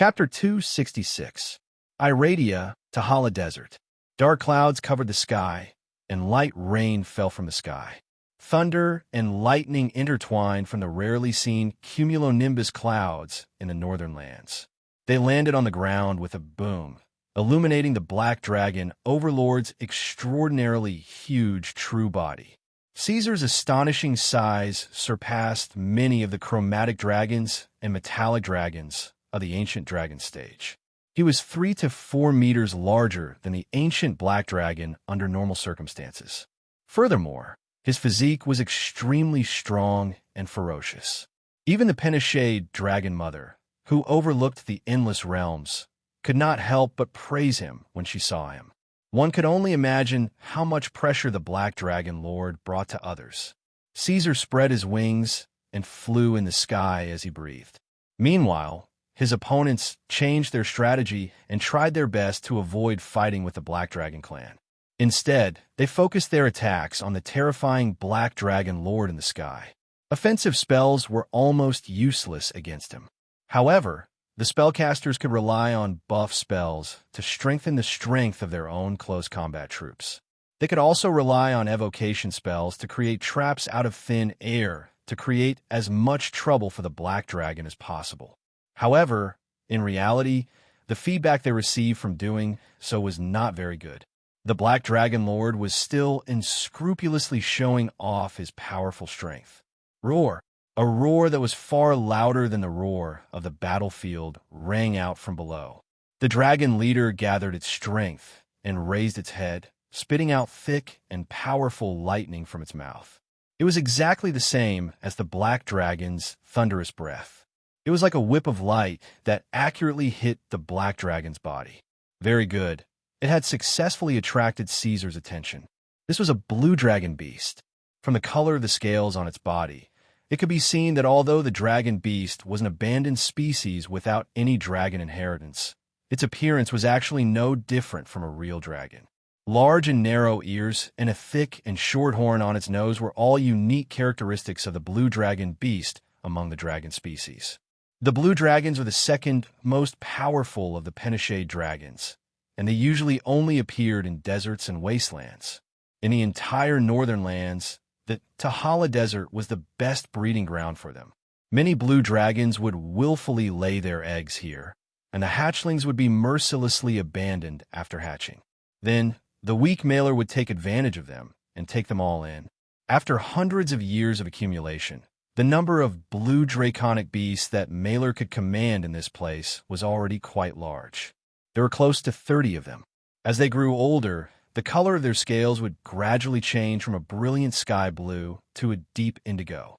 Chapter 266. Iradia, Tahala Desert. Dark clouds covered the sky, and light rain fell from the sky. Thunder and lightning intertwined from the rarely seen cumulonimbus clouds in the northern lands. They landed on the ground with a boom, illuminating the black dragon overlord's extraordinarily huge true body. Caesar's astonishing size surpassed many of the chromatic dragons and metallic dragons of the ancient dragon stage. He was 3 to 4 meters larger than the ancient black dragon under normal circumstances. Furthermore, his physique was extremely strong and ferocious. Even the Penishade Dragon Mother, who overlooked the endless realms, could not help but praise him when she saw him. One could only imagine how much pressure the Black Dragon Lord brought to others. Caesar spread his wings and flew in the sky as he breathed. Meanwhile, his opponents changed their strategy and tried their best to avoid fighting with the Black Dragon clan. Instead, they focused their attacks on the terrifying Black Dragon Lord in the sky. Offensive spells were almost useless against him. However, the spellcasters could rely on buff spells to strengthen the strength of their own close combat troops. They could also rely on evocation spells to create traps out of thin air to create as much trouble for the Black Dragon as possible. However, in reality, the feedback they received from doing so was not very good. The Black Dragon Lord was still unscrupulously showing off his powerful strength. Roar! A roar that was far louder than the roar of the battlefield rang out from below. The dragon leader gathered its strength and raised its head, spitting out thick and powerful lightning from its mouth. It was exactly the same as the Black Dragon's thunderous breath. It was like a whip of light that accurately hit the Black Dragon's body. Very good. It had successfully attracted Caesar's attention. This was a blue dragon beast. From the color of the scales on its body, it could be seen that although the dragon beast was an abandoned species without any dragon inheritance, its appearance was actually no different from a real dragon. Large and narrow ears and a thick and short horn on its nose were all unique characteristics of the blue dragon beast among the dragon species. The blue dragons are the second most powerful of the Penishade dragons, and they usually only appeared in deserts and wastelands. In the entire northern lands, the Tahala Desert was the best breeding ground for them. Many blue dragons would willfully lay their eggs here, and the hatchlings would be mercilessly abandoned after hatching. Then, the weak mailer would take advantage of them and take them all in. After hundreds of years of accumulation, the number of blue draconic beasts that mailer could command in this place was already quite large. There were close to 30 of them. As they grew older, the color of their scales would gradually change from a brilliant sky blue to a deep indigo.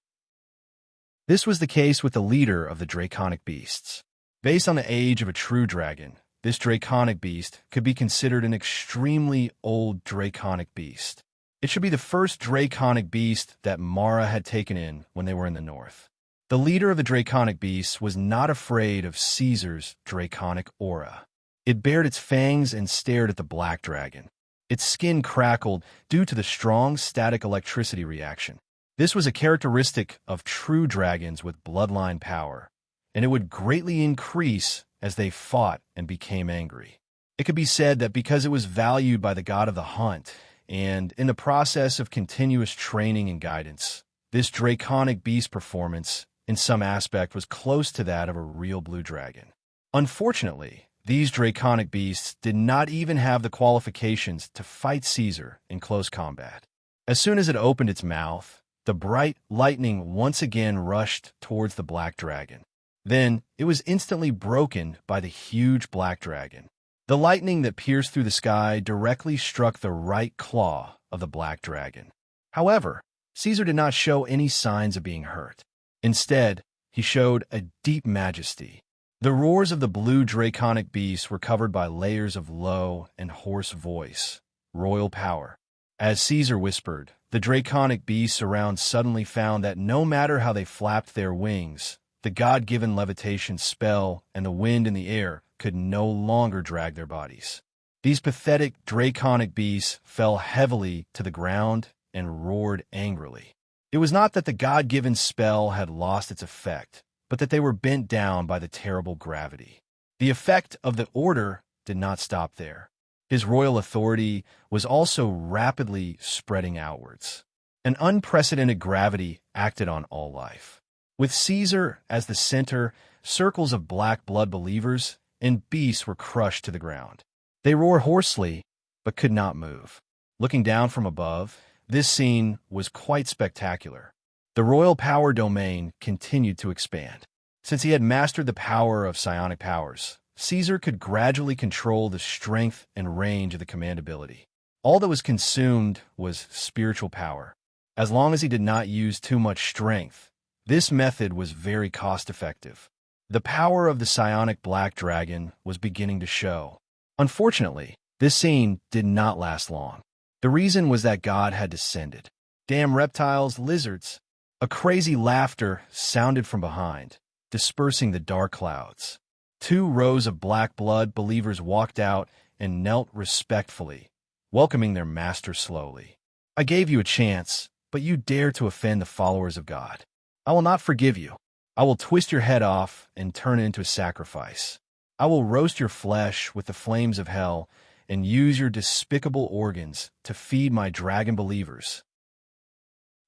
This was the case with the leader of the draconic beasts. Based on the age of a true dragon, this draconic beast could be considered an extremely old draconic beast. It should be the first draconic beast that Mara had taken in when they were in the north. The leader of the draconic beasts was not afraid of Caesar's draconic aura. It bared its fangs and stared at the black dragon. Its skin crackled due to the strong static electricity reaction. This was a characteristic of true dragons with bloodline power, and it would greatly increase as they fought and became angry. It could be said that because it was valued by the god of the hunt, and in the process of continuous training and guidance, this draconic beast performance, in some aspect, was close to that of a real blue dragon. Unfortunately, these draconic beasts did not even have the qualifications to fight Caesar in close combat. As soon as it opened its mouth, the bright lightning once again rushed towards the black dragon. Then it was instantly broken by the huge black dragon. The lightning that pierced through the sky directly struck the right claw of the black dragon. However, Caesar did not show any signs of being hurt. Instead, he showed a deep majesty. The roars of the blue draconic beasts were covered by layers of low and hoarse voice, royal power. As Caesar whispered, the draconic beasts around suddenly found that no matter how they flapped their wings, the god-given levitation spell and the wind in the air could no longer drag their bodies. These pathetic draconic beasts fell heavily to the ground and roared angrily. It was not that the god-given spell had lost its effect, but that they were bent down by the terrible gravity. The effect of the order did not stop there. His royal authority was also rapidly spreading outwards. An unprecedented gravity acted on all life. With Caesar as the center, circles of black blood believers and beasts were crushed to the ground. They roared hoarsely, but could not move. Looking down from above, this scene was quite spectacular. The royal power domain continued to expand. Since he had mastered the power of psionic powers, Caesar could gradually control the strength and range of the command ability. All that was consumed was spiritual power. As long as he did not use too much strength, this method was very cost-effective. The power of the psionic black dragon was beginning to show. Unfortunately, this scene did not last long. The reason was that God had descended. Damn reptiles, lizards. A crazy laughter sounded from behind, dispersing the dark clouds. 2 rows of black blood believers walked out and knelt respectfully, welcoming their master slowly. I gave you a chance, but you dare to offend the followers of God. I will not forgive you. I will twist your head off and turn it into a sacrifice. I will roast your flesh with the flames of hell and use your despicable organs to feed my dragon believers.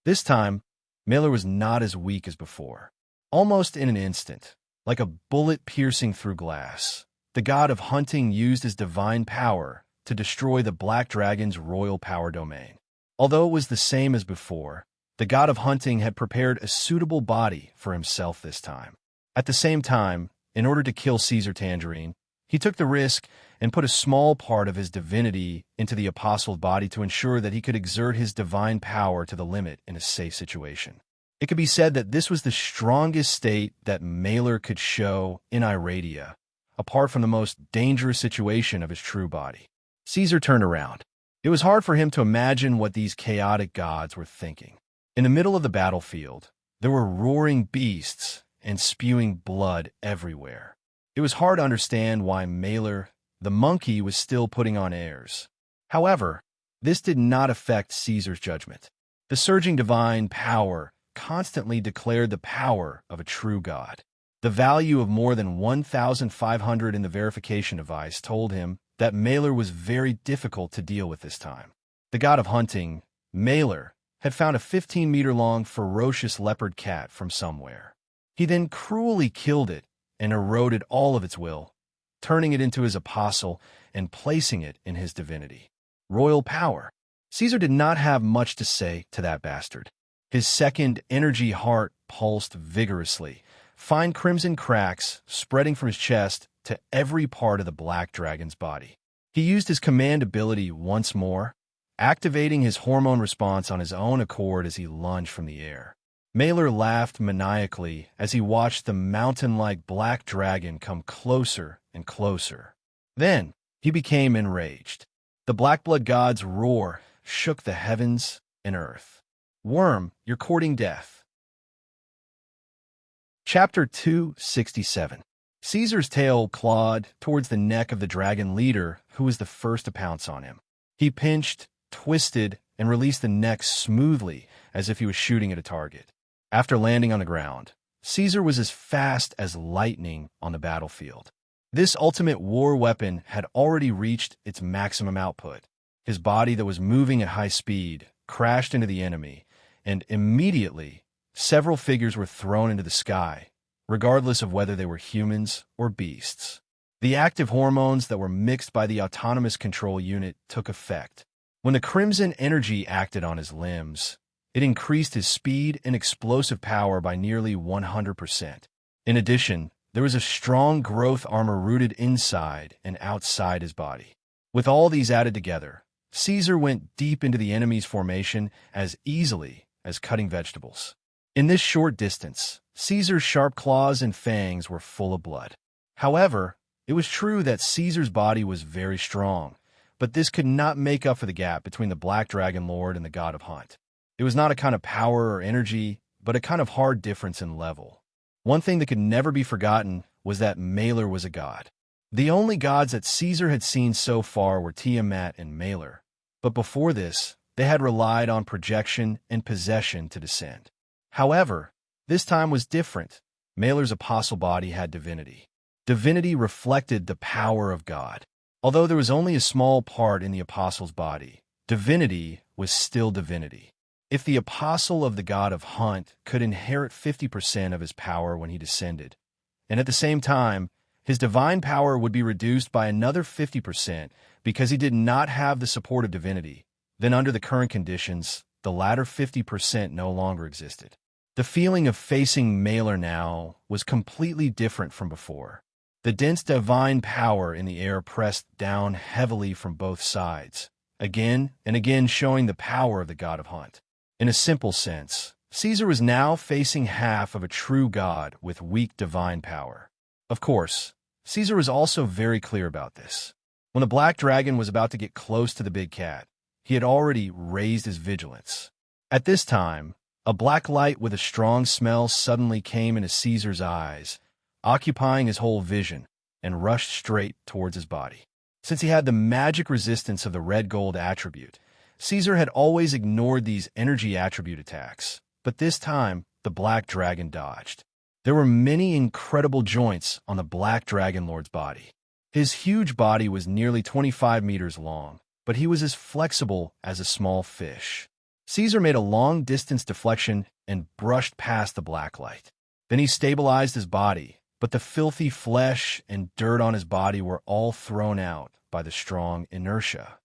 This time, Mailer was not as weak as before. Almost in an instant, like a bullet piercing through glass, the god of hunting used his divine power to destroy the black dragon's royal power domain. Although it was the same as before, the god of hunting had prepared a suitable body for himself this time. At the same time, in order to kill Caesar Tangerine, he took the risk and put a small part of his divinity into the apostle's body to ensure that he could exert his divine power to the limit in a safe situation. It could be said that this was the strongest state that Mailer could show in Iradia, apart from the most dangerous situation of his true body. Caesar turned around. It was hard for him to imagine what these chaotic gods were thinking. In the middle of the battlefield, there were roaring beasts and spewing blood everywhere. It was hard to understand why Mailer, the monkey, was still putting on airs. However, this did not affect Caesar's judgment. The surging divine power constantly declared the power of a true god. The value of more than 1,500 in the verification device told him that Mailer was very difficult to deal with this time. The god of hunting, Mailer, had found a 15-meter-long ferocious leopard cat from somewhere. He then cruelly killed it and eroded all of its will, turning it into his apostle and placing it in his divinity. Royal power. Caesar did not have much to say to that bastard. His second energy heart pulsed vigorously, fine crimson cracks spreading from his chest to every part of the black dragon's body. He used his command ability once more, activating his hormone response on his own accord as he lunged from the air. Mailer laughed maniacally as he watched the mountain-like black dragon come closer and closer. Then he became enraged. The black blood god's roar shook the heavens and earth. Worm, you're courting death. Chapter 267. Caesar's tail clawed towards the neck of the dragon leader, who was the first to pounce on him. He pinched, twisted, and released the neck smoothly as if he was shooting at a target. After landing on the ground, Caesar was as fast as lightning on the battlefield. This ultimate war weapon had already reached its maximum output. His body that was moving at high speed crashed into the enemy, and immediately, several figures were thrown into the sky, regardless of whether they were humans or beasts. The active hormones that were mixed by the autonomous control unit took effect. When the crimson energy acted on his limbs, it increased his speed and explosive power by nearly 100%. In addition, there was a strong growth armor rooted inside and outside his body. With all these added together, Caesar went deep into the enemy's formation as easily as cutting vegetables. In this short distance, Caesar's sharp claws and fangs were full of blood. However, it was true that Caesar's body was very strong, but this could not make up for the gap between the Black Dragon Lord and the God of Hunt. It was not a kind of power or energy, but a kind of hard difference in level. One thing that could never be forgotten was that Mailer was a god. The only gods that Caesar had seen so far were Tiamat and Mailer, but before this, they had relied on projection and possession to descend. However, this time was different. Mailer's apostle body had divinity. Divinity reflected the power of God. Although there was only a small part in the apostle's body, divinity was still divinity. If the apostle of the god of Hunt could inherit 50% of his power when he descended, and at the same time, his divine power would be reduced by another 50% because he did not have the support of divinity, then under the current conditions, the latter 50% no longer existed. The feeling of facing Mailer now was completely different from before. The dense divine power in the air pressed down heavily from both sides, again and again showing the power of the god of Hunt. In a simple sense, Caesar was now facing half of a true god with weak divine power. Of course, Caesar was also very clear about this. When the black dragon was about to get close to the big cat, he had already raised his vigilance. At this time, a black light with a strong smell suddenly came into Caesar's eyes, occupying his whole vision, and rushed straight towards his body. Since he had the magic resistance of the red gold attribute, Caesar had always ignored these energy attribute attacks, but this time the black dragon dodged. There were many incredible joints on the black dragon lord's body. His huge body was nearly 25 meters long, but he was as flexible as a small fish. Caesar made a long-distance deflection and brushed past the black light. Then he stabilized his body, but the filthy flesh and dirt on his body were all thrown out by the strong inertia.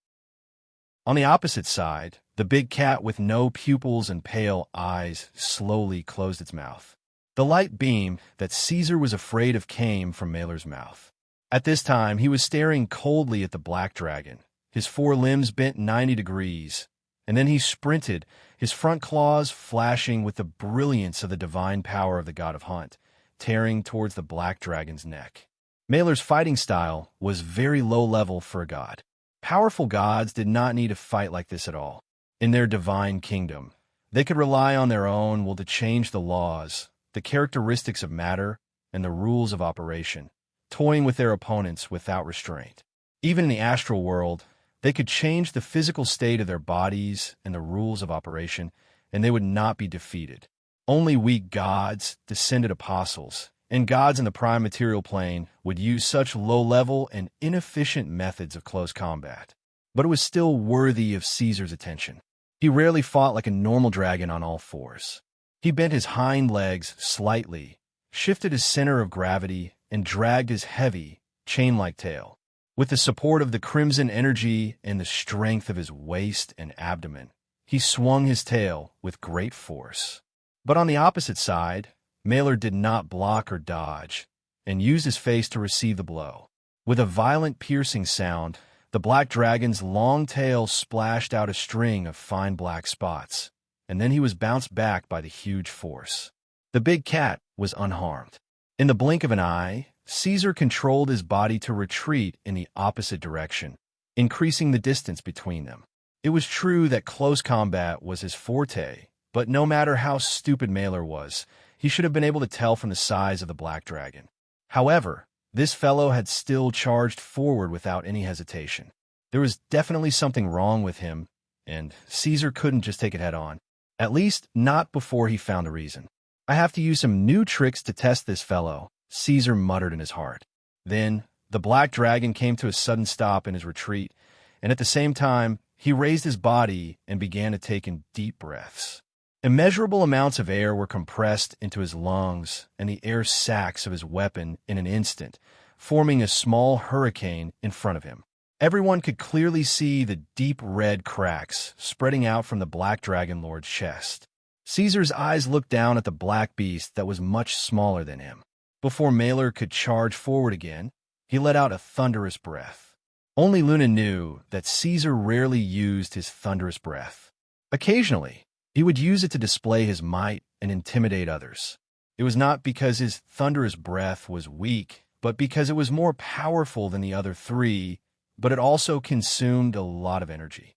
On the opposite side, the big cat with no pupils and pale eyes slowly closed its mouth. The light beam that Caesar was afraid of came from Mailer's mouth. At this time, he was staring coldly at the black dragon, his four limbs bent 90 degrees, and then he sprinted, his front claws flashing with the brilliance of the divine power of the god of Hunt, tearing towards the black dragon's neck. Mailer's fighting style was very low level for a god. Powerful gods did not need to fight like this at all. In their divine kingdom, they could rely on their own will to change the laws, the characteristics of matter, and the rules of operation, toying with their opponents without restraint. Even in the astral world, they could change the physical state of their bodies and the rules of operation, and they would not be defeated. Only weak gods, descended apostles, and gods in the prime material plane would use such low-level and inefficient methods of close combat. But it was still worthy of Caesar's attention. He rarely fought like a normal dragon on all fours. He bent his hind legs slightly, shifted his center of gravity, and dragged his heavy, chain-like tail. With the support of the crimson energy and the strength of his waist and abdomen, he swung his tail with great force. But on the opposite side, Mailer did not block or dodge, and used his face to receive the blow. With a violent piercing sound, the black dragon's long tail splashed out a string of fine black spots, and then he was bounced back by the huge force. The big cat was unharmed. In the blink of an eye, Caesar controlled his body to retreat in the opposite direction, increasing the distance between them. It was true that close combat was his forte, but no matter how stupid Mailer was, he should have been able to tell from the size of the black dragon. However, this fellow had still charged forward without any hesitation. There was definitely something wrong with him, and Caesar couldn't just take it head on. At least, not before he found a reason. I have to use some new tricks to test this fellow, Caesar muttered in his heart. Then, the black dragon came to a sudden stop in his retreat, and at the same time, he raised his body and began to take in deep breaths. Immeasurable amounts of air were compressed into his lungs and the air sacs of his weapon in an instant, forming a small hurricane in front of him. Everyone could clearly see the deep red cracks spreading out from the black dragon lord's chest. Caesar's eyes looked down at the black beast that was much smaller than him. Before Mailer could charge forward again, he let out a thunderous breath. Only Luna knew that Caesar rarely used his thunderous breath. Occasionally, he would use it to display his might and intimidate others. It was not because his thunderous breath was weak, but because it was more powerful than the other three, but it also consumed a lot of energy.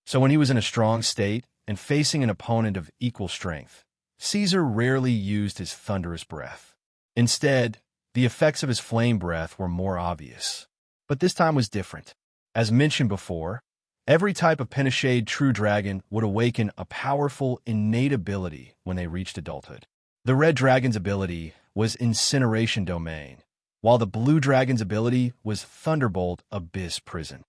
So when he was in a strong state and facing an opponent of equal strength, Caesar rarely used his thunderous breath. Instead, the effects of his flame breath were more obvious. But this time was different. As mentioned before, every type of Penishade true dragon would awaken a powerful innate ability when they reached adulthood. The red dragon's ability was incineration domain, while the blue dragon's ability was thunderbolt abyss prison.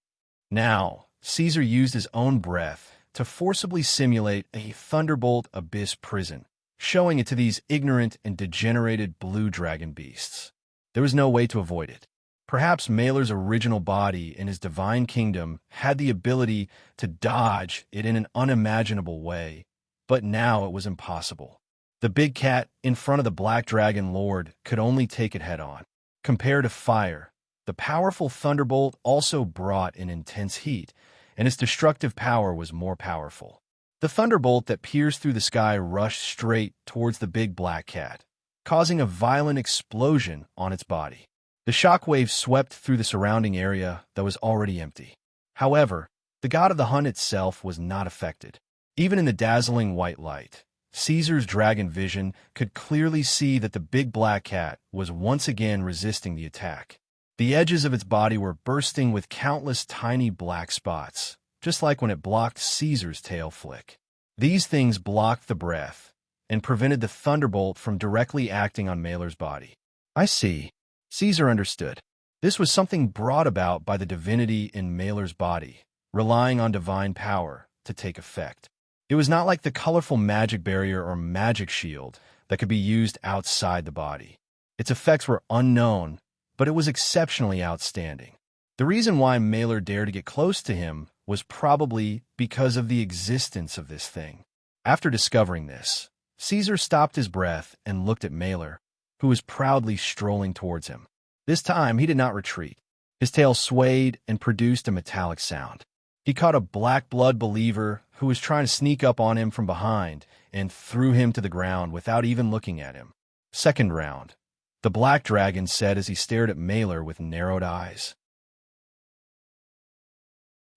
Now, Caesar used his own breath to forcibly simulate a thunderbolt abyss prison, showing it to these ignorant and degenerated blue dragon beasts. There was no way to avoid it. Perhaps Mailer's original body in his divine kingdom had the ability to dodge it in an unimaginable way, but now it was impossible. The big cat in front of the Black Dragon Lord could only take it head-on. Compared to fire, the powerful thunderbolt also brought an intense heat, and its destructive power was more powerful. The thunderbolt that pierced through the sky rushed straight towards the big black cat, causing a violent explosion on its body. The shockwave swept through the surrounding area that was already empty. However, the god of the hunt itself was not affected. Even in the dazzling white light, Caesar's dragon vision could clearly see that the big black cat was once again resisting the attack. The edges of its body were bursting with countless tiny black spots, just like when it blocked Caesar's tail flick. These things blocked the breath and prevented the thunderbolt from directly acting on Mailer's body. I see. Caesar understood. This was something brought about by the divinity in Mailer's body, relying on divine power to take effect. It was not like the colorful magic barrier or magic shield that could be used outside the body. Its effects were unknown, but it was exceptionally outstanding. The reason why Mailer dared to get close to him was probably because of the existence of this thing. After discovering this, Caesar stopped his breath and looked at Mailer, who was proudly strolling towards him. This time, he did not retreat. His tail swayed and produced a metallic sound. He caught a black blood believer who was trying to sneak up on him from behind and threw him to the ground without even looking at him. Second round, the black dragon said as he stared at Mailer with narrowed eyes.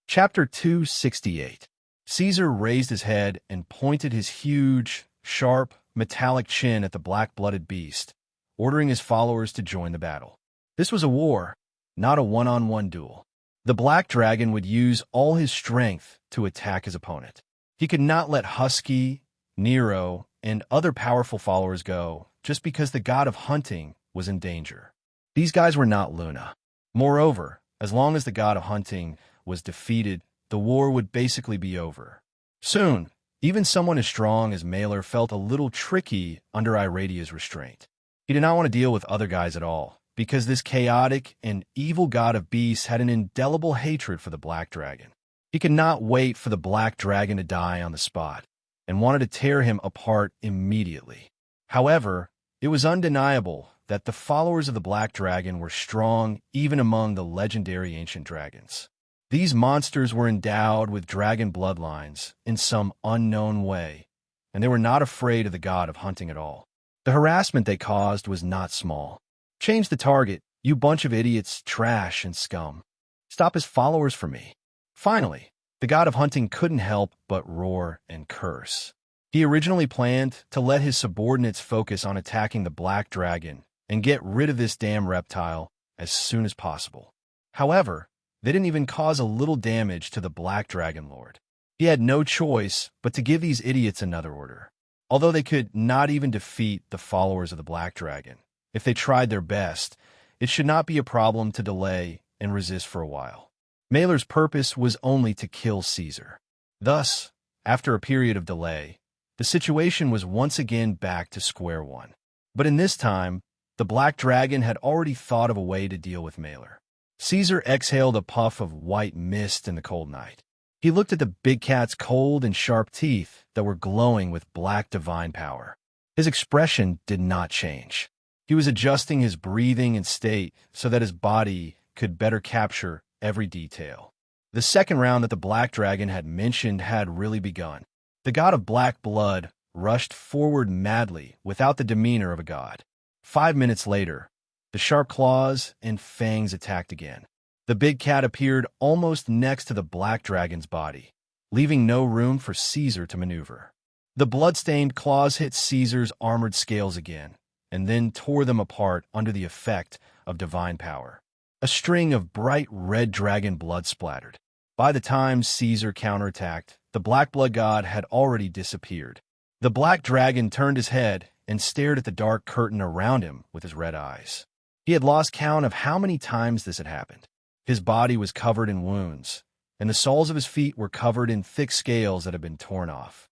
Chapter 268. Caesar raised his head and pointed his huge, sharp, metallic chin at the black-blooded beast, ordering his followers to join the battle. This was a war, not a one-on-one duel. The black dragon would use all his strength to attack his opponent. He could not let Husky, Nero, and other powerful followers go just because the god of hunting was in danger. These guys were not Luna. Moreover, as long as the god of hunting was defeated, the war would basically be over. Soon, even someone as strong as Mailer felt a little tricky under Iradia's restraint. He did not want to deal with other guys at all, because this chaotic and evil god of beasts had an indelible hatred for the black dragon. He could not wait for the black dragon to die on the spot, and wanted to tear him apart immediately. However, it was undeniable that the followers of the black dragon were strong even among the legendary ancient dragons. These monsters were endowed with dragon bloodlines in some unknown way, and they were not afraid of the god of hunting at all. The harassment they caused was not small. Change the target, you bunch of idiots, trash, and scum. Stop his followers from me. Finally, the god of hunting couldn't help but roar and curse. He originally planned to let his subordinates focus on attacking the black dragon and get rid of this damn reptile as soon as possible. However, they didn't even cause a little damage to the black dragon lord. He had no choice but to give these idiots another order. Although they could not even defeat the followers of the black dragon, if they tried their best, it should not be a problem to delay and resist for a while. Mailer's purpose was only to kill Caesar. Thus, after a period of delay, the situation was once again back to square one. But in this time, the black dragon had already thought of a way to deal with Mailer. Caesar exhaled a puff of white mist in the cold night. He looked at the big cat's cold and sharp teeth that were glowing with black divine power. His expression did not change. He was adjusting his breathing and state so that his body could better capture every detail. The second round that the black dragon had mentioned had really begun. The god of black blood rushed forward madly without the demeanor of a god. 5 minutes later, the sharp claws and fangs attacked again. The big cat appeared almost next to the black dragon's body, leaving no room for Caesar to maneuver. The blood-stained claws hit Caesar's armored scales again, and then tore them apart under the effect of divine power. A string of bright red dragon blood splattered. By the time Caesar counterattacked, the black blood god had already disappeared. The black dragon turned his head and stared at the dark curtain around him with his red eyes. He had lost count of how many times this had happened. His body was covered in wounds, and the soles of his feet were covered in thick scales that had been torn off.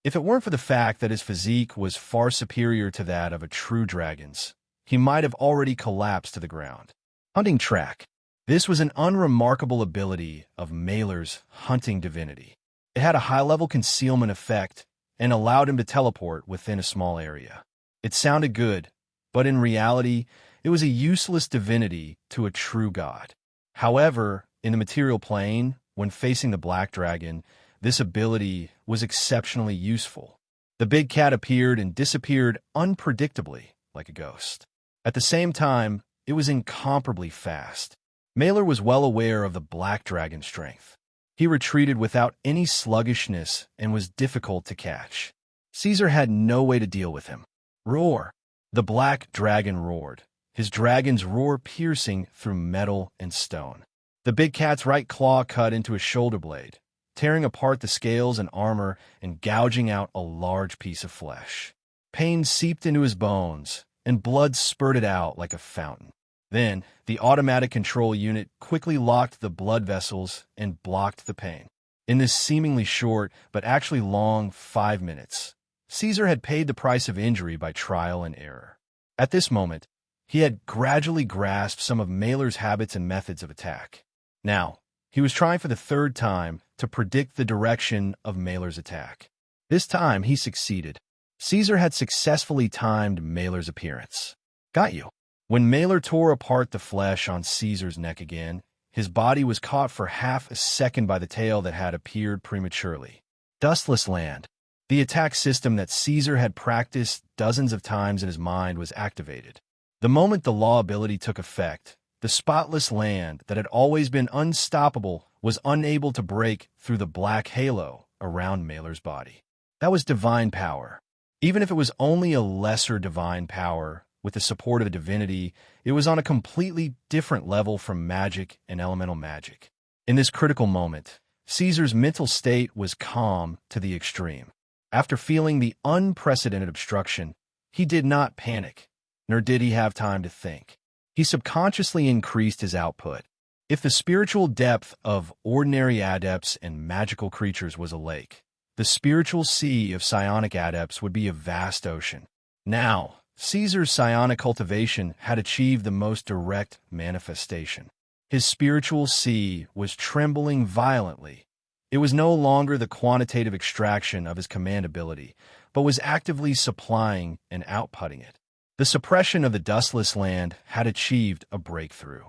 If it weren't for the fact that his physique was far superior to that of a true dragon's, he might have already collapsed to the ground. Hunting track. This was an unremarkable ability of Mailer's hunting divinity. It had a high-level concealment effect and allowed him to teleport within a small area. It sounded good, but in reality, it was a useless divinity to a true god. However, in the material plane, when facing the black dragon, this ability was exceptionally useful. The big cat appeared and disappeared unpredictably, like a ghost. At the same time, it was incomparably fast. Mailer was well aware of the black dragon's strength. He retreated without any sluggishness and was difficult to catch. Caesar had no way to deal with him. Roar! The black dragon roared, his dragon's roar piercing through metal and stone. The big cat's right claw cut into his shoulder blade, tearing apart the scales and armor and gouging out a large piece of flesh. Pain seeped into his bones, and blood spurted out like a fountain. Then, the automatic control unit quickly locked the blood vessels and blocked the pain. In this seemingly short, but actually long 5 minutes, Caesar had paid the price of injury by trial and error. At this moment, he had gradually grasped some of Mailer's habits and methods of attack. Now, he was trying for the third time to predict the direction of Mailer's attack. This time, he succeeded. Caesar had successfully timed Mailer's appearance. Got you. When Mailer tore apart the flesh on Caesar's neck again, his body was caught for half a second by the tail that had appeared prematurely. Dustless Land. The attack system that Caesar had practiced dozens of times in his mind was activated. The moment the law ability took effect, the spotless land that had always been unstoppable was unable to break through the black halo around Mailer's body. That was divine power. Even if it was only a lesser divine power, with the support of a divinity, it was on a completely different level from magic and elemental magic. In this critical moment, Caesar's mental state was calm to the extreme. After feeling the unprecedented obstruction, he did not panic, nor did he have time to think. He subconsciously increased his output. If the spiritual depth of ordinary adepts and magical creatures was a lake, the spiritual sea of psionic adepts would be a vast ocean. Now, Caesar's psionic cultivation had achieved the most direct manifestation. His spiritual sea was trembling violently. It was no longer the quantitative extraction of his command ability, but was actively supplying and outputting it. The suppression of the dustless land had achieved a breakthrough.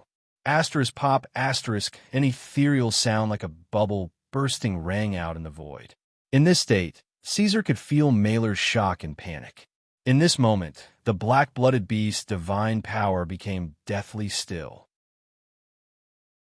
Asterisk pop asterisk, an ethereal sound like a bubble bursting rang out in the void. In this state, Caesar could feel Mailer's shock and panic. In this moment, the black-blooded beast's divine power became deathly still.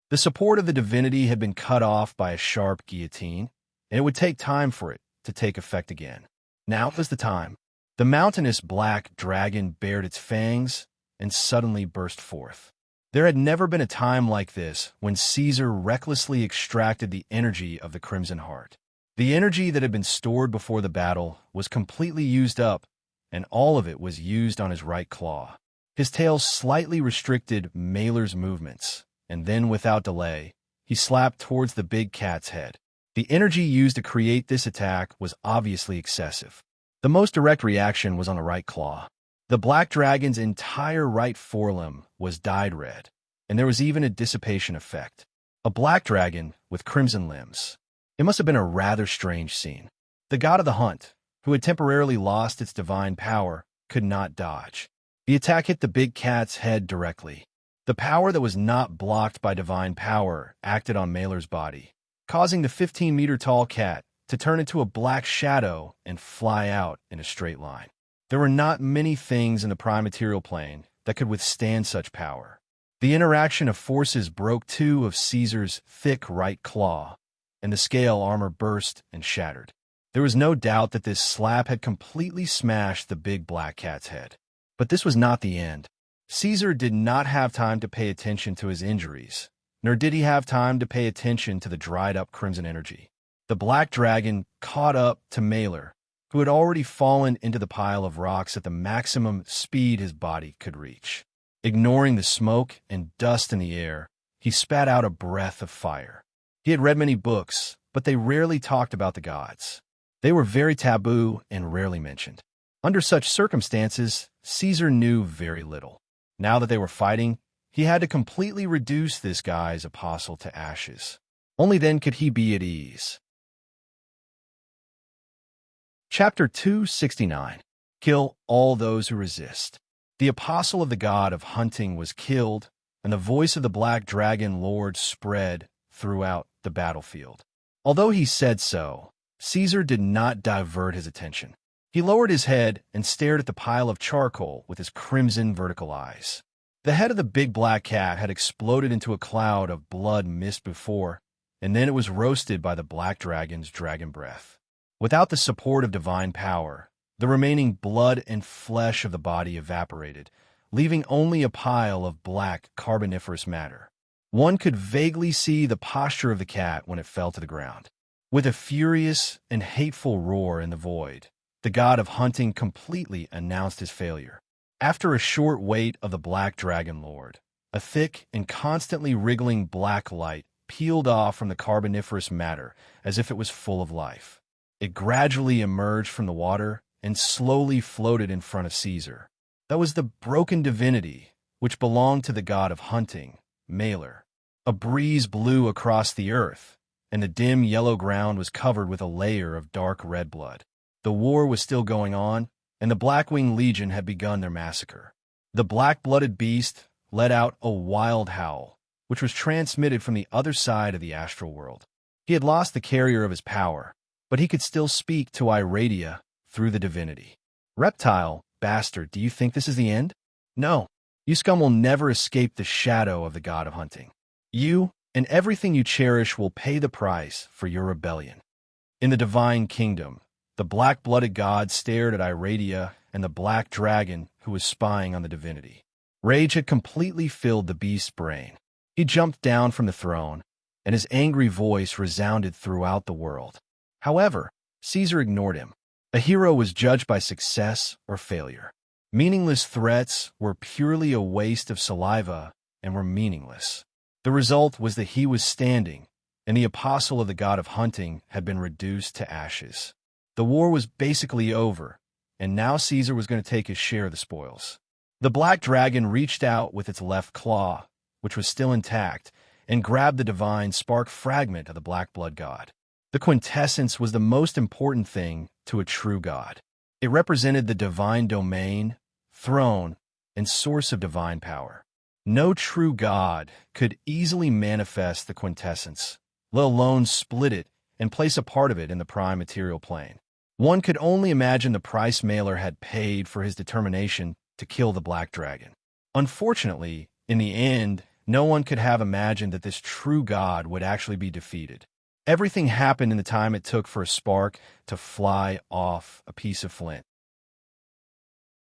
The support of the divinity had been cut off by a sharp guillotine, and it would take time for it to take effect again. Now was the time. The mountainous black dragon bared its fangs and suddenly burst forth. There had never been a time like this when Caesar recklessly extracted the energy of the Crimson Heart. The energy that had been stored before the battle was completely used up, and all of it was used on his right claw. His tail slightly restricted Mailer's movements, and then without delay, he slapped towards the big cat's head. The energy used to create this attack was obviously excessive. The most direct reaction was on the right claw. The black dragon's entire right forelimb was dyed red, and there was even a dissipation effect. A black dragon with crimson limbs. It must have been a rather strange scene. The god of the hunt, who had temporarily lost its divine power, could not dodge. The attack hit the big cat's head directly. The power that was not blocked by divine power acted on Mailer's body, causing the 15-meter-tall cat to turn into a black shadow and fly out in a straight line. There were not many things in the prime material plane that could withstand such power. The interaction of forces broke two of Caesar's thick right claw, and the scale armor burst and shattered. There was no doubt that this slap had completely smashed the big black cat's head. But this was not the end. Caesar did not have time to pay attention to his injuries, nor did he have time to pay attention to the dried-up crimson energy. The black dragon caught up to Mailer, who had already fallen into the pile of rocks at the maximum speed his body could reach. Ignoring the smoke and dust in the air, he spat out a breath of fire. He had read many books, but they rarely talked about the gods. They were very taboo and rarely mentioned. Under such circumstances, Caesar knew very little. Now that they were fighting, he had to completely reduce this guy's apostle to ashes. Only then could he be at ease. Chapter 269. Kill all those who resist. The apostle of the god of hunting was killed, and the voice of the black dragon lord spread throughout the battlefield. Although he said so, Caesar did not divert his attention. He lowered his head and stared at the pile of charcoal with his crimson vertical eyes. The head of the big black cat had exploded into a cloud of blood mist before, and then it was roasted by the black dragon's dragon breath. Without the support of divine power, the remaining blood and flesh of the body evaporated, leaving only a pile of black carboniferous matter. One could vaguely see the posture of the cat when it fell to the ground. With a furious and hateful roar in the void, the god of hunting completely announced his failure. After a short wait of the black dragon lord, a thick and constantly wriggling black light peeled off from the carboniferous matter as if it was full of life. It gradually emerged from the water and slowly floated in front of Caesar. That was the broken divinity, which belonged to the god of hunting, Malor. A breeze blew across the earth, and the dim yellow ground was covered with a layer of dark red blood. The war was still going on, and the Blackwing Legion had begun their massacre. The black-blooded beast let out a wild howl, which was transmitted from the other side of the astral world. He had lost the carrier of his power, but he could still speak to Iradia through the divinity. Reptile, bastard, do you think this is the end? No, you scum will never escape the shadow of the god of hunting. You and everything you cherish will pay the price for your rebellion. In the divine kingdom, the black-blooded god stared at Iradia and the black dragon who was spying on the divinity. Rage had completely filled the beast's brain. He jumped down from the throne, and his angry voice resounded throughout the world. However, Caesar ignored him. A hero was judged by success or failure. Meaningless threats were purely a waste of saliva and were meaningless. The result was that he was standing, and the apostle of the god of hunting had been reduced to ashes. The war was basically over, and now Caesar was going to take his share of the spoils. The black dragon reached out with its left claw, which was still intact, and grabbed the divine spark fragment of the black blood god. The quintessence was the most important thing to a true god. It represented the divine domain, throne, and source of divine power. No true god could easily manifest the quintessence, let alone split it and place a part of it in the prime material plane. One could only imagine the price Malor had paid for his determination to kill the black dragon. Unfortunately, in the end, no one could have imagined that this true god would actually be defeated. Everything happened in the time it took for a spark to fly off a piece of flint.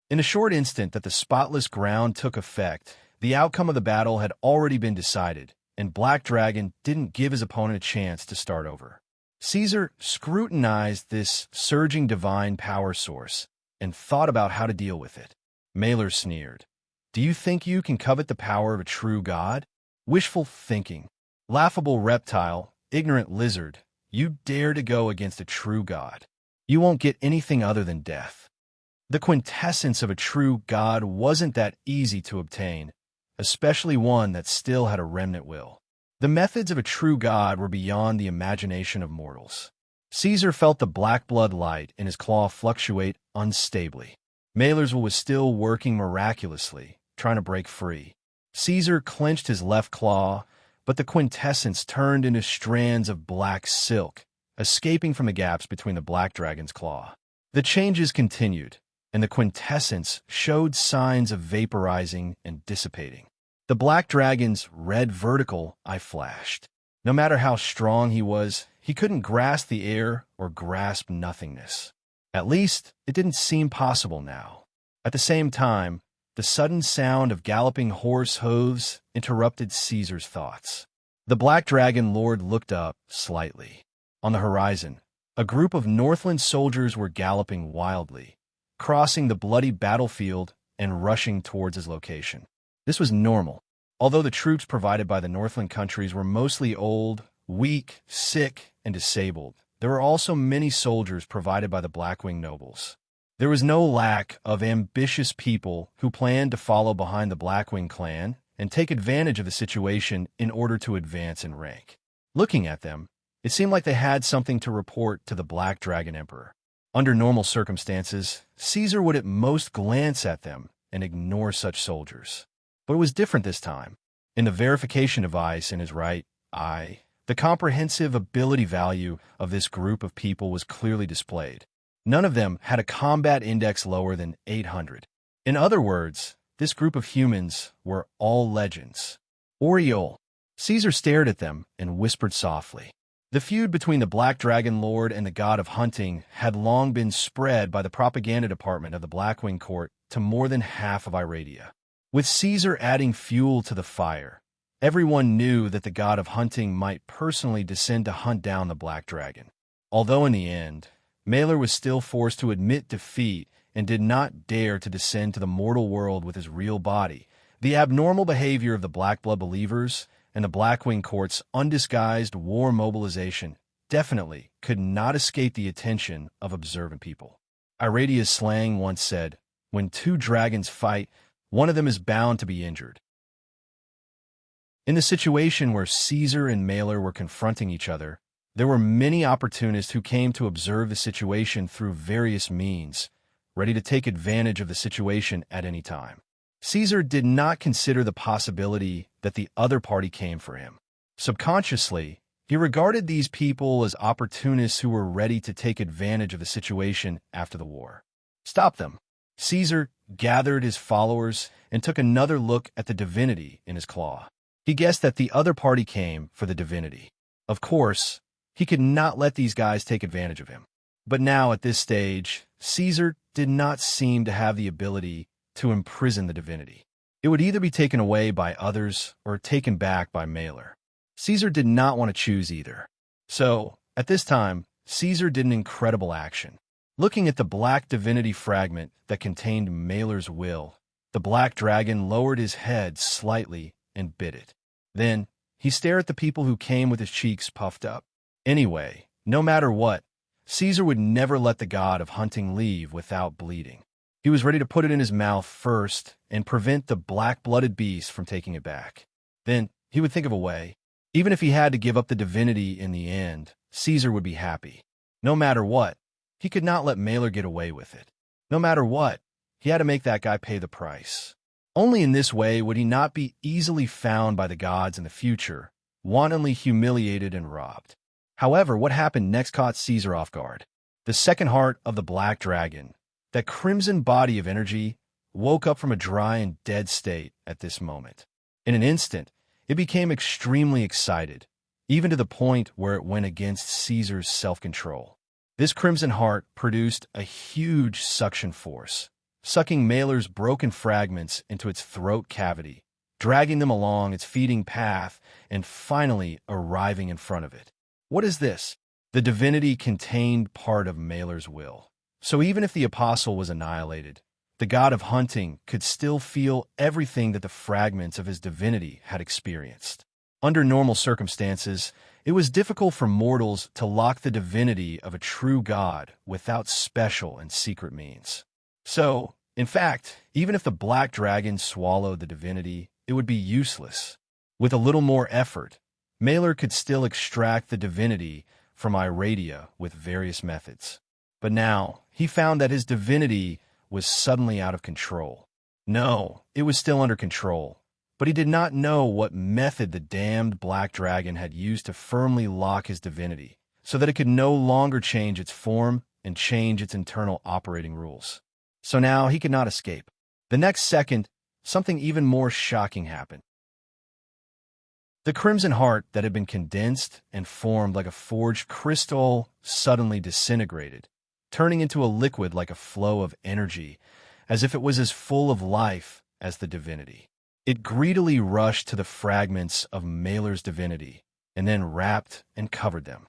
In a short instant that the spotless ground took effect, the outcome of the battle had already been decided, and Black Dragon didn't give his opponent a chance to start over. Caesar scrutinized this surging divine power source and thought about how to deal with it. Malor sneered. "Do you think you can covet the power of a true god? Wishful thinking. Laughable reptile, ignorant lizard, you dare to go against a true god. You won't get anything other than death." The quintessence of a true god wasn't that easy to obtain, especially one that still had a remnant will. The methods of a true god were beyond the imagination of mortals. Caesar felt the black blood light in his claw fluctuate unstably. Malor's will was still working miraculously, trying to break free. Caesar clenched his left claw, but the quintessence turned into strands of black silk, escaping from the gaps between the black dragon's claw. The changes continued, and the quintessence showed signs of vaporizing and dissipating. The black dragon's red vertical eye flashed. No matter how strong he was, he couldn't grasp the air or grasp nothingness. At least, it didn't seem possible now. At the same time, the sudden sound of galloping horse hooves interrupted Caesar's thoughts. The black dragon lord looked up slightly. On the horizon, A group of Northland soldiers were galloping wildly, crossing the bloody battlefield and rushing towards his location. This was normal. Although the troops provided by the Northland countries were mostly old, weak, sick, and disabled, there were also many soldiers provided by the Blackwing nobles. There was no lack of ambitious people who planned to follow behind the Blackwing clan and take advantage of the situation in order to advance in rank. Looking at them, it seemed like they had something to report to the Black Dragon Emperor. Under normal circumstances, Caesar would at most glance at them and ignore such soldiers. But it was different this time. In the verification device in his right eye, the comprehensive ability value of this group of people was clearly displayed. None of them had a combat index lower than 800. In other words, this group of humans were all legends. Oriole. Caesar stared at them and whispered softly. The feud between the Black Dragon Lord and the god of hunting had long been spread by the propaganda department of the Blackwing court to more than half of Iradia. With Caesar adding fuel to the fire, everyone knew that the god of hunting might personally descend to hunt down the Black Dragon. Although in the end, Malor was still forced to admit defeat and did not dare to descend to the mortal world with his real body, the abnormal behavior of the Black Blood believers and the Blackwing court's undisguised war mobilization definitely could not escape the attention of observant people. Iradia's slang once said, "When two dragons fight, one of them is bound to be injured." In the situation where Caesar and Malor were confronting each other, there were many opportunists who came to observe the situation through various means, ready to take advantage of the situation at any time. Caesar did not consider the possibility that the other party came for him. Subconsciously, he regarded these people as opportunists who were ready to take advantage of the situation after the war. Stop them. Caesar gathered his followers and took another look at the divinity in his claw. He guessed that the other party came for the divinity. Of course, he could not let these guys take advantage of him. But now, at this stage, Caesar did not seem to have the ability to imprison the divinity. It would either be taken away by others or taken back by Malor. Caesar did not want to choose either. So, at this time, Caesar did an incredible action. Looking at the black divinity fragment that contained Malor's will, the black dragon lowered his head slightly and bit it. Then, he stared at the people who came with his cheeks puffed up. Anyway, no matter what, Caesar would never let the god of hunting leave without bleeding. He was ready to put it in his mouth first and prevent the black-blooded beast from taking it back. Then, he would think of a way. Even if he had to give up the divinity in the end, Caesar would be happy. No matter what, he could not let Malor get away with it. No matter what, he had to make that guy pay the price. Only in this way would he not be easily found by the gods in the future, wantonly humiliated and robbed. However, what happened next caught Caesar off guard. The second heart of the Black Dragon, that crimson body of energy, woke up from a dry and dead state at this moment. In an instant, it became extremely excited, even to the point where it went against Caesar's self-control. This crimson heart produced a huge suction force, sucking Malor's broken fragments into its throat cavity, dragging them along its feeding path, and finally arriving in front of it. What is this? The divinity contained part of Malor's will. So even if the apostle was annihilated, the god of hunting could still feel everything that the fragments of his divinity had experienced. Under normal circumstances, it was difficult for mortals to lock the divinity of a true god without special and secret means. So, in fact, even if the black dragon swallowed the divinity, it would be useless. With a little more effort, Malor could still extract the divinity from Iradia with various methods. But now, he found that his divinity was suddenly out of control. No, it was still under control, but he did not know what method the damned black dragon had used to firmly lock his divinity, so that it could no longer change its form and change its internal operating rules. So now he could not escape. The next second, something even more shocking happened. The crimson heart that had been condensed and formed like a forged crystal suddenly disintegrated, turning into a liquid like a flow of energy, as if it was as full of life as the divinity. It greedily rushed to the fragments of Malor's divinity, and then wrapped and covered them.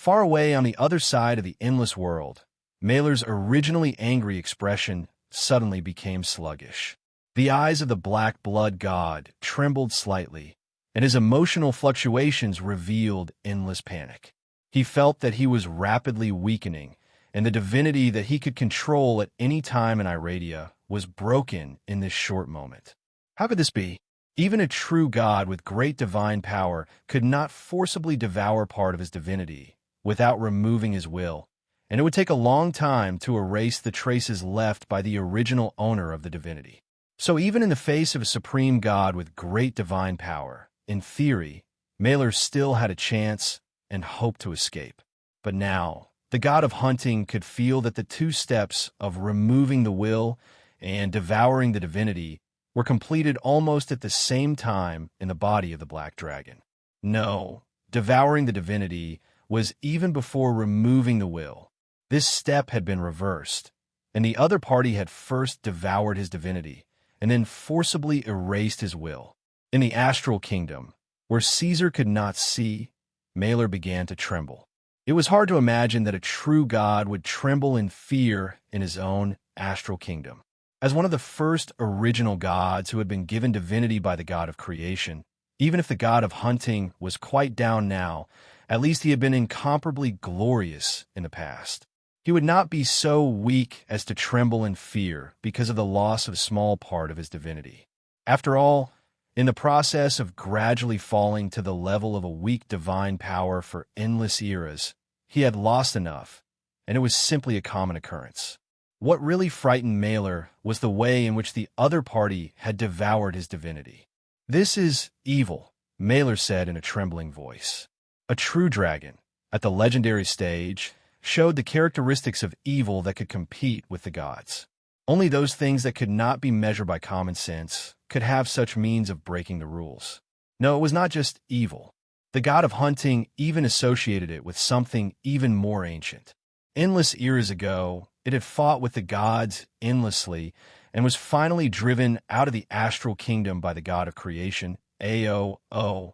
Far away on the other side of the endless world, Mailer's originally angry expression suddenly became sluggish. The eyes of the black blood god trembled slightly, and his emotional fluctuations revealed endless panic. He felt that he was rapidly weakening, and the divinity that he could control at any time in Iradia was broken in this short moment. How could this be? Even a true god with great divine power could not forcibly devour part of his divinity without removing his will, and it would take a long time to erase the traces left by the original owner of the divinity. So even in the face of a supreme god with great divine power, in theory, Mailer still had a chance and hope to escape. But now, the god of hunting could feel that the two steps of removing the will and devouring the divinity were completed almost at the same time in the body of the black dragon. No, devouring the divinity was even before removing the will. This step had been reversed, and the other party had first devoured his divinity and then forcibly erased his will. In the astral kingdom, where Caesar could not see, Mailer began to tremble. It was hard to imagine that a true god would tremble in fear in his own astral kingdom. As one of the first original gods who had been given divinity by the god of creation, even if the god of hunting was quite down now, at least he had been incomparably glorious in the past. He would not be so weak as to tremble in fear because of the loss of a small part of his divinity. After all, in the process of gradually falling to the level of a weak divine power for endless eras, he had lost enough, and it was simply a common occurrence. What really frightened Mailer was the way in which the other party had devoured his divinity. "This is evil," Mailer said in a trembling voice. A true dragon, at the legendary stage, showed the characteristics of evil that could compete with the gods. Only those things that could not be measured by common sense could have such means of breaking the rules. No, it was not just evil. The god of hunting even associated it with something even more ancient. Endless eras ago, it had fought with the gods endlessly and was finally driven out of the astral kingdom by the god of creation, Ao.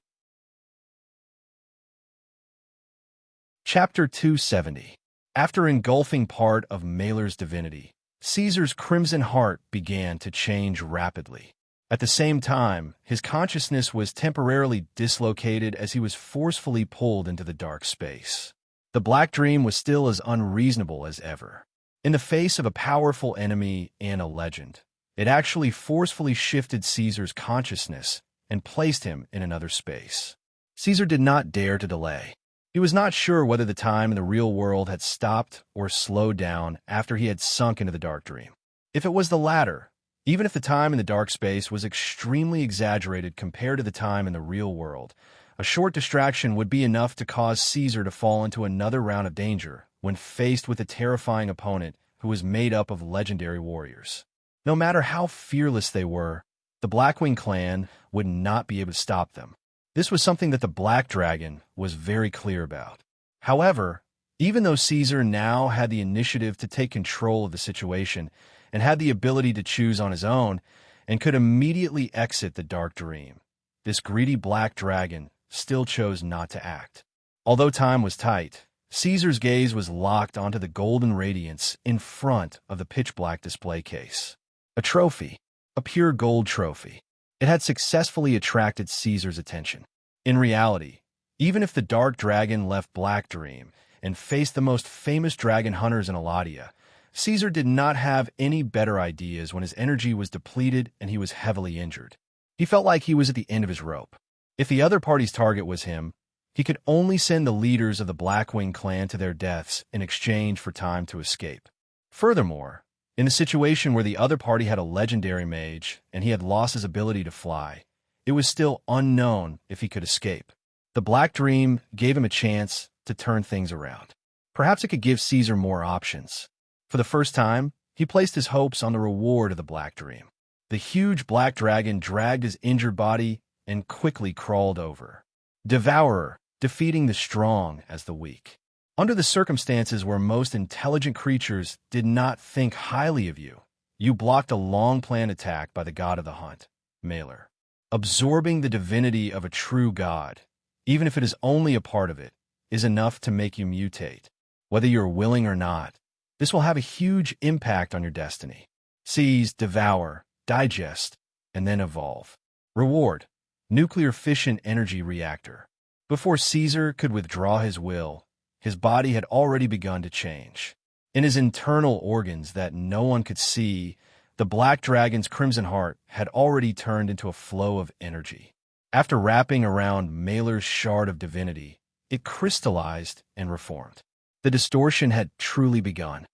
Chapter 270. After engulfing part of Mailer's divinity, Caesar's crimson heart began to change rapidly. At the same time, his consciousness was temporarily dislocated as he was forcefully pulled into the dark space. The Black Dream was still as unreasonable as ever. In the face of a powerful enemy and a legend, it actually forcefully shifted Caesar's consciousness and placed him in another space. Caesar did not dare to delay. He was not sure whether the time in the real world had stopped or slowed down after he had sunk into the dark dream. If it was the latter, even if the time in the dark space was extremely exaggerated compared to the time in the real world, a short distraction would be enough to cause Caesar to fall into another round of danger when faced with a terrifying opponent who was made up of legendary warriors. No matter how fearless they were, the Blackwing clan would not be able to stop them. This was something that the Black Dragon was very clear about. However, even though Caesar now had the initiative to take control of the situation and had the ability to choose on his own and could immediately exit the dark dream, this greedy Black Dragon still chose not to act. Although time was tight, Caesar's gaze was locked onto the golden radiance in front of the pitch-black display case. A trophy, a pure gold trophy. It had successfully attracted Caesar's attention. In reality, even if the Dark Dragon left Black Dream and faced the most famous dragon hunters in Eladia, Caesar did not have any better ideas when his energy was depleted and he was heavily injured. He felt like he was at the end of his rope. If the other party's target was him, he could only send the leaders of the Blackwing clan to their deaths in exchange for time to escape. Furthermore, in a situation where the other party had a legendary mage and he had lost his ability to fly, it was still unknown if he could escape. The Black Dream gave him a chance to turn things around. Perhaps it could give Caesar more options. For the first time, he placed his hopes on the reward of the Black Dream. The huge Black Dragon dragged his injured body and quickly crawled over. Devourer, defeating the strong as the weak. Under the circumstances where most intelligent creatures did not think highly of you, you blocked a long-planned attack by the god of the hunt, Mailer. Absorbing the divinity of a true god, even if it is only a part of it, is enough to make you mutate. Whether you're willing or not, this will have a huge impact on your destiny. Seize, devour, digest, and then evolve. Reward: nuclear fission energy reactor. Before Caesar could withdraw his will, his body had already begun to change. In his internal organs that no one could see, the black dragon's crimson heart had already turned into a flow of energy. After wrapping around Maler's shard of divinity, it crystallized and reformed. The distortion had truly begun.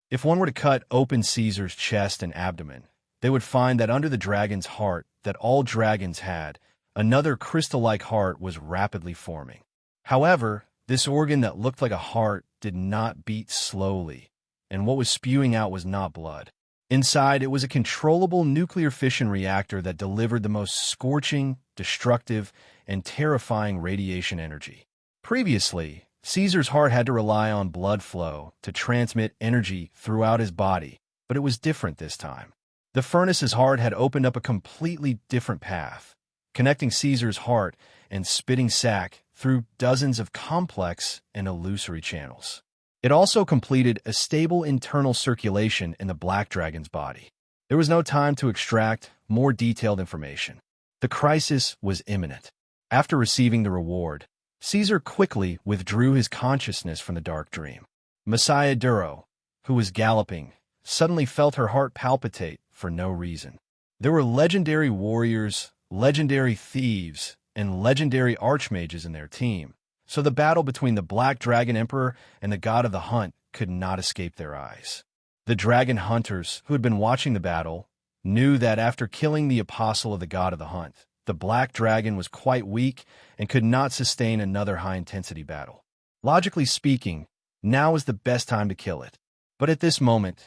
If one were to cut open Caesar's chest and abdomen, they would find that under the dragon's heart that all dragons had, another crystal-like heart was rapidly forming. However, this organ that looked like a heart did not beat slowly, and what was spewing out was not blood. Inside, it was a controllable nuclear fission reactor that delivered the most scorching, destructive, and terrifying radiation energy. Previously, Caesar's heart had to rely on blood flow to transmit energy throughout his body, but it was different this time. The furnace's heart had opened up a completely different path, connecting Caesar's heart and spitting sac through dozens of complex and illusory channels. It also completed a stable internal circulation in the black dragon's body. There was no time to extract more detailed information. The crisis was imminent. After receiving the reward, Caesar quickly withdrew his consciousness from the dark dream. Messiah Duro, who was galloping, suddenly felt her heart palpitate for no reason. There were legendary warriors, legendary thieves, and legendary archmages in their team, so the battle between the Black Dragon Emperor and the God of the Hunt could not escape their eyes. The dragon hunters, who had been watching the battle, knew that after killing the apostle of the God of the Hunt, the Black Dragon was quite weak and could not sustain another high-intensity battle. Logically speaking, now was the best time to kill it. But at this moment,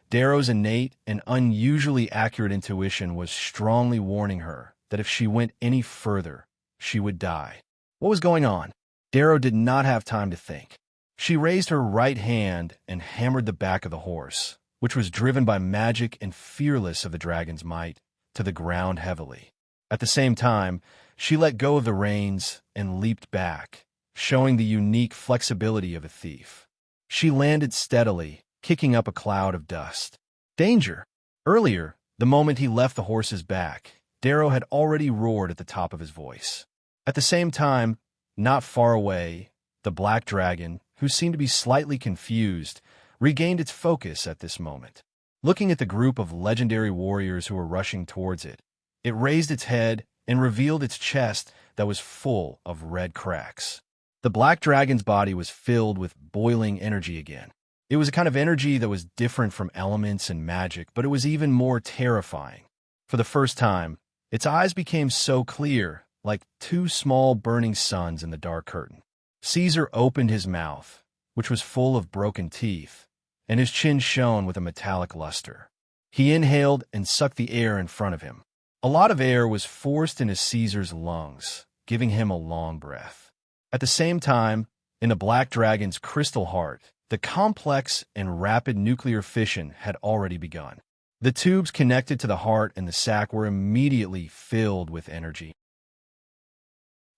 Darrow's innate and unusually accurate intuition was strongly warning her that if she went any further, she would die. What was going on? Darrow did not have time to think. She raised her right hand and hammered the back of the horse, which was driven by magic and fearless of the dragon's might, to the ground heavily. At the same time, she let go of the reins and leaped back, showing the unique flexibility of a thief. She landed steadily, kicking up a cloud of dust. Danger! Earlier, the moment he left the horse's back, Darrow had already roared at the top of his voice. At the same time, not far away, the black dragon, who seemed to be slightly confused, regained its focus at this moment. Looking at the group of legendary warriors who were rushing towards it, it raised its head and revealed its chest that was full of red cracks. The black dragon's body was filled with boiling energy again. It was a kind of energy that was different from elements and magic, but it was even more terrifying. For the first time, its eyes became so clear, like two small burning suns in the dark curtain. Caesar opened his mouth, which was full of broken teeth, and his chin shone with a metallic luster. He inhaled and sucked the air in front of him. A lot of air was forced into Caesar's lungs, giving him a long breath. At the same time, in the black dragon's crystal heart, the complex and rapid nuclear fission had already begun. The tubes connected to the heart and the sac were immediately filled with energy.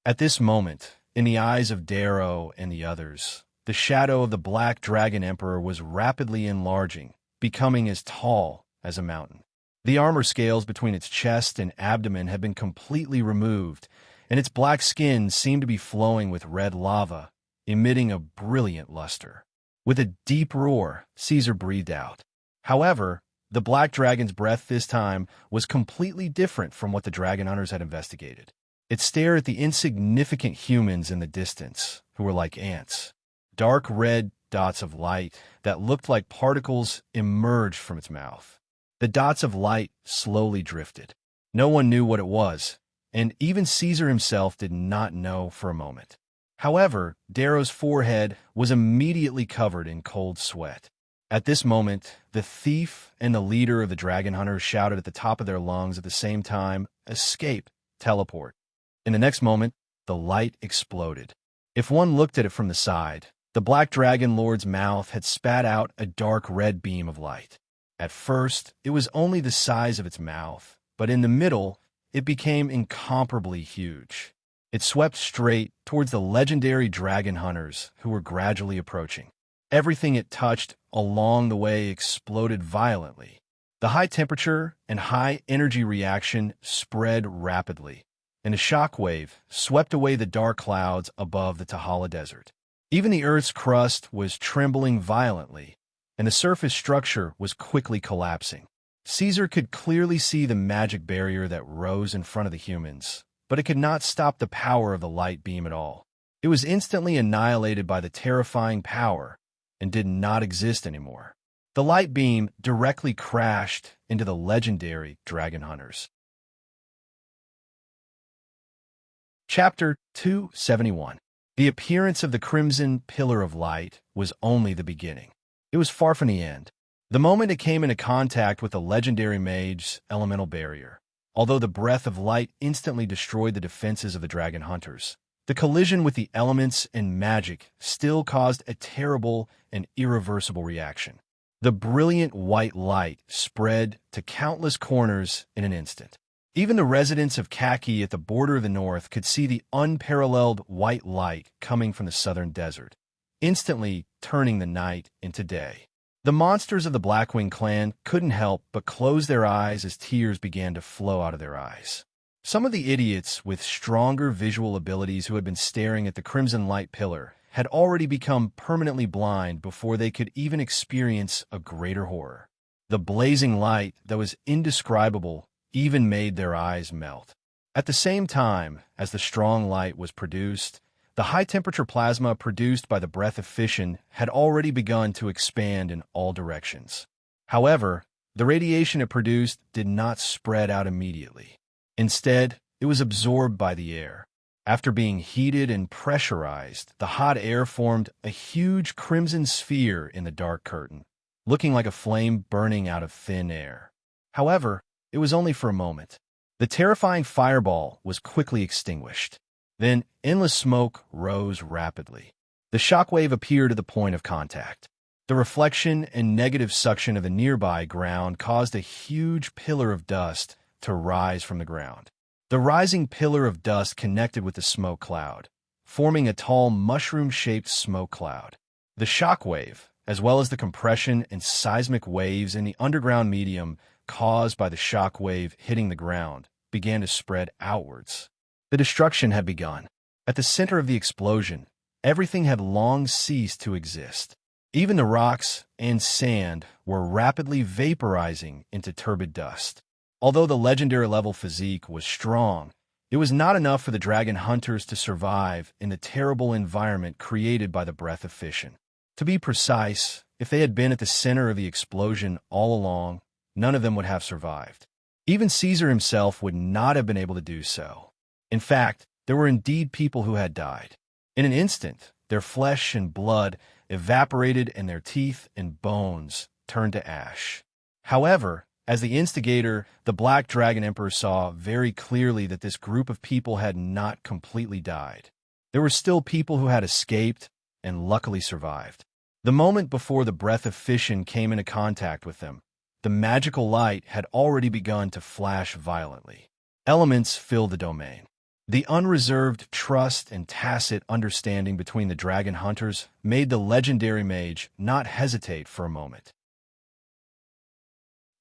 At this moment, in the eyes of Darrow and the others, the shadow of the Black Dragon Emperor was rapidly enlarging, becoming as tall as a mountain. The armor scales between its chest and abdomen had been completely removed, and its black skin seemed to be flowing with red lava, emitting a brilliant luster. With a deep roar, Caesar breathed out. However, the black dragon's breath this time was completely different from what the dragon hunters had investigated. It stared at the insignificant humans in the distance, who were like ants. Dark red dots of light that looked like particles emerged from its mouth. The dots of light slowly drifted. No one knew what it was, and even Caesar himself did not know for a moment. However, Darrow's forehead was immediately covered in cold sweat. At this moment, the thief and the leader of the dragon hunters shouted at the top of their lungs at the same time, "Escape! Teleport!" In the next moment, the light exploded. If one looked at it from the side, the Black Dragon Lord's mouth had spat out a dark red beam of light. At first, it was only the size of its mouth, but in the middle, it became incomparably huge. It swept straight towards the legendary dragon hunters who were gradually approaching. Everything it touched along the way exploded violently. The high temperature and high energy reaction spread rapidly, and a shockwave swept away the dark clouds above the Tahala Desert. Even the Earth's crust was trembling violently, and the surface structure was quickly collapsing. Caesar could clearly see the magic barrier that rose in front of the humans, but it could not stop the power of the light beam at all. It was instantly annihilated by the terrifying power and did not exist anymore. The light beam directly crashed into the legendary dragon hunters. Chapter 271. The appearance of the crimson pillar of light was only the beginning. It was far from the end. The moment it came into contact with the legendary mage's elemental barrier, although the breath of light instantly destroyed the defenses of the dragon hunters, the collision with the elements and magic still caused a terrible and irreversible reaction. The brilliant white light spread to countless corners in an instant. Even the residents of Kaki at the border of the north could see the unparalleled white light coming from the southern desert, instantly turning the night into day. The monsters of the Blackwing clan couldn't help but close their eyes as tears began to flow out of their eyes. Some of the idiots with stronger visual abilities who had been staring at the crimson light pillar had already become permanently blind before they could even experience a greater horror. The blazing light that was indescribable even made their eyes melt. At the same time as the strong light was produced, the high-temperature plasma produced by the breath of fission had already begun to expand in all directions. However, the radiation it produced did not spread out immediately. Instead, it was absorbed by the air. After being heated and pressurized, the hot air formed a huge crimson sphere in the dark curtain, looking like a flame burning out of thin air. However, it was only for a moment. The terrifying fireball was quickly extinguished. Then endless smoke rose rapidly. The shockwave appeared at the point of contact. The reflection and negative suction of the nearby ground caused a huge pillar of dust to rise from the ground. The rising pillar of dust connected with the smoke cloud, forming a tall mushroom-shaped smoke cloud. The shockwave, as well as the compression and seismic waves in the underground medium caused by the shockwave hitting the ground, began to spread outwards. The destruction had begun. At the center of the explosion, everything had long ceased to exist. Even the rocks and sand were rapidly vaporizing into turbid dust. Although the legendary level physique was strong, it was not enough for the dragon hunters to survive in the terrible environment created by the breath of fission. To be precise, if they had been at the center of the explosion all along, none of them would have survived. Even Caesar himself would not have been able to do so. In fact, there were indeed people who had died. In an instant, their flesh and blood evaporated and their teeth and bones turned to ash. However, as the instigator, the Black Dragon Emperor saw very clearly that this group of people had not completely died. There were still people who had escaped and luckily survived. The moment before the breath of fission came into contact with them, the magical light had already begun to flash violently. Elements filled the domain. The unreserved trust and tacit understanding between the dragon hunters made the legendary mage not hesitate for a moment.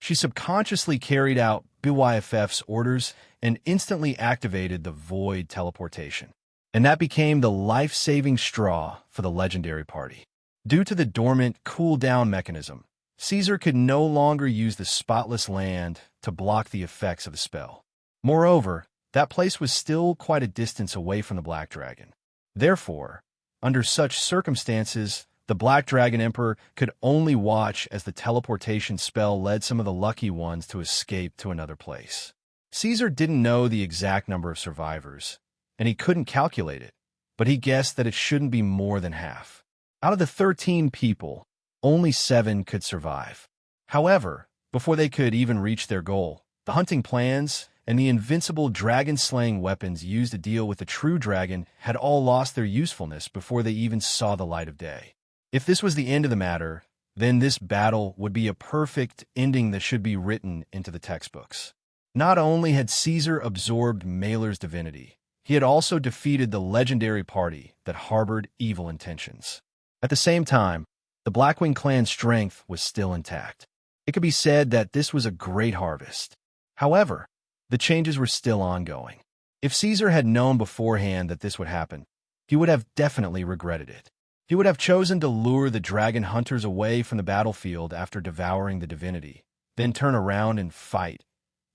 She subconsciously carried out BYFF's orders and instantly activated the void teleportation. And that became the life-saving straw for the legendary party. Due to the dormant cool-down mechanism, Caesar could no longer use the spotless land to block the effects of the spell. Moreover, that place was still quite a distance away from the Black Dragon. Therefore, under such circumstances, the Black Dragon Emperor could only watch as the teleportation spell led some of the lucky ones to escape to another place. Caesar didn't know the exact number of survivors, and he couldn't calculate it, but he guessed that it shouldn't be more than half. Out of the 13 people, only 7 could survive. However, before they could even reach their goal, the hunting plans and the invincible dragon-slaying weapons used to deal with the true dragon had all lost their usefulness before they even saw the light of day. If this was the end of the matter, then this battle would be a perfect ending that should be written into the textbooks. Not only had Caesar absorbed Mailer's divinity, he had also defeated the legendary party that harbored evil intentions. At the same time, the Blackwing clan's strength was still intact. It could be said that this was a great harvest. However, the changes were still ongoing. If Caesar had known beforehand that this would happen, he would have definitely regretted it. He would have chosen to lure the dragon hunters away from the battlefield after devouring the divinity, then turn around and fight,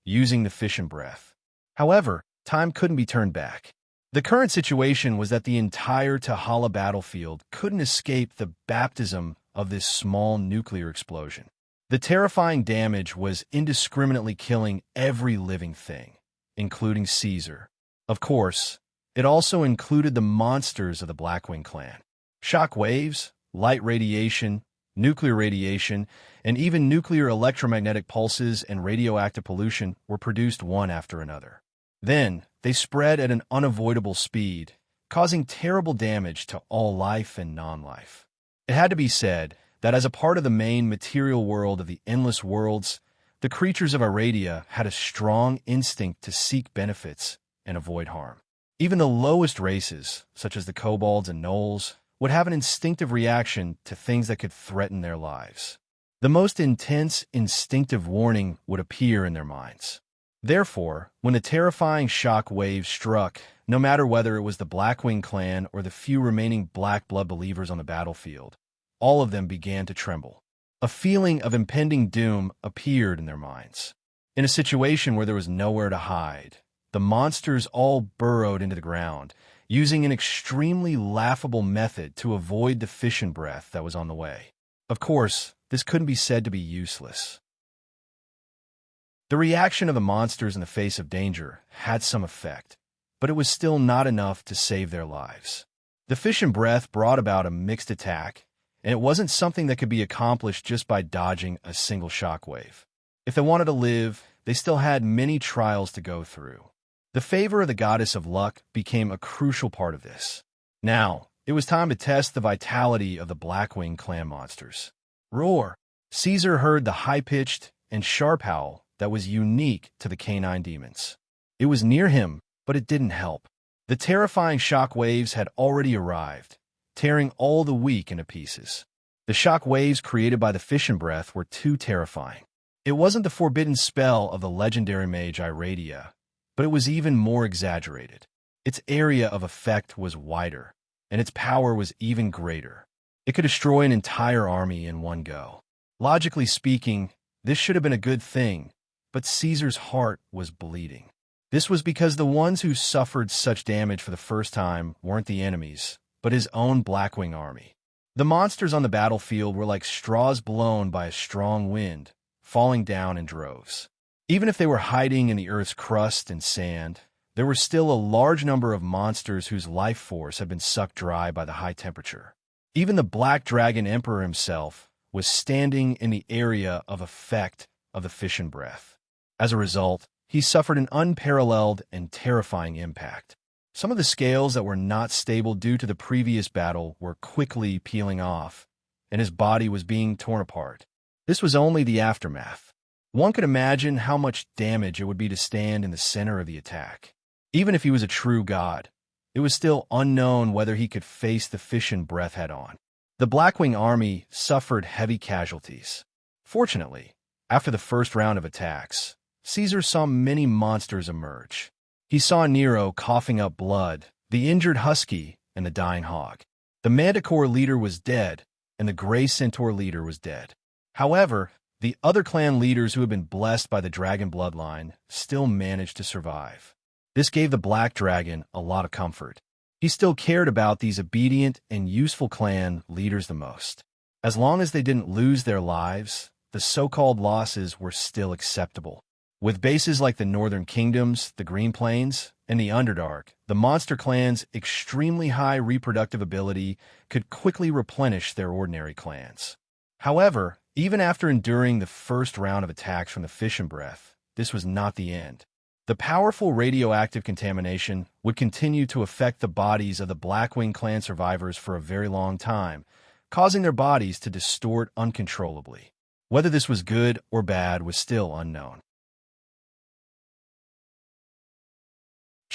using the fission breath. However, time couldn't be turned back. The current situation was that the entire Tahala battlefield couldn't escape the baptism of this small nuclear explosion. The terrifying damage was indiscriminately killing every living thing, including Caesar. Of course, it also included the monsters of the Blackwing clan. Shock waves, light radiation, nuclear radiation, and even nuclear electromagnetic pulses and radioactive pollution were produced one after another. Then, they spread at an unavoidable speed, causing terrible damage to all life and non-life. It had to be said that as a part of the main material world of the endless worlds, the creatures of Aradia had a strong instinct to seek benefits and avoid harm. Even the lowest races, such as the kobolds and gnolls, would have an instinctive reaction to things that could threaten their lives. The most intense instinctive warning would appear in their minds. Therefore, when the terrifying shock wave struck, no matter whether it was the Blackwing clan or the few remaining Black Blood believers on the battlefield, all of them began to tremble. A feeling of impending doom appeared in their minds. In a situation where there was nowhere to hide, the monsters all burrowed into the ground, using an extremely laughable method to avoid the fission breath that was on the way. Of course, this couldn't be said to be useless. The reaction of the monsters in the face of danger had some effect, but it was still not enough to save their lives. The fission breath brought about a mixed attack, and it wasn't something that could be accomplished just by dodging a single shockwave. If they wanted to live, they still had many trials to go through. The favor of the goddess of luck became a crucial part of this. Now, it was time to test the vitality of the Blackwing clan monsters. Roar! Caesar heard the high-pitched and sharp howl that was unique to the canine demons. It was near him, but it didn't help. The terrifying shock waves had already arrived, tearing all the weak into pieces. The shock waves created by the fission breath were too terrifying. It wasn't the forbidden spell of the legendary mage Iradia, but it was even more exaggerated. Its area of effect was wider, and its power was even greater. It could destroy an entire army in one go. Logically speaking, this should have been a good thing, but Caesar's heart was bleeding. This was because the ones who suffered such damage for the first time weren't the enemies, but his own Blackwing army. The monsters on the battlefield were like straws blown by a strong wind, falling down in droves. Even if they were hiding in the Earth's crust and sand, there were still a large number of monsters whose life force had been sucked dry by the high temperature. Even the Black Dragon Emperor himself was standing in the area of effect of the fission breath. As a result, he suffered an unparalleled and terrifying impact. Some of the scales that were not stable due to the previous battle were quickly peeling off, and his body was being torn apart. This was only the aftermath. One could imagine how much damage it would be to stand in the center of the attack. Even if he was a true god, it was still unknown whether he could face the fission breath head-on. The Blackwing army suffered heavy casualties. Fortunately, after the first round of attacks, Caesar saw many monsters emerge. He saw Nero coughing up blood, the injured husky, and the dying hog. The Manticore leader was dead, and the Gray Centaur leader was dead. However, the other clan leaders who had been blessed by the dragon bloodline still managed to survive. This gave the Black Dragon a lot of comfort. He still cared about these obedient and useful clan leaders the most. As long as they didn't lose their lives, the so-called losses were still acceptable. With bases like the Northern Kingdoms, the Green Plains, and the Underdark, the monster clans' extremely high reproductive ability could quickly replenish their ordinary clans. However, even after enduring the first round of attacks from the fission breath, this was not the end. The powerful radioactive contamination would continue to affect the bodies of the Blackwing clan survivors for a very long time, causing their bodies to distort uncontrollably. Whether this was good or bad was still unknown.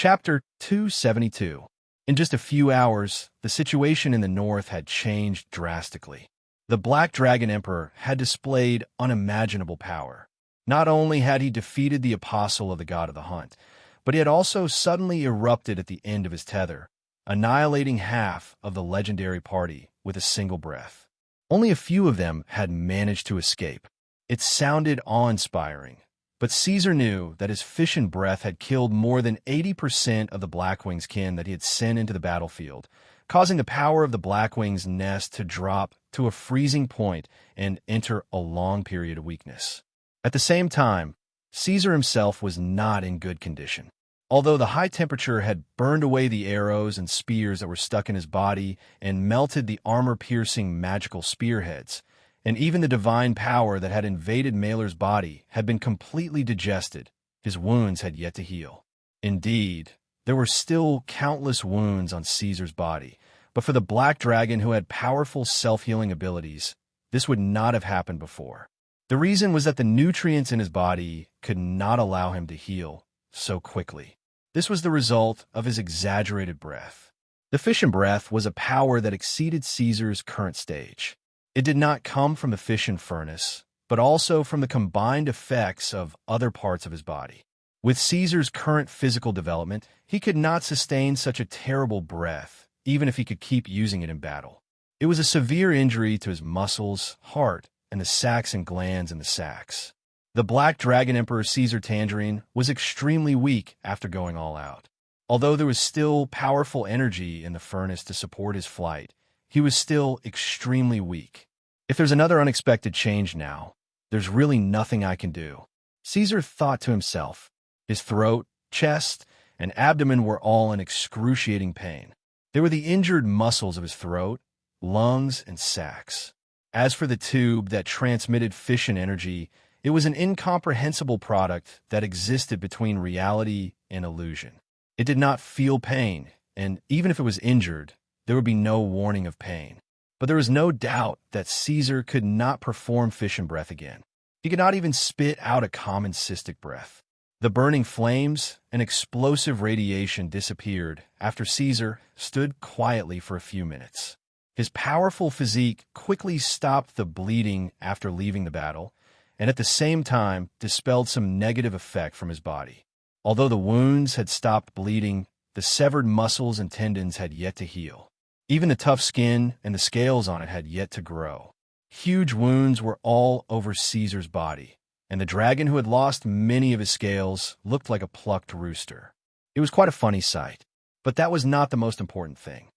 Chapter 272. In just a few hours, the situation in the north had changed drastically. The Black Dragon Emperor had displayed unimaginable power. Not only had he defeated the apostle of the god of the hunt, but he had also suddenly erupted at the end of his tether, annihilating half of the legendary party with a single breath. Only a few of them had managed to escape. It sounded awe-inspiring, but Caesar knew that his fission breath had killed more than 80% of the Blackwing's kin that he had sent into the battlefield, causing the power of the Blackwing's nest to drop to a freezing point and enter a long period of weakness. At the same time, Caesar himself was not in good condition. Although the high temperature had burned away the arrows and spears that were stuck in his body and melted the armor-piercing magical spearheads, and even the divine power that had invaded Mailer's body had been completely digested, his wounds had yet to heal. Indeed, there were still countless wounds on Caesar's body, but for the Black Dragon who had powerful self-healing abilities, this would not have happened before. The reason was that the nutrients in his body could not allow him to heal so quickly. This was the result of his exaggerated breath. The fission breath was a power that exceeded Caesar's current stage. It did not come from the fission furnace, but also from the combined effects of other parts of his body. With Caesar's current physical development, he could not sustain such a terrible breath, even if he could keep using it in battle. It was a severe injury to his muscles, heart, and the sacs and glands in the sacs. The Black Dragon Emperor Caesar Tangerine was extremely weak after going all out. Although there was still powerful energy in the furnace to support his flight, he was still extremely weak. If there's another unexpected change now, there's really nothing I can do, Caesar thought to himself. His throat, chest, and abdomen were all in excruciating pain. They were the injured muscles of his throat, lungs, and sacs. As for the tube that transmitted fission energy, it was an incomprehensible product that existed between reality and illusion. It did not feel pain, and even if it was injured, there would be no warning of pain. But there was no doubt that Caesar could not perform fission breath again. He could not even spit out a common cystic breath. The burning flames and explosive radiation disappeared after Caesar stood quietly for a few minutes. His powerful physique quickly stopped the bleeding after leaving the battle, and at the same time dispelled some negative effect from his body. Although the wounds had stopped bleeding, the severed muscles and tendons had yet to heal. Even the tough skin and the scales on it had yet to grow. Huge wounds were all over Caesar's body, and the dragon who had lost many of his scales looked like a plucked rooster. It was quite a funny sight, but that was not the most important thing.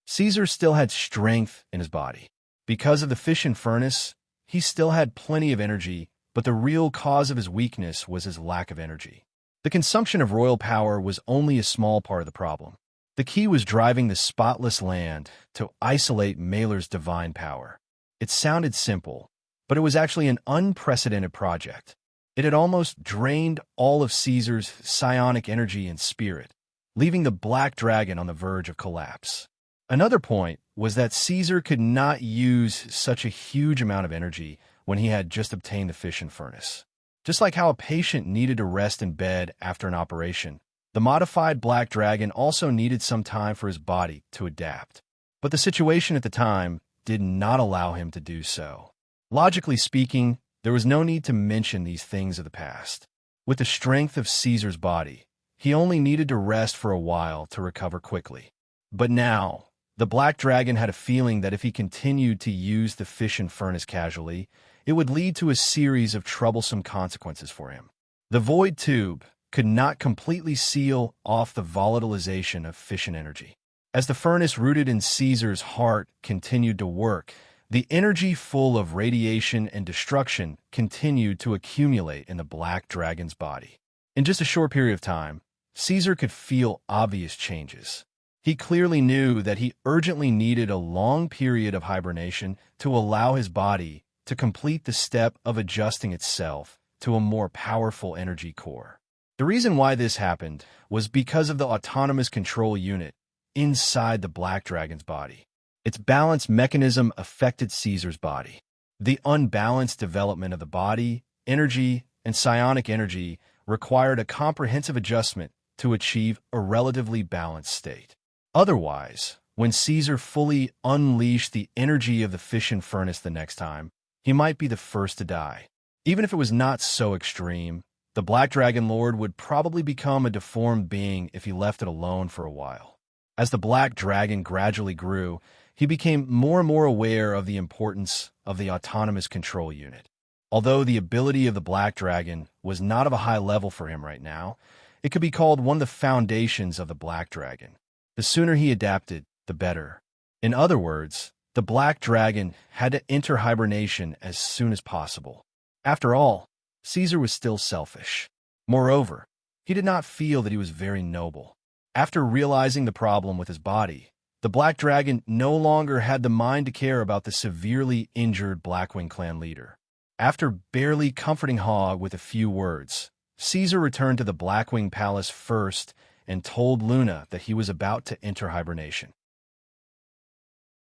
Caesar still had strength in his body. Because of the fission furnace, he still had plenty of energy, but the real cause of his weakness was his lack of energy. The consumption of royal power was only a small part of the problem. The key was driving the spotless land to isolate Mailer's divine power. It sounded simple, but it was actually an unprecedented project. It had almost drained all of Caesar's psionic energy and spirit, leaving the Black Dragon on the verge of collapse. Another point was that Caesar could not use such a huge amount of energy when he had just obtained the fission furnace. Just like how a patient needed to rest in bed after an operation, the modified Black Dragon also needed some time for his body to adapt. But the situation at the time did not allow him to do so. Logically speaking, there was no need to mention these things of the past. With the strength of Caesar's body, he only needed to rest for a while to recover quickly. But now, the Black Dragon had a feeling that if he continued to use the fission furnace casually, it would lead to a series of troublesome consequences for him. The void tube could not completely seal off the volatilization of fission energy. As the furnace rooted in Caesar's heart continued to work, the energy full of radiation and destruction continued to accumulate in the Black Dragon's body. In just a short period of time, Caesar could feel obvious changes. He clearly knew that he urgently needed a long period of hibernation to allow his body to complete the step of adjusting itself to a more powerful energy core. The reason why this happened was because of the autonomous control unit inside the Black Dragon's body. Its balance mechanism affected Caesar's body. The unbalanced development of the body, energy, and psionic energy required a comprehensive adjustment to achieve a relatively balanced state. Otherwise, when Caesar fully unleashed the energy of the fission furnace the next time, he might be the first to die. Even if it was not so extreme, the Black Dragon Lord would probably become a deformed being if he left it alone for a while. As the Black Dragon gradually grew, he became more and more aware of the importance of the autonomous control unit. Although the ability of the Black Dragon was not of a high level for him right now, it could be called one of the foundations of the Black Dragon. The sooner he adapted, the better. In other words, the Black Dragon had to enter hibernation as soon as possible. After all, Caesar was still selfish. Moreover, he did not feel that he was very noble. After realizing the problem with his body, the Black Dragon no longer had the mind to care about the severely injured Blackwing clan leader. After barely comforting Hog with a few words, Caesar returned to the Blackwing Palace first and told Luna that he was about to enter hibernation.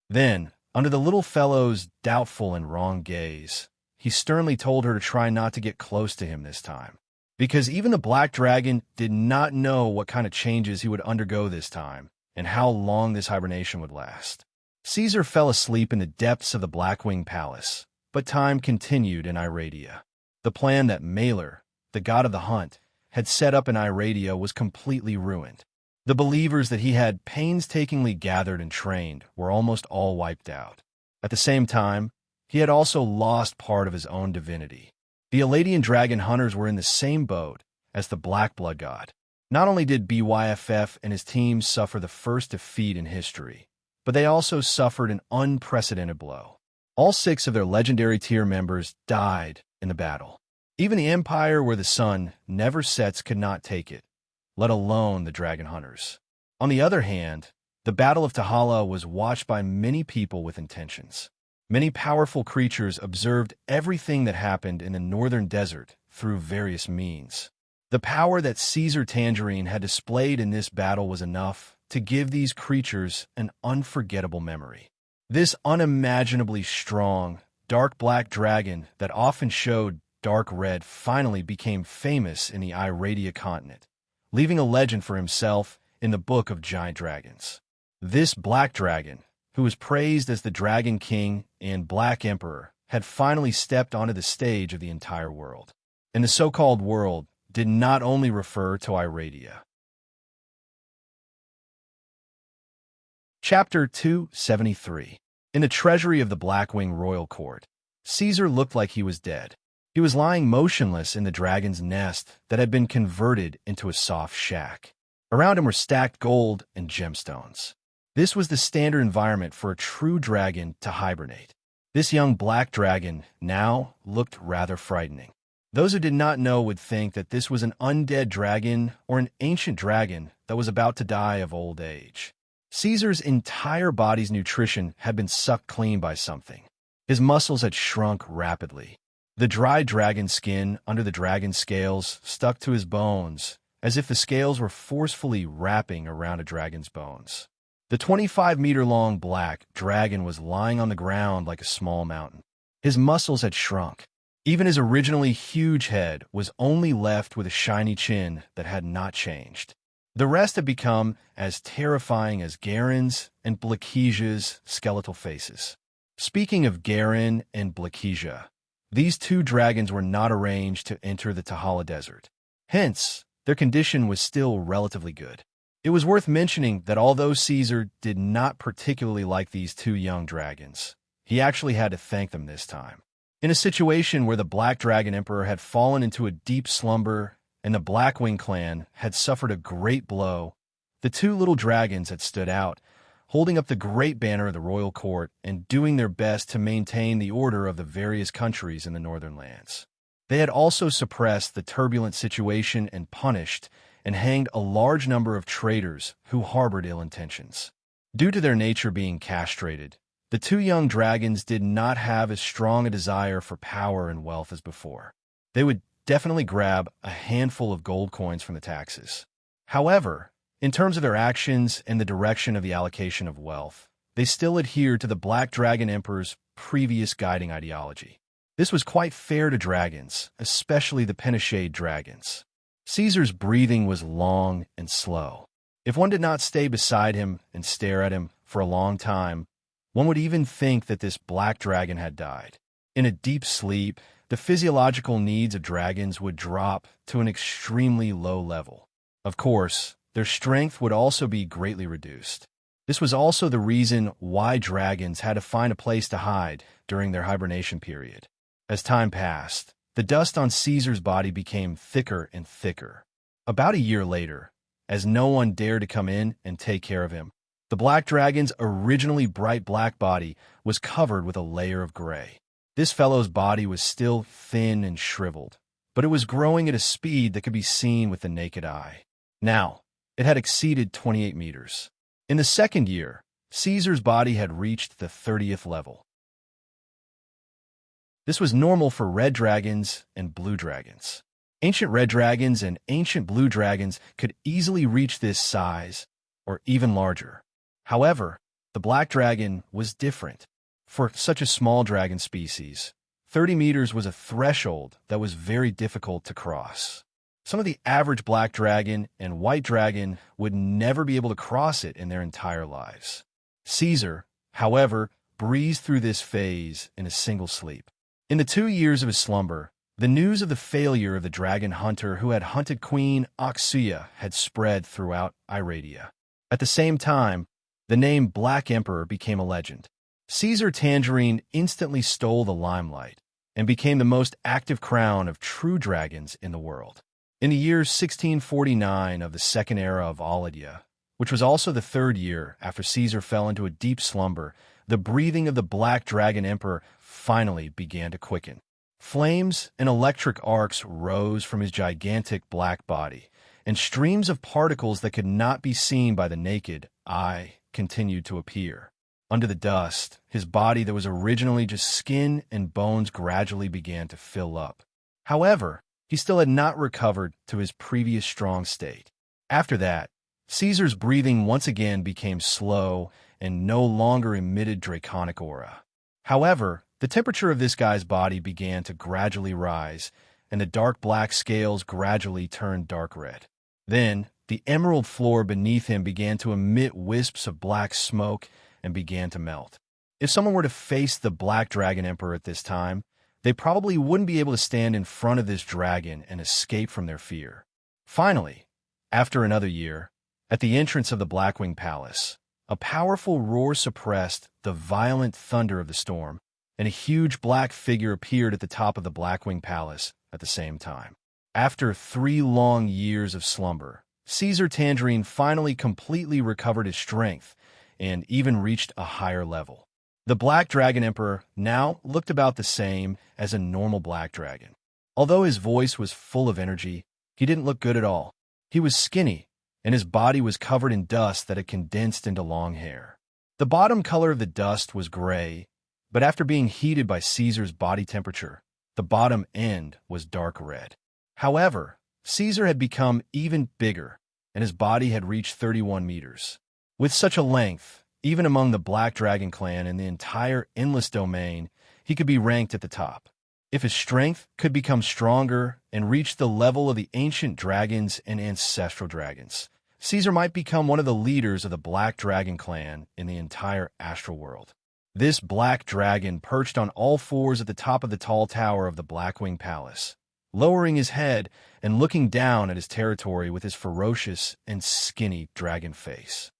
Then, under the little fellow's doubtful and wrong gaze, he sternly told her to try not to get close to him this time, because even the Black Dragon did not know what kind of changes he would undergo this time and how long this hibernation would last. Caesar fell asleep in the depths of the Blackwing Palace, but time continued in Iradia. The plan that Malor, the god of the hunt, had set up in Iradia was completely ruined. The believers that he had painstakingly gathered and trained were almost all wiped out. At the same time, he had also lost part of his own divinity. The Eladian dragon hunters were in the same boat as the Black Blood god. Not only did BYFF and his team suffer the first defeat in history, but they also suffered an unprecedented blow. All 6 of their legendary tier members died in the battle. Even the empire where the sun never sets could not take it, let alone the dragon hunters. On the other hand, the Battle of Tahala was watched by many people with intentions. Many powerful creatures observed everything that happened in the northern desert through various means. The power that Caesar Tangerine had displayed in this battle was enough to give these creatures an unforgettable memory. This unimaginably strong, dark black dragon that often showed dark red finally became famous in the Iradia continent, leaving a legend for himself in the Book of Giant Dragons. This black dragon, who was praised as the Dragon King and Black Emperor, had finally stepped onto the stage of the entire world. And the so-called world did not only refer to Iradia. Chapter 273. In the treasury of the Blackwing royal court, Caesar looked like he was dead. He was lying motionless in the dragon's nest that had been converted into a soft shack. Around him were stacked gold and gemstones. This was the standard environment for a true dragon to hibernate. This young black dragon now looked rather frightening. Those who did not know would think that this was an undead dragon or an ancient dragon that was about to die of old age. Caesar's entire body's nutrition had been sucked clean by something. His muscles had shrunk rapidly. The dry dragon skin under the dragon's scales stuck to his bones, as if the scales were forcefully wrapping around a dragon's bones. The 25-meter-long black dragon was lying on the ground like a small mountain. His muscles had shrunk. Even his originally huge head was only left with a shiny chin that had not changed. The rest had become as terrifying as Garen's and Blakesia's skeletal faces. Speaking of Garen and Blakesia, these 2 dragons were not arranged to enter the Tahala Desert. Hence, their condition was still relatively good. It was worth mentioning that although Caesar did not particularly like these 2 young dragons, he actually had to thank them this time. In a situation where the Black Dragon Emperor had fallen into a deep slumber and the Blackwing clan had suffered a great blow, the 2 little dragons had stood out, holding up the great banner of the royal court and doing their best to maintain the order of the various countries in the northern lands. They had also suppressed the turbulent situation and punished and hanged a large number of traitors who harbored ill intentions. Due to their nature being castrated, the 2 young dragons did not have as strong a desire for power and wealth as before. They would definitely grab a handful of gold coins from the taxes. However, in terms of their actions and the direction of the allocation of wealth, they still adhered to the Black Dragon Emperor's previous guiding ideology. This was quite fair to dragons, especially the Penishade dragons. Caesar's breathing was long and slow. If one did not stay beside him and stare at him for a long time, one would even think that this black dragon had died. In a deep sleep, the physiological needs of dragons would drop to an extremely low level. Of course, their strength would also be greatly reduced. This was also the reason why dragons had to find a place to hide during their hibernation period. As time passed, the dust on Caesar's body became thicker and thicker. About a year later, as no one dared to come in and take care of him, the black dragon's originally bright black body was covered with a layer of gray. This fellow's body was still thin and shriveled, but it was growing at a speed that could be seen with the naked eye. Now, it had exceeded 28 meters. In the second year, Caesar's body had reached the 30th level. This was normal for red dragons and blue dragons. Ancient red dragons and ancient blue dragons could easily reach this size, or even larger. However, the black dragon was different. For such a small dragon species, 30 meters was a threshold that was very difficult to cross. Some of the average black dragon and white dragon would never be able to cross it in their entire lives. Caesar, however, breezed through this phase in a single sleep. In the 2 years of his slumber, the news of the failure of the dragon hunter who had hunted Queen Oxia had spread throughout Iradia. At the same time, the name Black Emperor became a legend. Caesar Tangerine instantly stole the limelight and became the most active crown of true dragons in the world. In the year 1649 of the second era of Iradia, which was also the third year after Caesar fell into a deep slumber, the breathing of the Black Dragon Emperor finally began to quicken. Flames and electric arcs rose from his gigantic black body, and streams of particles that could not be seen by the naked eye continued to appear. Under the dust, his body that was originally just skin and bones gradually began to fill up. However, he still had not recovered to his previous strong state. After that, Caesar's breathing once again became slow and no longer emitted draconic aura. However, the temperature of this guy's body began to gradually rise, and the dark black scales gradually turned dark red. Then, the emerald floor beneath him began to emit wisps of black smoke and began to melt. If someone were to face the Black Dragon Emperor at this time, they probably wouldn't be able to stand in front of this dragon and escape from their fear. Finally, after another year, at the entrance of the Blackwing Palace, a powerful roar suppressed the violent thunder of the storm, and a huge black figure appeared at the top of the Blackwing Palace at the same time. After 3 long years of slumber, Caesar Tangerine finally completely recovered his strength and even reached a higher level. The Black Dragon Emperor now looked about the same as a normal black dragon. Although his voice was full of energy, he didn't look good at all. He was skinny, and his body was covered in dust that had condensed into long hair. The bottom color of the dust was gray, but after being heated by Caesar's body temperature, the bottom end was dark red. However, Caesar had become even bigger, and his body had reached 31 meters. With such a length, even among the Black Dragon clan and the entire Endless Domain, he could be ranked at the top. If his strength could become stronger and reach the level of the ancient dragons and ancestral dragons, Caesar might become one of the leaders of the Black Dragon clan in the entire astral world. This black dragon perched on all fours at the top of the tall tower of the Blackwing Palace, lowering his head and looking down at his territory with his ferocious and skinny dragon face.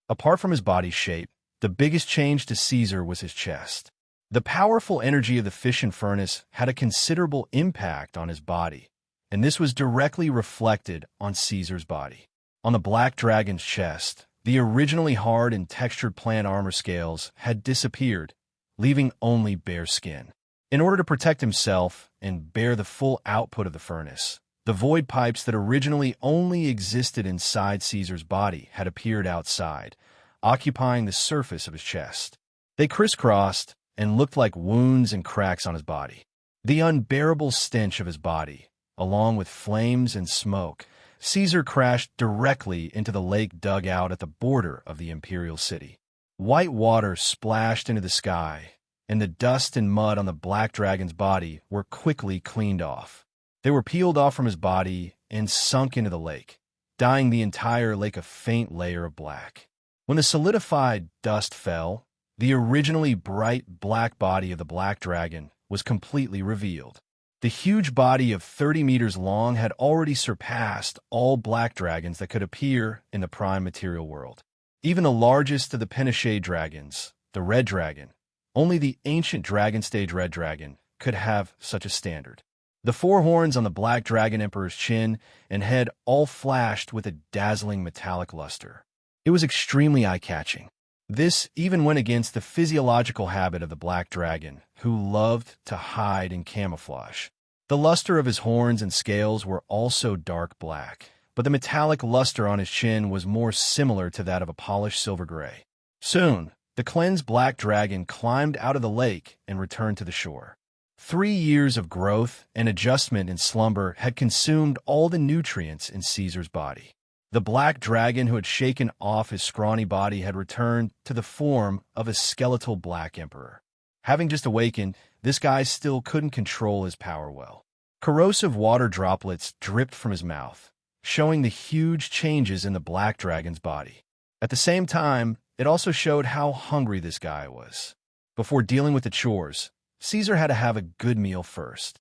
Apart from his body shape, the biggest change to Caesar was his chest. The powerful energy of the fission furnace had a considerable impact on his body, and this was directly reflected on Caesar's body. On the black dragon's chest, the originally hard and textured plant armor scales had disappeared, leaving only bare skin. In order to protect himself and bear the full output of the furnace, the void pipes that originally only existed inside Caesar's body had appeared outside, occupying the surface of his chest. They crisscrossed and looked like wounds and cracks on his body. The unbearable stench of his body, along with flames and smoke, Caesar crashed directly into the lake dug out at the border of the imperial city. White water splashed into the sky, and the dust and mud on the black dragon's body were quickly cleaned off. They were peeled off from his body and sunk into the lake, dyeing the entire lake a faint layer of black. When the solidified dust fell, the originally bright black body of the black dragon was completely revealed. The huge body of 30 meters long had already surpassed all black dragons that could appear in the prime material world. Even the largest of the Pinochet dragons, the red dragon, only the ancient dragon stage red dragon, could have such a standard. The four horns on the black dragon emperor's chin and head all flashed with a dazzling metallic luster. It was extremely eye-catching. This even went against the physiological habit of the black dragon, who loved to hide and camouflage. The luster of his horns and scales were also dark black, but the metallic luster on his chin was more similar to that of a polished silver gray. Soon, the cleansed black dragon climbed out of the lake and returned to the shore. 3 years of growth and adjustment in slumber had consumed all the nutrients in Caesar's body. The black dragon who had shaken off his scrawny body had returned to the form of a skeletal black emperor. Having just awakened, this guy still couldn't control his power well. Corrosive water droplets dripped from his mouth, showing the huge changes in the black dragon's body. At the same time, it also showed how hungry this guy was. Before dealing with the chores, Caesar had to have a good meal first.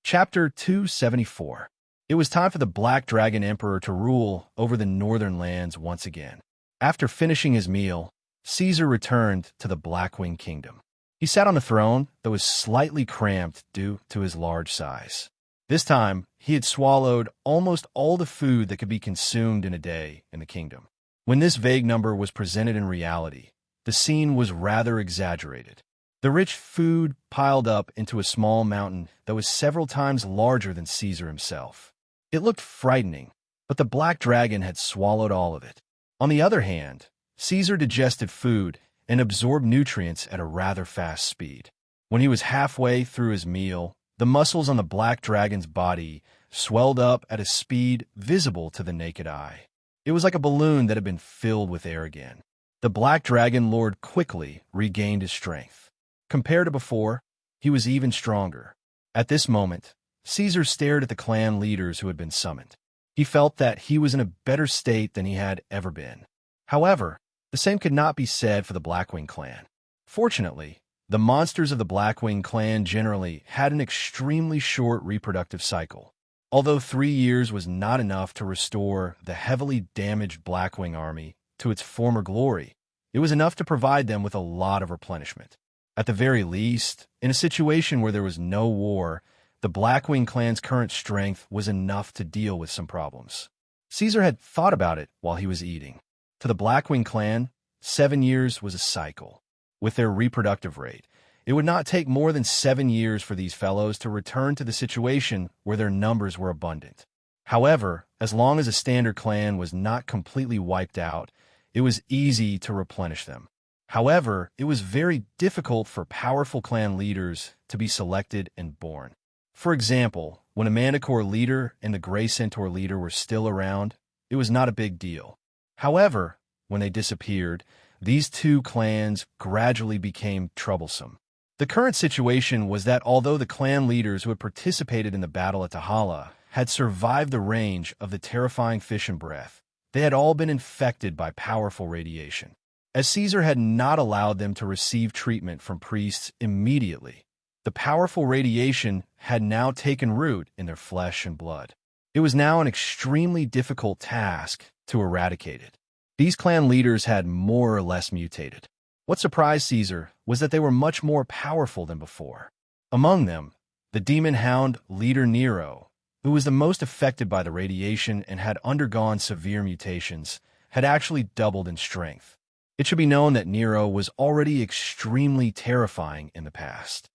Chapter 274. It was time for the Black Dragon Emperor to rule over the northern lands once again. After finishing his meal, Caesar returned to the Blackwing Kingdom. He sat on a throne that was slightly cramped due to his large size. This time, he had swallowed almost all the food that could be consumed in a day in the kingdom. When this vague number was presented in reality, the scene was rather exaggerated. The rich food piled up into a small mountain that was several times larger than Caesar himself. It looked frightening, but the black dragon had swallowed all of it. On the other hand, Caesar digested food and absorbed nutrients at a rather fast speed. When he was halfway through his meal, the muscles on the black dragon's body swelled up at a speed visible to the naked eye. It was like a balloon that had been filled with air again. The black dragon lord quickly regained his strength. Compared to before, he was even stronger. At this moment, Caesar stared at the clan leaders who had been summoned. He felt that he was in a better state than he had ever been. However, the same could not be said for the Blackwing clan. Fortunately, the monsters of the Blackwing clan generally had an extremely short reproductive cycle. Although 3 years was not enough to restore the heavily damaged Blackwing army to its former glory, it was enough to provide them with a lot of replenishment. At the very least, in a situation where there was no war, the Blackwing clan's current strength was enough to deal with some problems. Caesar had thought about it while he was eating. To the Blackwing clan, 7 years was a cycle. With their reproductive rate, it would not take more than 7 years for these fellows to return to the situation where their numbers were abundant. However, as long as a standard clan was not completely wiped out, it was easy to replenish them. However, it was very difficult for powerful clan leaders to be selected and born. For example, when a Manticore leader and the Gray Centaur leader were still around, it was not a big deal. However, when they disappeared, these two clans gradually became troublesome. The current situation was that although the clan leaders who had participated in the battle at Tahala had survived the range of the terrifying fission breath, they had all been infected by powerful radiation. As Caesar had not allowed them to receive treatment from priests immediately, the powerful radiation had now taken root in their flesh and blood. It was now an extremely difficult task to eradicate it. These clan leaders had more or less mutated. What surprised Caesar was that they were much more powerful than before. Among them, the demon hound leader Nero, who was the most affected by the radiation and had undergone severe mutations, had actually doubled in strength. It should be known that Nero was already extremely terrifying in the past.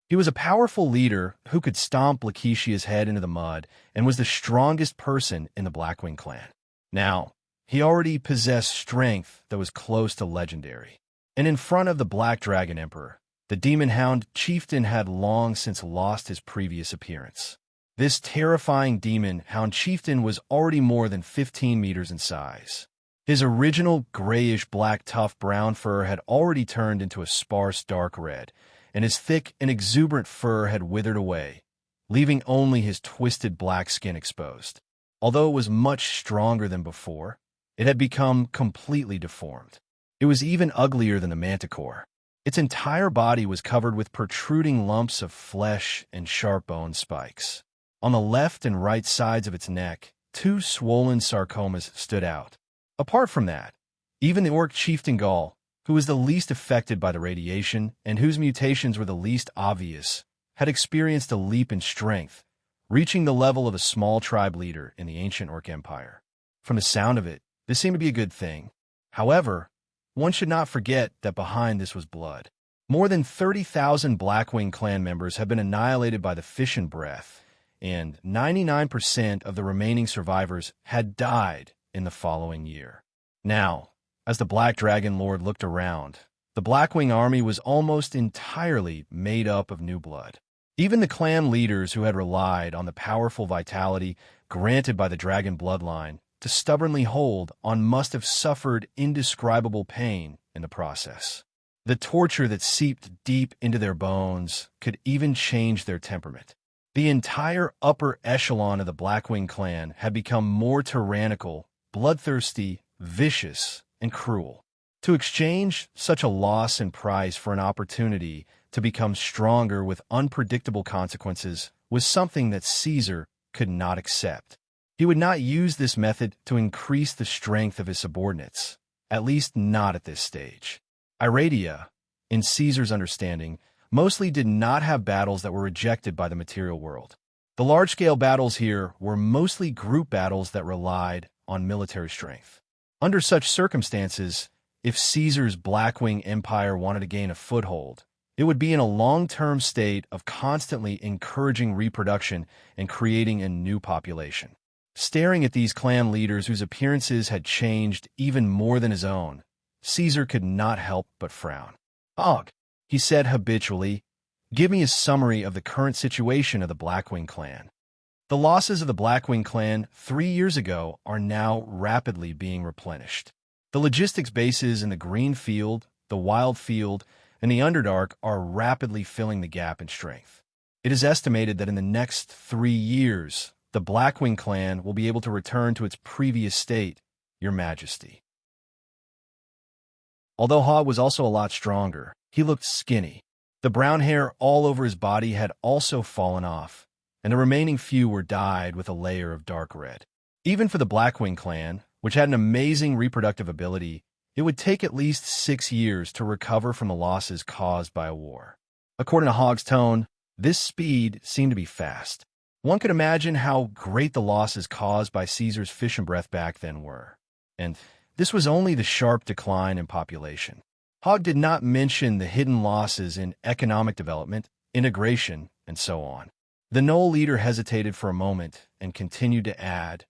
He was a powerful leader who could stomp Laketia's head into the mud and was the strongest person in the Blackwing clan. Now, he already possessed strength that was close to legendary. And in front of the Black Dragon Emperor, the Demon Hound chieftain had long since lost his previous appearance. This terrifying Demon Hound chieftain was already more than 15 meters in size. His original grayish-black tough brown fur had already turned into a sparse dark red, and his thick and exuberant fur had withered away, leaving only his twisted black skin exposed. Although it was much stronger than before, it had become completely deformed. It was even uglier than the manticore. Its entire body was covered with protruding lumps of flesh and sharp bone spikes. On the left and right sides of its neck, two swollen sarcomas stood out. Apart from that, even the orc chieftain Gaul, who was the least affected by the radiation and whose mutations were the least obvious, had experienced a leap in strength, reaching the level of a small tribe leader in the ancient orc empire. From the sound of it, this seemed to be a good thing. However, one should not forget that behind this was blood. More than 30,000 Blackwing clan members have been annihilated by the fission breath, and 99% of the remaining survivors had died in the following year. Now, as the Black Dragon Lord looked around, the Blackwing army was almost entirely made up of new blood. Even the clan leaders who had relied on the powerful vitality granted by the dragon bloodline to stubbornly hold on must have suffered indescribable pain in the process. The torture that seeped deep into their bones could even change their temperament. The entire upper echelon of the Blackwing clan had become more tyrannical, bloodthirsty, vicious, and cruel. To exchange such a loss and price for an opportunity to become stronger with unpredictable consequences was something that Caesar could not accept. He would not use this method to increase the strength of his subordinates, at least not at this stage. Iradia, in Caesar's understanding, mostly did not have battles that were rejected by the material world. The large-scale battles here were mostly group battles that relied on military strength. Under such circumstances, if Caesar's Blackwing Empire wanted to gain a foothold, it would be in a long-term state of constantly encouraging reproduction and creating a new population. Staring at these clan leaders whose appearances had changed even more than his own, Caesar could not help but frown. "Og," he said habitually, "give me a summary of the current situation of the Blackwing clan." The losses of the Blackwing clan 3 years ago are now rapidly being replenished. The logistics bases in the Green Field, the Wild Field, and the Underdark are rapidly filling the gap in strength. It is estimated that in the next 3 years, the Blackwing clan will be able to return to its previous state, Your Majesty. Although Hog was also a lot stronger, he looked skinny. The brown hair all over his body had also fallen off, and the remaining few were dyed with a layer of dark red. Even for the Blackwing clan, which had an amazing reproductive ability, it would take at least 6 years to recover from the losses caused by a war. According to Hogg's tone, this speed seemed to be fast. One could imagine how great the losses caused by Caesar's fission breath back then were. And this was only the sharp decline in population. Hogg did not mention the hidden losses in economic development, integration, and so on. The Knoll leader hesitated for a moment and continued to add,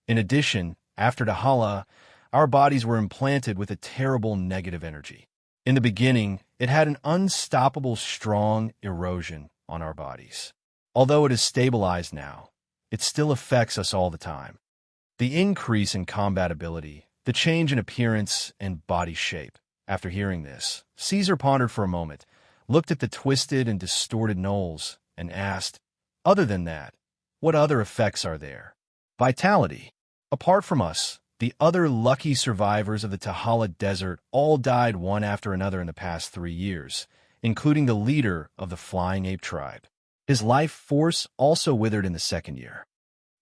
"In addition, after Dahala, our bodies were implanted with a terrible negative energy. In the beginning, it had an unstoppable strong erosion on our bodies. Although it is stabilized now, it still affects us all the time. The increase in combat ability, the change in appearance and body shape." After hearing this, Caesar pondered for a moment, looked at the twisted and distorted knolls, and asked, "Other than that, what other effects are there?" "Vitality. Apart from us, the other lucky survivors of the Tahala Desert all died one after another in the past 3 years, including the leader of the Flying Ape tribe. His life force also withered in the 2nd year."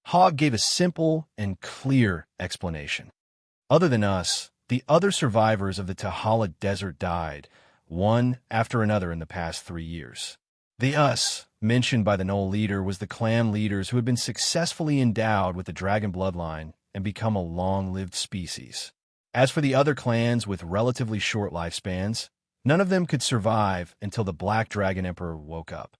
Hogg gave a simple and clear explanation. "Other than us, the other survivors of the Tahala Desert died, one after another in the past 3 years. The us mentioned by the Knoll leader was the clan leaders who had been successfully endowed with the dragon bloodline and become a long-lived species. As for the other clans with relatively short lifespans, none of them could survive until the Black Dragon Emperor woke up."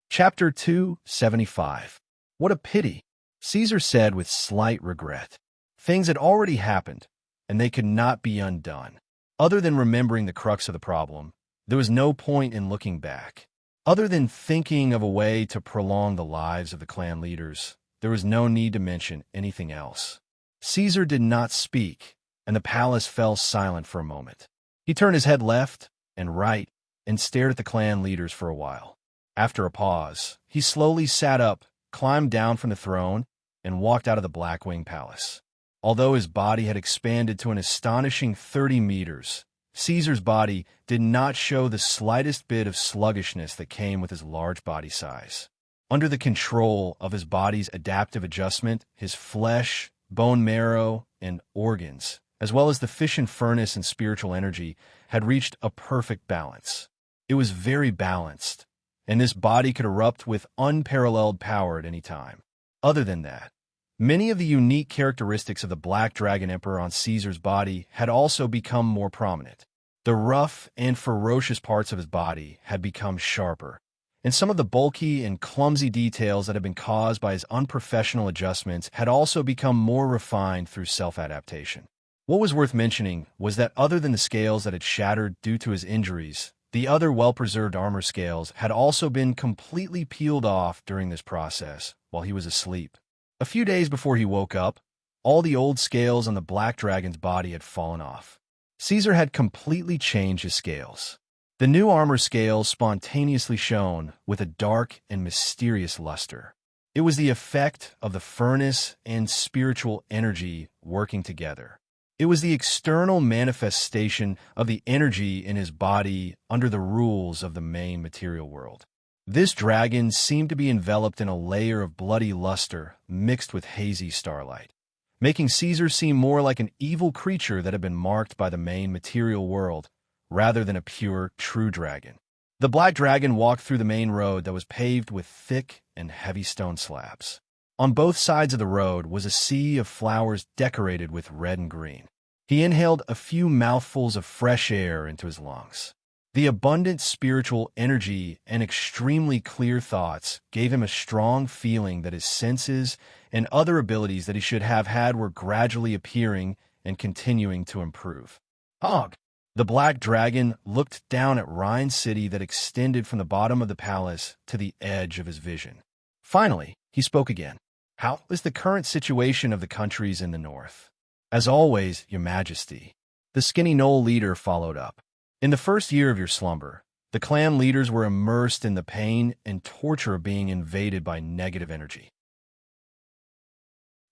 Chapter 275. What a pity, Caesar said with slight regret. Things had already happened, and they could not be undone. Other than remembering the crux of the problem, there was no point in looking back. Other than thinking of a way to prolong the lives of the clan leaders, there was no need to mention anything else. Caesar did not speak, and the palace fell silent for a moment. He turned his head left and right and stared at the clan leaders for a while. After a pause, he slowly sat up, climbed down from the throne, and walked out of the Blackwing Palace. Although his body had expanded to an astonishing 30 meters, Caesar's body did not show the slightest bit of sluggishness that came with his large body size. Under the control of his body's adaptive adjustment, his flesh, bone marrow, and organs, as well as the fission furnace and spiritual energy, had reached a perfect balance. It was very balanced, and this body could erupt with unparalleled power at any time. Other than that, many of the unique characteristics of the Black Dragon Emperor on Caesar's body had also become more prominent. The rough and ferocious parts of his body had become sharper, and some of the bulky and clumsy details that had been caused by his unprofessional adjustments had also become more refined through self-adaptation. What was worth mentioning was that other than the scales that had shattered due to his injuries, the other well-preserved armor scales had also been completely peeled off during this process while he was asleep. A few days before he woke up, all the old scales on the Black Dragon's body had fallen off. Caesar had completely changed his scales. The new armor scales spontaneously shone with a dark and mysterious luster. It was the effect of the furnace and spiritual energy working together. It was the external manifestation of the energy in his body under the rules of the main material world. This dragon seemed to be enveloped in a layer of bloody luster mixed with hazy starlight, making Caesar seem more like an evil creature that had been marked by the main material world rather than a pure, true dragon. The Black Dragon walked through the main road that was paved with thick and heavy stone slabs. On both sides of the road was a sea of flowers decorated with red and green. He inhaled a few mouthfuls of fresh air into his lungs. The abundant spiritual energy and extremely clear thoughts gave him a strong feeling that his senses and other abilities that he should have had were gradually appearing and continuing to improve. Hog! The Black Dragon looked down at Rhine City that extended from the bottom of the palace to the edge of his vision. Finally, he spoke again. How is the current situation of the countries in the north? As always, Your Majesty. The skinny knoll leader followed up. In the first year of your slumber, the clan leaders were immersed in the pain and torture of being invaded by negative energy.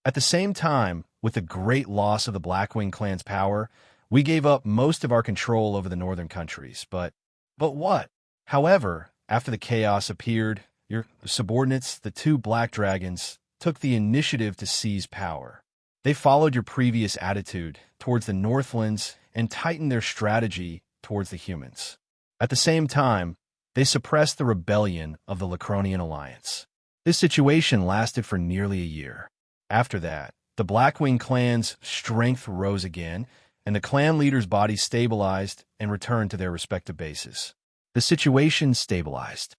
At the same time, with the great loss of the Blackwing clan's power, we gave up most of our control over the northern countries. But what? However, after the chaos appeared, your subordinates, the two Black Dragons, took the initiative to seize power. They followed your previous attitude towards the Northlands and tightened their strategy towards the humans. At the same time, they suppressed the rebellion of the Lacronian Alliance. This situation lasted for nearly a year. After that, the Blackwing clan's strength rose again, and the clan leaders' bodies stabilized and returned to their respective bases. The situation stabilized.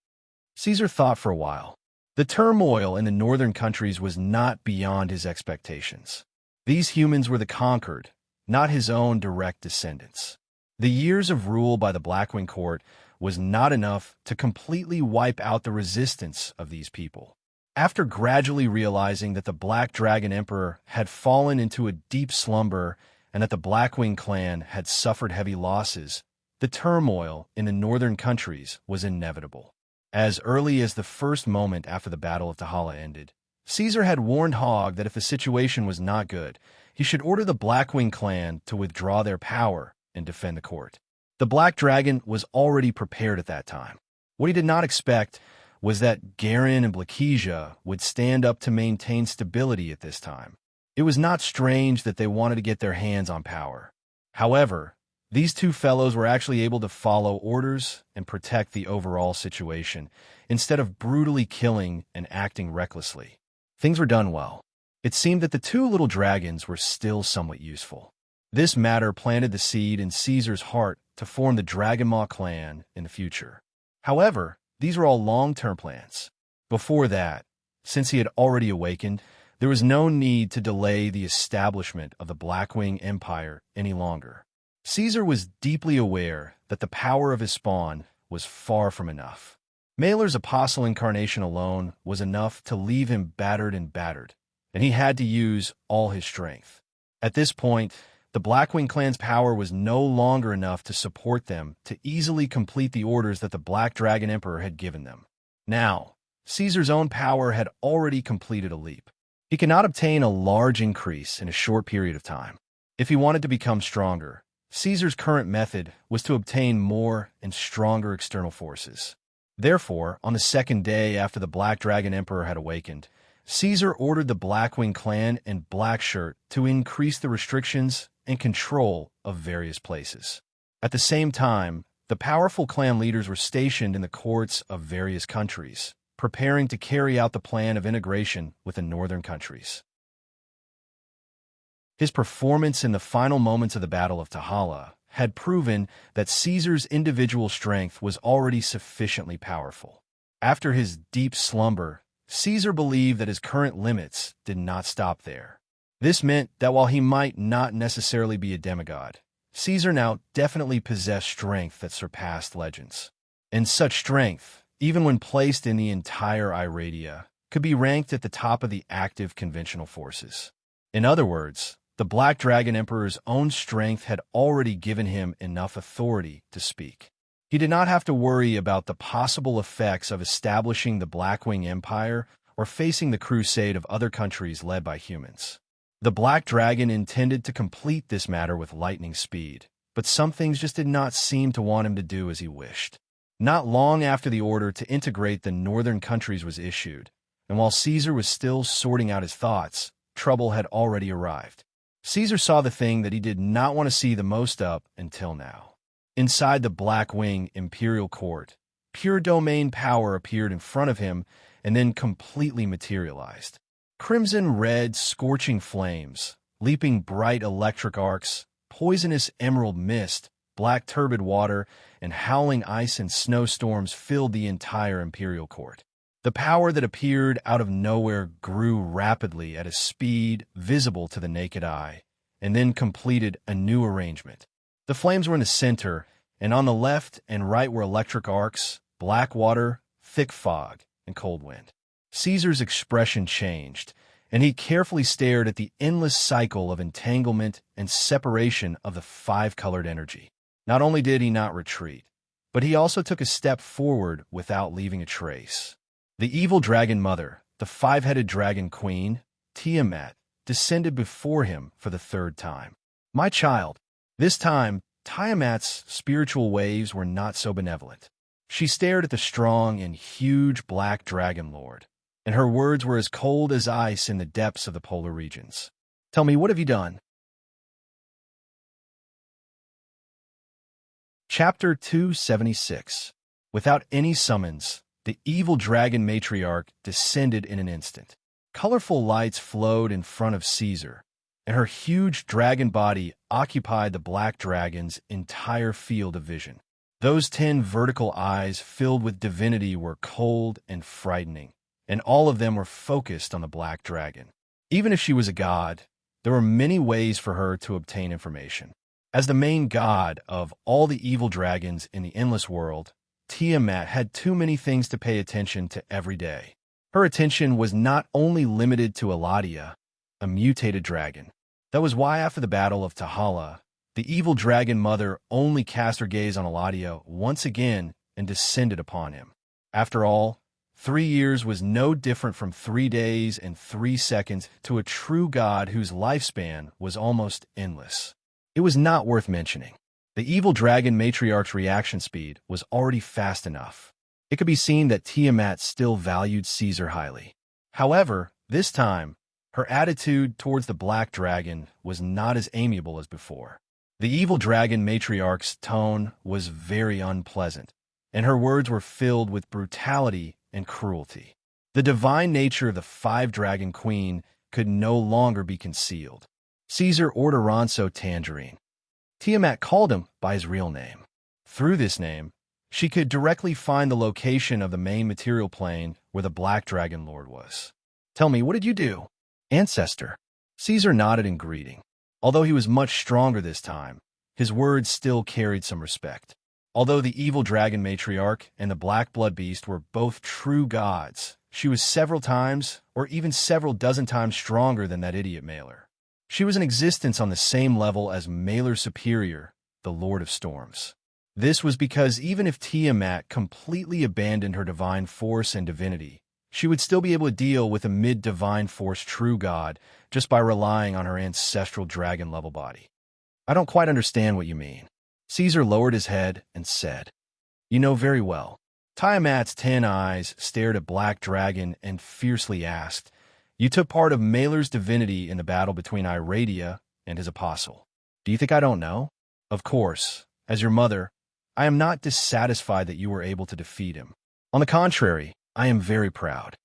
Caesar thought for a while. The turmoil in the northern countries was not beyond his expectations. These humans were the conquered, not his own direct descendants. The years of rule by the Blackwing court was not enough to completely wipe out the resistance of these people. After gradually realizing that the Black Dragon Emperor had fallen into a deep slumber and that the Blackwing clan had suffered heavy losses, the turmoil in the northern countries was inevitable. As early as the first moment after the Battle of Tahala ended, Caesar had warned Hogg that if the situation was not good, he should order the Blackwing clan to withdraw their power and defend the court. The Black Dragon was already prepared at that time. What he did not expect was that Garin and Blakesia would stand up to maintain stability at this time. It was not strange that they wanted to get their hands on power. However, these two fellows were actually able to follow orders and protect the overall situation, instead of brutally killing and acting recklessly. Things were done well. It seemed that the two little dragons were still somewhat useful. This matter planted the seed in Caesar's heart to form the Dragonmaw clan in the future. However, these were all long-term plans. Before that, since he had already awakened, there was no need to delay the establishment of the Blackwing Empire any longer. Caesar was deeply aware that the power of his spawn was far from enough. Mailer's apostle incarnation alone was enough to leave him battered, and he had to use all his strength. At this point, the Blackwing clan's power was no longer enough to support them to easily complete the orders that the Black Dragon Emperor had given them. Now, Caesar's own power had already completed a leap. He could not obtain a large increase in a short period of time. If he wanted to become stronger, Caesar's current method was to obtain more and stronger external forces. Therefore, on the second day after the Black Dragon Emperor had awakened, Caesar ordered the Blackwing clan and Blackshirt to increase the restrictions and control of various places. At the same time, the powerful clan leaders were stationed in the courts of various countries, preparing to carry out the plan of integration with the northern countries. His performance in the final moments of the Battle of Tahala had proven that Caesar's individual strength was already sufficiently powerful. After his deep slumber, Caesar believed that his current limits did not stop there. This meant that while he might not necessarily be a demigod, Caesar now definitely possessed strength that surpassed legends. And such strength, even when placed in the entire Iradia, could be ranked at the top of the active conventional forces. In other words, the Black Dragon Emperor's own strength had already given him enough authority to speak. He did not have to worry about the possible effects of establishing the Blackwing Empire or facing the crusade of other countries led by humans. The Black Dragon intended to complete this matter with lightning speed, but some things just did not seem to want him to do as he wished. Not long after the order to integrate the northern countries was issued, and while Caesar was still sorting out his thoughts, trouble had already arrived. Caesar saw the thing that he did not want to see the most of until now. Inside the Blackwing Imperial Court, pure domain power appeared in front of him and then completely materialized. Crimson-red scorching flames, leaping bright electric arcs, poisonous emerald mist, black turbid water, and howling ice and snowstorms filled the entire Imperial Court. The power that appeared out of nowhere grew rapidly at a speed visible to the naked eye, and then completed a new arrangement. The flames were in the center, and on the left and right were electric arcs, black water, thick fog, and cold wind. Caesar's expression changed, and he carefully stared at the endless cycle of entanglement and separation of the five-colored energy. Not only did he not retreat, but he also took a step forward without leaving a trace. The evil dragon mother, the five-headed dragon queen, Tiamat, descended before him for the third time. My child. This time, Tiamat's spiritual waves were not so benevolent. She stared at the strong and huge black dragon lord, and her words were as cold as ice in the depths of the polar regions. Tell me, what have you done? Chapter 276. Without any summons, the evil dragon matriarch descended in an instant. Colorful lights flowed in front of Caesar, and her huge dragon body occupied the black dragon's entire field of vision. Those 10 vertical eyes filled with divinity were cold and frightening, and all of them were focused on the black dragon. Even if she was a god, there were many ways for her to obtain information. As the main god of all the evil dragons in the endless world, Tiamat had too many things to pay attention to every day. Her attention was not only limited to Eladia, a mutated dragon. That was why after the Battle of Tahala, the evil dragon mother only cast her gaze on Eladia once again and descended upon him. After all, 3 years was no different from 3 days and 3 seconds to a true god whose lifespan was almost endless. It was not worth mentioning. The evil dragon matriarch's reaction speed was already fast enough. It could be seen that Tiamat still valued Caesar highly. However, this time, her attitude towards the black dragon was not as amiable as before. The evil dragon matriarch's tone was very unpleasant, and her words were filled with brutality and cruelty. The divine nature of the five-dragon queen could no longer be concealed. Caesar Orderonso Tangerine. Tiamat called him by his real name. Through this name, she could directly find the location of the main material plane where the Black Dragon Lord was. Tell me, what did you do? Ancestor. Caesar nodded in greeting. Although he was much stronger this time, his words still carried some respect. Although the evil dragon matriarch and the black blood beast were both true gods, she was several times, or even several dozen times stronger than that idiot Mailer. She was in existence on the same level as Mailer's superior, the Lord of Storms. This was because even if Tiamat completely abandoned her divine force and divinity, she would still be able to deal with a mid-divine force true god just by relying on her ancestral dragon-level body. I don't quite understand what you mean. Caesar lowered his head and said, "You know very well." Tiamat's 10 eyes stared at Black Dragon and fiercely asked, "You took part of Mailer's divinity in the battle between Iradia and his apostle. Do you think I don't know? Of course, as your mother, I am not dissatisfied that you were able to defeat him. On the contrary, I am very proud.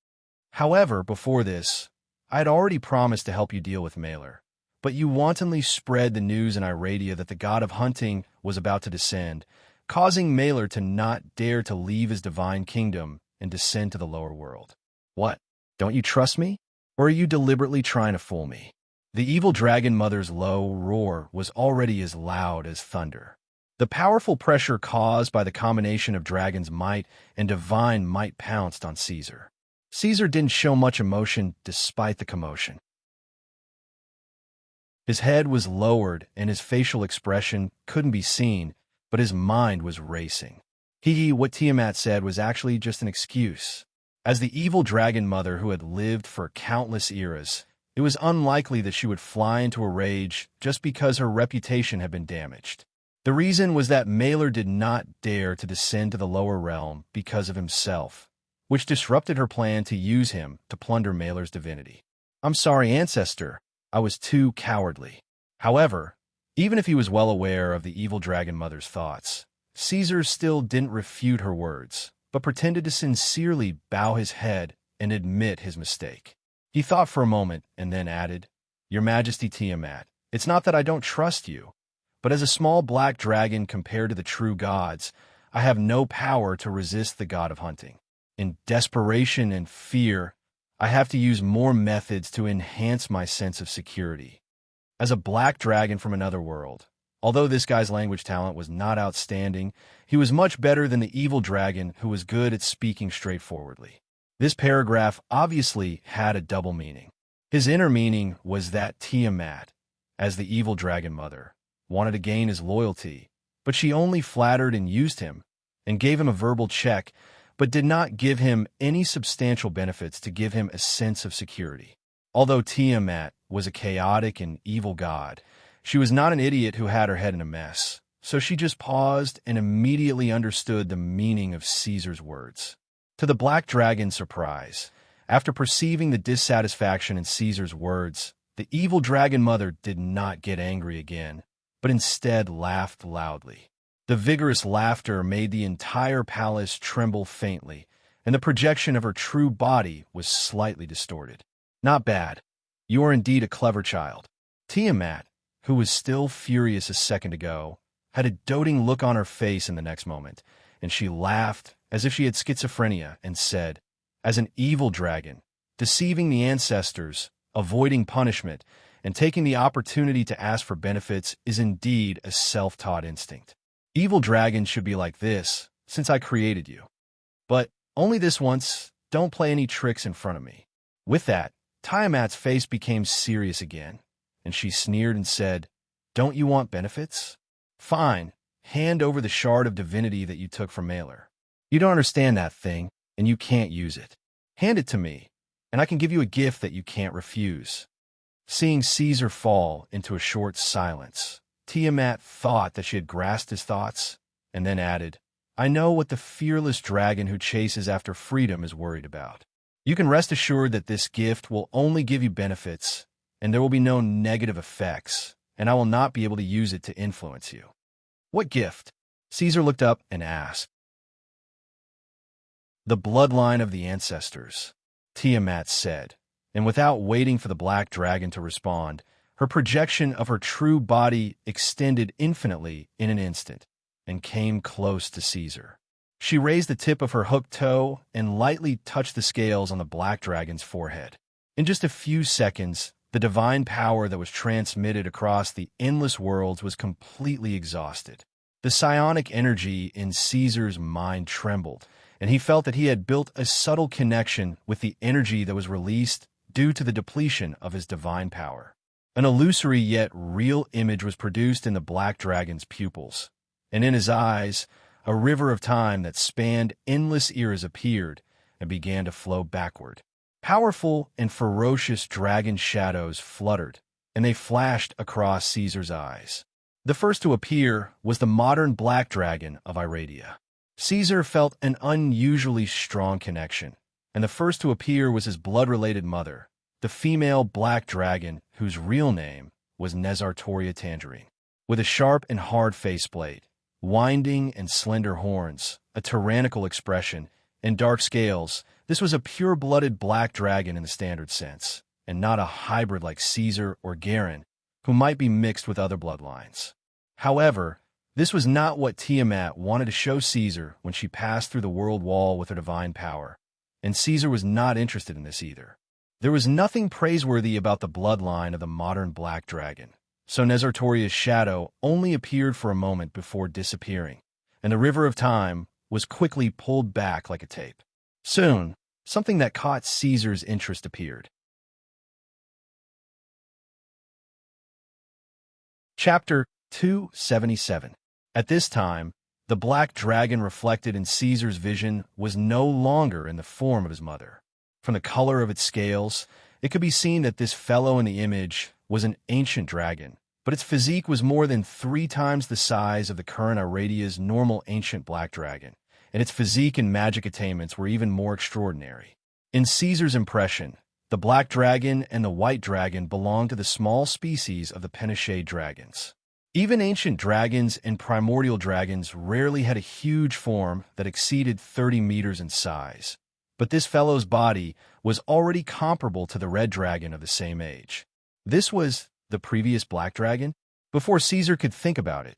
However, before this, I had already promised to help you deal with Mailer, but you wantonly spread the news in Iradia that the god of hunting was about to descend, causing Mailer to not dare to leave his divine kingdom and descend to the lower world. What? Don't you trust me? Or are you deliberately trying to fool me?" The evil dragon mother's low roar was already as loud as thunder. The powerful pressure caused by the combination of dragon's might and divine might pounced on Caesar. Caesar didn't show much emotion despite the commotion. His head was lowered and his facial expression couldn't be seen, but his mind was racing. What Tiamat said was actually just an excuse. As the evil dragon mother who had lived for countless eras, it was unlikely that she would fly into a rage just because her reputation had been damaged. The reason was that Mailer did not dare to descend to the lower realm because of himself, which disrupted her plan to use him to plunder Mailer's divinity. "I'm sorry, ancestor. I was too cowardly." However, even if he was well aware of the evil dragon mother's thoughts, Caesar still didn't refute her words, but pretended to sincerely bow his head and admit his mistake. He thought for a moment and then added, "Your Majesty Tiamat, it's not that I don't trust you, but as a small black dragon compared to the true gods, I have no power to resist the god of hunting. In desperation and fear, I have to use more methods to enhance my sense of security. As a black dragon from another world, although this guy's language talent was not outstanding, he was much better than the evil dragon who was good at speaking straightforwardly." This paragraph obviously had a double meaning. His inner meaning was that Tiamat, as the evil dragon mother, wanted to gain his loyalty, but she only flattered and used him, and gave him a verbal check, but did not give him any substantial benefits to give him a sense of security. Although Tiamat was a chaotic and evil god, she was not an idiot who had her head in a mess, so she just paused and immediately understood the meaning of Caesar's words. To the black dragon's surprise, after perceiving the dissatisfaction in Caesar's words, the evil dragon mother did not get angry again, but instead laughed loudly. The vigorous laughter made the entire palace tremble faintly, and the projection of her true body was slightly distorted. "Not bad. You are indeed a clever child." Tiamat, who was still furious a second ago, had a doting look on her face in the next moment, and she laughed as if she had schizophrenia and said, "As an evil dragon, deceiving the ancestors, avoiding punishment, and taking the opportunity to ask for benefits is indeed a self-taught instinct. Evil dragons should be like this, since I created you. But only this once, don't play any tricks in front of me." With that, Tiamat's face became serious again, and she sneered and said, "Don't you want benefits? Fine, hand over the shard of divinity that you took from Mailer. You don't understand that thing, and you can't use it. Hand it to me, and I can give you a gift that you can't refuse." Seeing Caesar fall into a short silence, Tiamat thought that she had grasped his thoughts, and then added, "I know what the fearless dragon who chases after freedom is worried about. You can rest assured that this gift will only give you benefits, and there will be no negative effects, and I will not be able to use it to influence you." "What gift?" Caesar looked up and asked. "The bloodline of the ancestors," Tiamat said, and without waiting for the black dragon to respond, her projection of her true body extended infinitely in an instant and came close to Caesar. She raised the tip of her hooked toe and lightly touched the scales on the black dragon's forehead. In just a few seconds, the divine power that was transmitted across the endless worlds was completely exhausted. The psionic energy in Caesar's mind trembled, and he felt that he had built a subtle connection with the energy that was released due to the depletion of his divine power. An illusory yet real image was produced in the black dragon's pupils, and in his eyes, a river of time that spanned endless eras appeared and began to flow backward. Powerful and ferocious dragon shadows fluttered, and they flashed across Caesar's eyes. The first to appear was the modern black dragon of Iradia. Caesar felt an unusually strong connection, and the first to appear was his blood-related mother, the female black dragon whose real name was Nesartoria Tangerine. With a sharp and hard faceplate, winding and slender horns, a tyrannical expression, and dark scales, this was a pure-blooded black dragon in the standard sense, and not a hybrid like Caesar or Garen, who might be mixed with other bloodlines. However, this was not what Tiamat wanted to show Caesar when she passed through the world wall with her divine power, and Caesar was not interested in this either. There was nothing praiseworthy about the bloodline of the modern black dragon, so Nesartoria's shadow only appeared for a moment before disappearing, and the river of time was quickly pulled back like a tape. Soon, something that caught Caesar's interest appeared. Chapter 277. At this time, the black dragon reflected in Caesar's vision was no longer in the form of his mother. From the color of its scales, it could be seen that this fellow in the image was an ancient dragon, but its physique was more than 3 times the size of the current Iradia's normal ancient black dragon, and its physique and magic attainments were even more extraordinary. In Caesar's impression, the black dragon and the white dragon belonged to the small species of the Penishade dragons. Even ancient dragons and primordial dragons rarely had a huge form that exceeded 30 meters in size, but this fellow's body was already comparable to the red dragon of the same age. This was the previous black dragon? Before Caesar could think about it,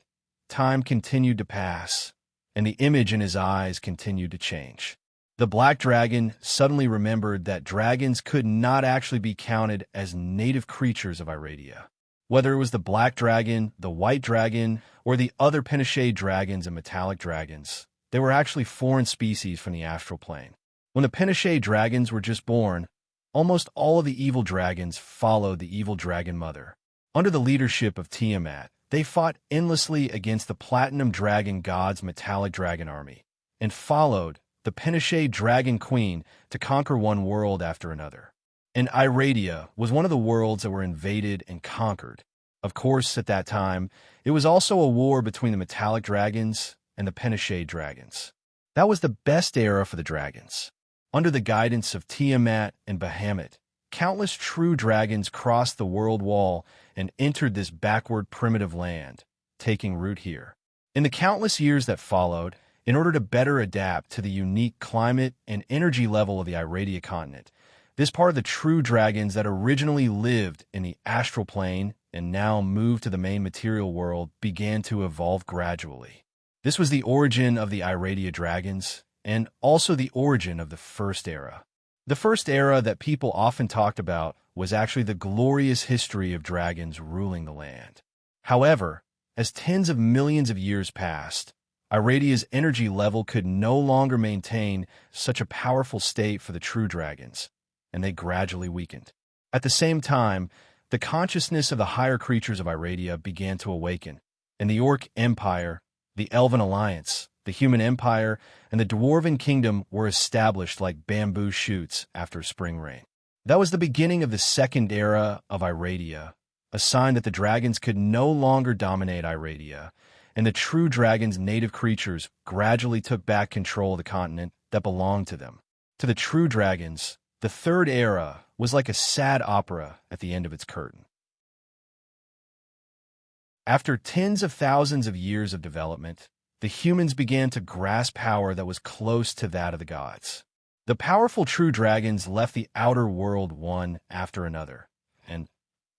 time continued to pass, and the image in his eyes continued to change. The black dragon suddenly remembered that dragons could not actually be counted as native creatures of Iradia. Whether it was the black dragon, the white dragon, or the other Penishade dragons and metallic dragons, they were actually foreign species from the astral plane. When the Penishade dragons were just born, almost all of the evil dragons followed the evil dragon mother. Under the leadership of Tiamat, they fought endlessly against the Platinum Dragon God's metallic dragon army, and followed the Penishade Dragon Queen to conquer one world after another. And Iradia was one of the worlds that were invaded and conquered. Of course, at that time, it was also a war between the metallic dragons and the Penishade dragons. That was the best era for the dragons. Under the guidance of Tiamat and Bahamut, countless true dragons crossed the world wall and entered this backward primitive land, taking root here. In the countless years that followed, in order to better adapt to the unique climate and energy level of the Iradia continent, this part of the true dragons that originally lived in the astral plane and now moved to the main material world began to evolve gradually. This was the origin of the Iradia dragons, and also the origin of the First Era. The First Era that people often talked about was actually the glorious history of dragons ruling the land. However, as tens of millions of years passed, Iradia's energy level could no longer maintain such a powerful state for the true dragons, and they gradually weakened. At the same time, the consciousness of the higher creatures of Iradia began to awaken, and the Orc Empire, the Elven Alliance, the Human Empire, and the Dwarven Kingdom were established like bamboo shoots after spring rain. That was the beginning of the Second Era of Iradia, a sign that the dragons could no longer dominate Iradia, and the true dragons' native creatures gradually took back control of the continent that belonged to them. To the true dragons, the Third Era was like a sad opera at the end of its curtain. After tens of thousands of years of development, the humans began to grasp power that was close to that of the gods. The powerful true dragons left the outer world one after another, and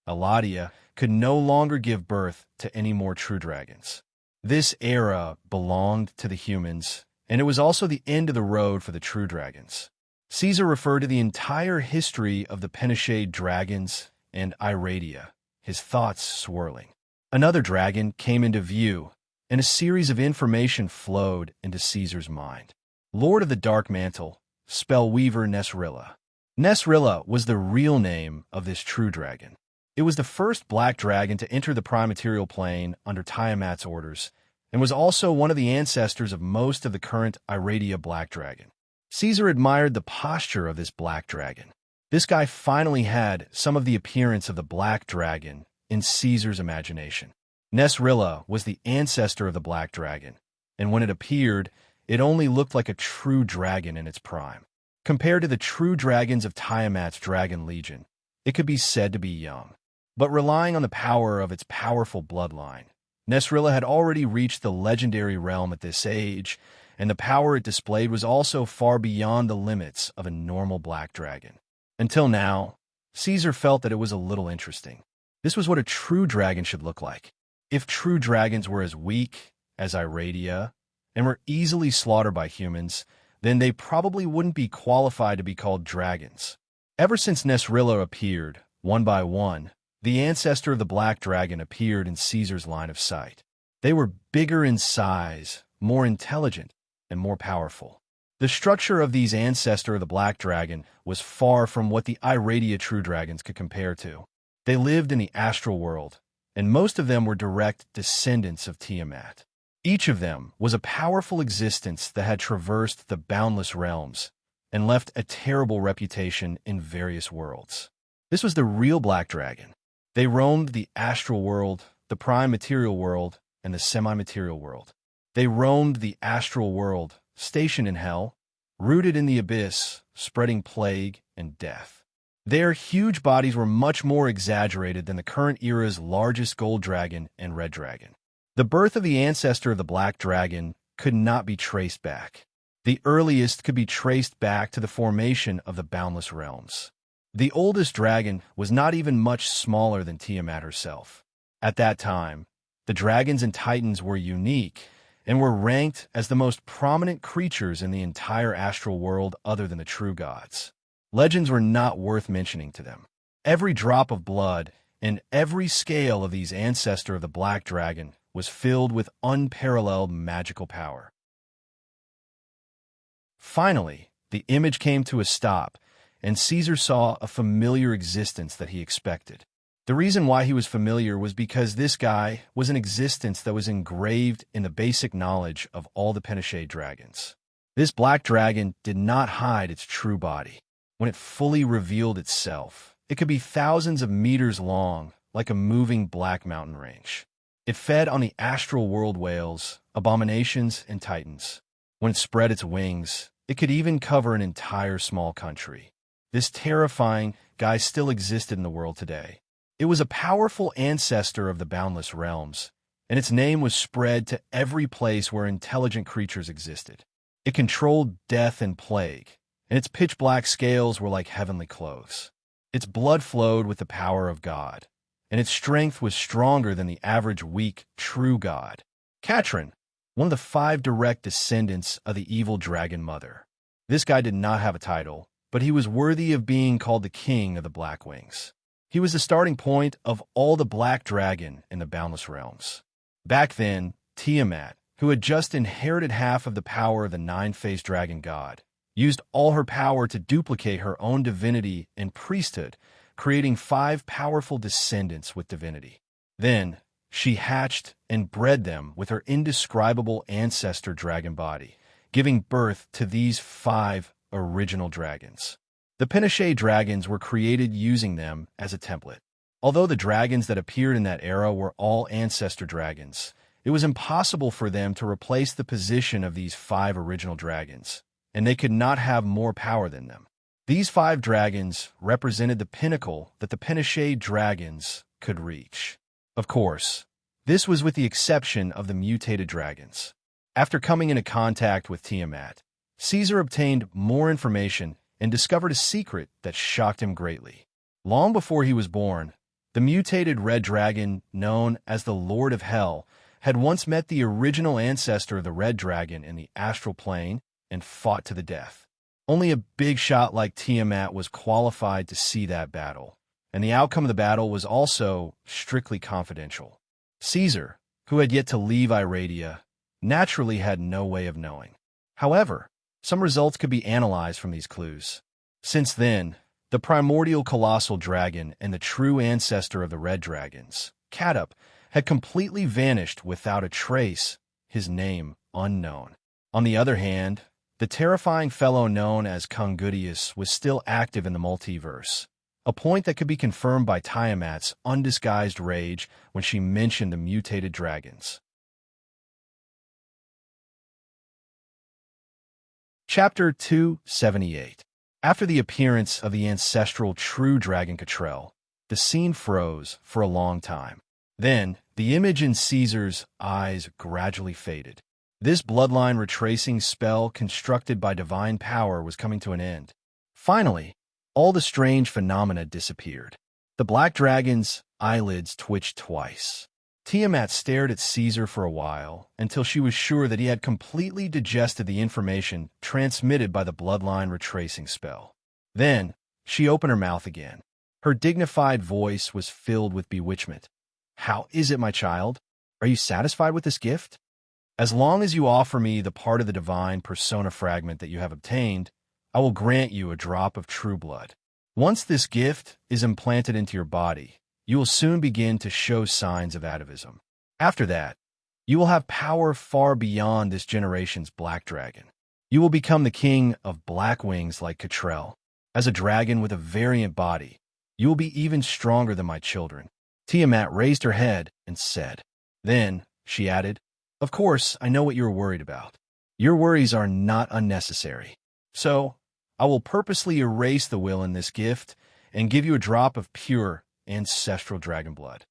Eladia could no longer give birth to any more true dragons. This era belonged to the humans, and it was also the end of the road for the true dragons. Caesar referred to the entire history of the Penishade dragons and Iradia, his thoughts swirling. Another dragon came into view, and a series of information flowed into Caesar's mind. Lord of the Dark Mantle, spellweaver Nesrilla. Nesrilla was the real name of this true dragon. It was the first black dragon to enter the prime material plane under Tiamat's orders, and was also one of the ancestors of most of the current Iradia black dragon. Caesar admired the posture of this black dragon. This guy finally had some of the appearance of the black dragon in Caesar's imagination. Nesrilla was the ancestor of the black dragon, and when it appeared, it only looked like a true dragon in its prime. Compared to the true dragons of Tiamat's dragon legion, it could be said to be young. But relying on the power of its powerful bloodline, Nesrilla had already reached the legendary realm at this age, and the power it displayed was also far beyond the limits of a normal black dragon. Until now, Caesar felt that it was a little interesting. This was what a true dragon should look like. If true dragons were as weak as Iradia and were easily slaughtered by humans, then they probably wouldn't be qualified to be called dragons. Ever since Nesrilla appeared, one by one, the ancestor of the black dragon appeared in Caesar's line of sight. They were bigger in size, more intelligent, and more powerful. The structure of these ancestor of the black dragon was far from what the Iradia true dragons could compare to. They lived in the astral world, and most of them were direct descendants of Tiamat. Each of them was a powerful existence that had traversed the boundless realms and left a terrible reputation in various worlds. This was the real black dragon. They roamed the astral world, the prime material world, and the semi-material world. They roamed the astral world, stationed in hell, rooted in the abyss, spreading plague and death. Their huge bodies were much more exaggerated than the current era's largest gold dragon and red dragon. The birth of the ancestor of the black dragon could not be traced back. The earliest could be traced back to the formation of the boundless realms. The oldest dragon was not even much smaller than Tiamat herself. At that time, the dragons and titans were unique and were ranked as the most prominent creatures in the entire astral world other than the true gods. Legends were not worth mentioning to them. Every drop of blood and every scale of these ancestor of the black dragon was filled with unparalleled magical power. Finally, the image came to a stop, and Caesar saw a familiar existence that he expected. The reason why he was familiar was because this guy was an existence that was engraved in the basic knowledge of all the Pinochet dragons. This black dragon did not hide its true body. When it fully revealed itself, it could be thousands of meters long, like a moving black mountain range. It fed on the astral world whales, abominations, and titans. When it spread its wings, it could even cover an entire small country. This terrifying guy still existed in the world today. It was a powerful ancestor of the boundless realms, and its name was spread to every place where intelligent creatures existed. It controlled death and plague, and its pitch-black scales were like heavenly clothes. Its blood flowed with the power of God, and its strength was stronger than the average weak, true god. Katrin, one of the 5 direct descendants of the evil dragon mother. This guy did not have a title, but he was worthy of being called the king of the Black Wings. He was the starting point of all the black dragon in the boundless realms. Back then, Tiamat, who had just inherited half of the power of the 9-faced dragon god, used all her power to duplicate her own divinity and priesthood, creating 5 powerful descendants with divinity. Then, she hatched and bred them with her indescribable ancestor dragon body, giving birth to these 5 original dragons. The Pinochet dragons were created using them as a template. Although the dragons that appeared in that era were all ancestor dragons, it was impossible for them to replace the position of these 5 original dragons, and they could not have more power than them. These 5 dragons represented the pinnacle that the Pinochet dragons could reach. Of course, this was with the exception of the mutated dragons. After coming into contact with Tiamat, Caesar obtained more information and discovered a secret that shocked him greatly. Long before he was born, the mutated red dragon, known as the Lord of Hell, had once met the original ancestor of the red dragon in the astral plane and fought to the death. Only a big shot like Tiamat was qualified to see that battle, and the outcome of the battle was also strictly confidential. Caesar, who had yet to leave Iradia, naturally had no way of knowing. However, some results could be analyzed from these clues. Since then, the primordial colossal dragon and the true ancestor of the red dragons, Cadup, had completely vanished without a trace, his name unknown. On the other hand, the terrifying fellow known as Congudius was still active in the multiverse, a point that could be confirmed by Tiamat's undisguised rage when she mentioned the mutated dragons. Chapter 278. After the appearance of the ancestral true dragon Cottrell, the scene froze for a long time. Then, the image in Caesar's eyes gradually faded. This bloodline retracing spell constructed by divine power was coming to an end. Finally, all the strange phenomena disappeared. The black dragon's eyelids twitched twice. Tiamat stared at Caesar for a while until she was sure that he had completely digested the information transmitted by the bloodline retracing spell. Then, she opened her mouth again. Her dignified voice was filled with bewitchment. "How is it, my child? Are you satisfied with this gift? As long as you offer me the part of the divine persona fragment that you have obtained, I will grant you a drop of true blood. Once this gift is implanted into your body, you will soon begin to show signs of atavism. After that, you will have power far beyond this generation's black dragon. You will become the king of black wings like Cottrell. As a dragon with a variant body, you will be even stronger than my children." Tiamat raised her head and said. Then, she added, "Of course, I know what you are worried about. Your worries are not unnecessary. So, I will purposely erase the will in this gift and give you a drop of pure, ancestral dragon blood."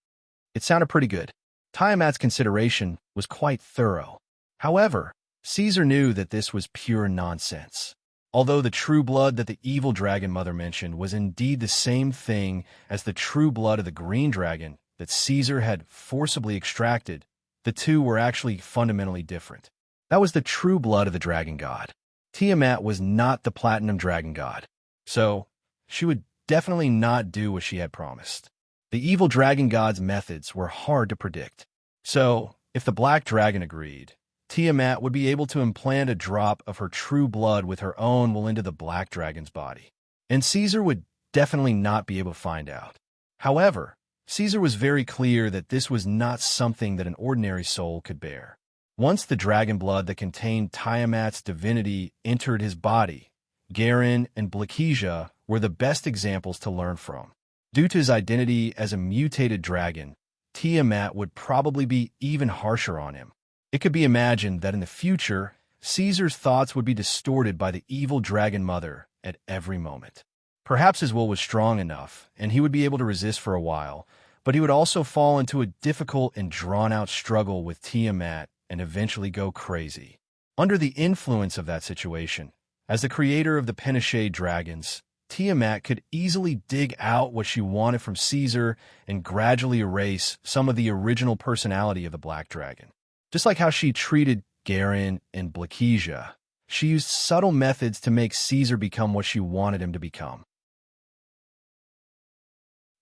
It sounded pretty good. Tiamat's consideration was quite thorough. However, Caesar knew that this was pure nonsense. Although the true blood that the evil dragon mother mentioned was indeed the same thing as the true blood of the green dragon that Caesar had forcibly extracted, the two were actually fundamentally different. That was the true blood of the dragon god. Tiamat was not the platinum dragon god, so she would definitely not do what she had promised. The evil dragon god's methods were hard to predict. So, if the black dragon agreed, Tiamat would be able to implant a drop of her true blood with her own will into the black dragon's body. And Caesar would definitely not be able to find out. However, Caesar was very clear that this was not something that an ordinary soul could bear. Once the dragon blood that contained Tiamat's divinity entered his body, Garen and Blakesia were the best examples to learn from. Due to his identity as a mutated dragon, Tiamat would probably be even harsher on him. It could be imagined that in the future, Caesar's thoughts would be distorted by the evil dragon mother at every moment. Perhaps his will was strong enough, and he would be able to resist for a while, but he would also fall into a difficult and drawn-out struggle with Tiamat and eventually go crazy. Under the influence of that situation, as the creator of the Penishade dragons, Tiamat could easily dig out what she wanted from Caesar and gradually erase some of the original personality of the black dragon. Just like how she treated Garen and Blakesia, she used subtle methods to make Caesar become what she wanted him to become.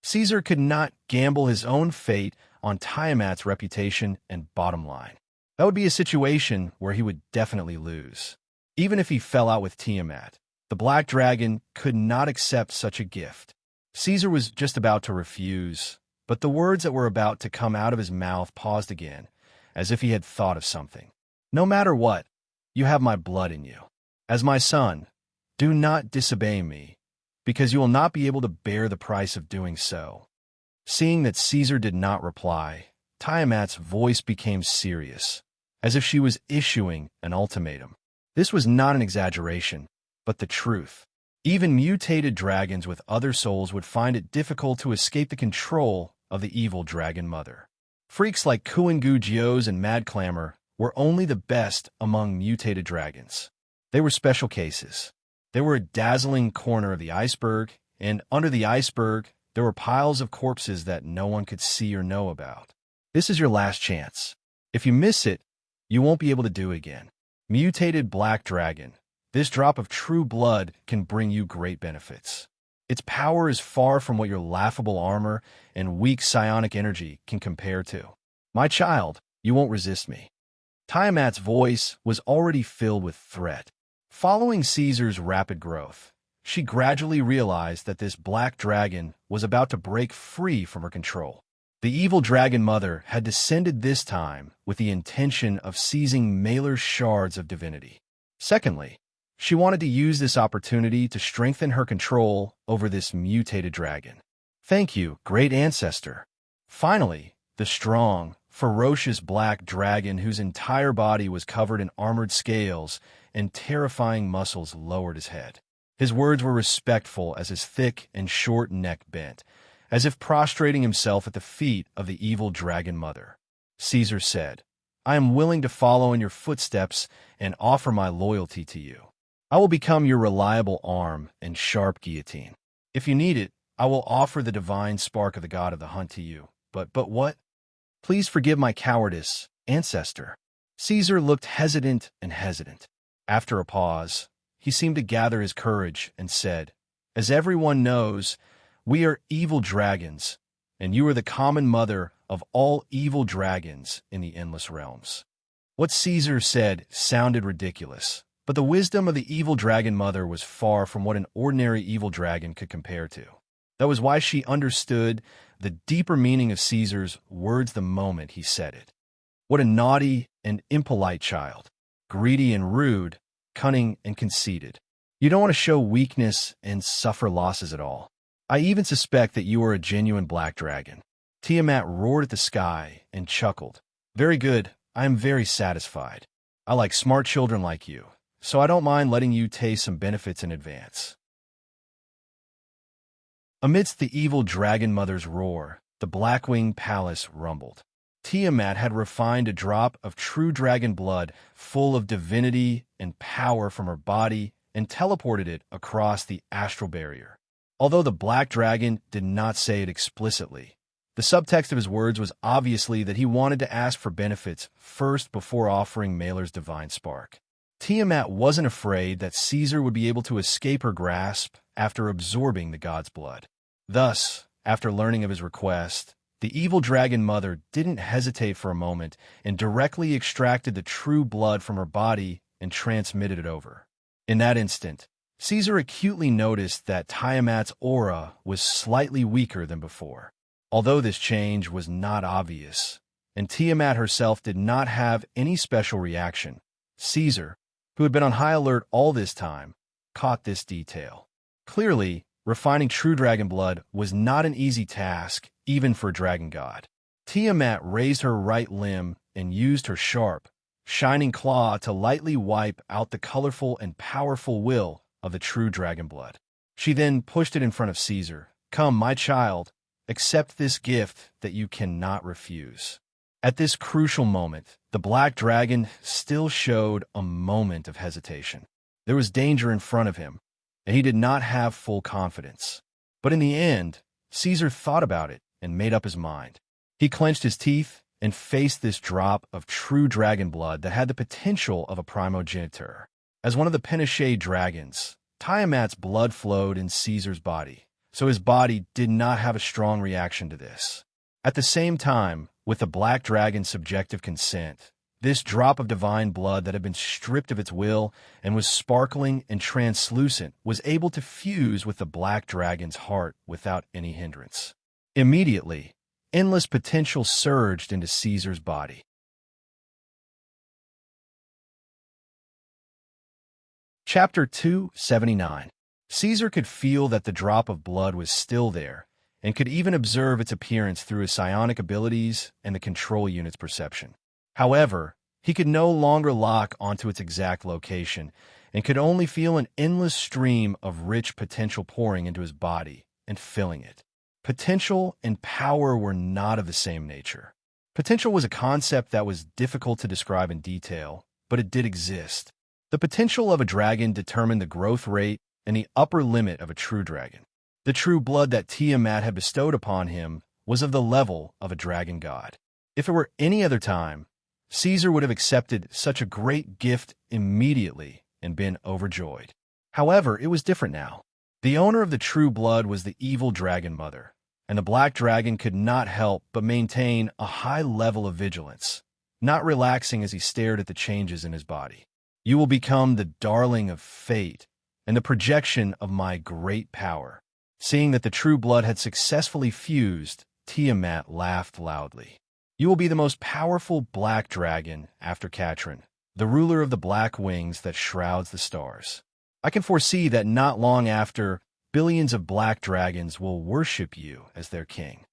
Caesar could not gamble his own fate on Tiamat's reputation and bottom line. That would be a situation where he would definitely lose. Even if he fell out with Tiamat, the black dragon could not accept such a gift. Caesar was just about to refuse, but the words that were about to come out of his mouth paused again, as if he had thought of something. "No matter what, you have my blood in you. As my son, do not disobey me, because you will not be able to bear the price of doing so." Seeing that Caesar did not reply, Tiamat's voice became serious, as if she was issuing an ultimatum. This was not an exaggeration, but the truth. Even mutated dragons with other souls would find it difficult to escape the control of the evil dragon mother. Freaks like Kuingu Jios and Mad Clamor were only the best among mutated dragons. They were special cases. They were a dazzling corner of the iceberg, and under the iceberg, there were piles of corpses that no one could see or know about. This is your last chance. If you miss it, you won't be able to do it again. Mutated black dragon, this drop of true blood can bring you great benefits. Its power is far from what your laughable armor and weak psionic energy can compare to. My child, You won't resist me." Tiamat's voice was already filled with threat. Following Caesar's rapid growth, she gradually realized that this black dragon was about to break free from her control. The evil dragon mother had descended this time with the intention of seizing Maelor's shards of divinity. Secondly, she wanted to use this opportunity to strengthen her control over this mutated dragon. "Thank you, great ancestor." Finally, the strong, ferocious black dragon whose entire body was covered in armored scales and terrifying muscles lowered his head. His words were respectful as his thick and short neck bent, as if prostrating himself at the feet of the evil dragon mother. Caesar said, "I am willing to follow in your footsteps and offer my loyalty to you. I will become your reliable arm and sharp guillotine. If you need it, I will offer the divine spark of the god of the hunt to you. But what? Please forgive my cowardice, ancestor." Caesar looked hesitant. After a pause, he seemed to gather his courage and said, "As everyone knows, we are evil dragons, and you are the common mother of all evil dragons in the endless realms." What Caesar said sounded ridiculous, but the wisdom of the evil dragon mother was far from what an ordinary evil dragon could compare to. That was why she understood the deeper meaning of Caesar's words the moment he said it. What a naughty and impolite child, greedy and rude, cunning and conceited. You don't want to show weakness and suffer losses at all. I even suspect that you are a genuine black dragon." Tiamat roared at the sky and chuckled. "Very good, I am very satisfied. I like smart children like you, so I don't mind letting you taste some benefits in advance." Amidst the evil dragon mother's roar, the Blackwing Palace rumbled. Tiamat had refined a drop of true dragon blood full of divinity and power from her body and teleported it across the astral barrier. Although the black dragon did not say it explicitly, the subtext of his words was obviously that he wanted to ask for benefits first before offering Maelor's divine spark. Tiamat wasn't afraid that Caesar would be able to escape her grasp after absorbing the god's blood. Thus, after learning of his request, the evil dragon mother didn't hesitate for a moment and directly extracted the true blood from her body and transmitted it over. In that instant, Caesar acutely noticed that Tiamat's aura was slightly weaker than before. Although this change was not obvious, and Tiamat herself did not have any special reaction, Caesar, who had been on high alert all this time, caught this detail. Clearly, refining true dragon blood was not an easy task, even for a dragon god. Tiamat raised her right limb and used her sharp, shining claw to lightly wipe out the colorful and powerful will of the true dragon blood. She then pushed it in front of Caesar. "Come, my child, accept this gift that you cannot refuse." At this crucial moment, the black dragon still showed a moment of hesitation. There was danger in front of him, and he did not have full confidence. But in the end, Caesar thought about it and made up his mind. He clenched his teeth and faced this drop of true dragon blood that had the potential of a primogeniture. As one of the Pinochet dragons, Tiamat's blood flowed in Caesar's body, so his body did not have a strong reaction to this. At the same time, with the black dragon's subjective consent, this drop of divine blood that had been stripped of its will and was sparkling and translucent was able to fuse with the black dragon's heart without any hindrance. Immediately, endless potential surged into Caesar's body. Chapter 279. Caesar could feel that the drop of blood was still there, and could even observe its appearance through his psionic abilities and the control unit's perception. However, he could no longer lock onto its exact location, and could only feel an endless stream of rich potential pouring into his body and filling it. Potential and power were not of the same nature. Potential was a concept that was difficult to describe in detail, but it did exist. The potential of a dragon determined the growth rate and the upper limit of a true dragon. The true blood that Tiamat had bestowed upon him was of the level of a dragon god. If it were any other time, Caesar would have accepted such a great gift immediately and been overjoyed. However, it was different now. The owner of the true blood was the evil dragon mother, and the black dragon could not help but maintain a high level of vigilance. not relaxing as he stared at the changes in his body. You will become the darling of fate and the projection of my great power. Seeing that the true blood had successfully fused, Tiamat laughed loudly. You will be the most powerful black dragon after Katrin, the ruler of the black wings that shrouds the stars. I can foresee that not long after, billions of black dragons will worship you as their king.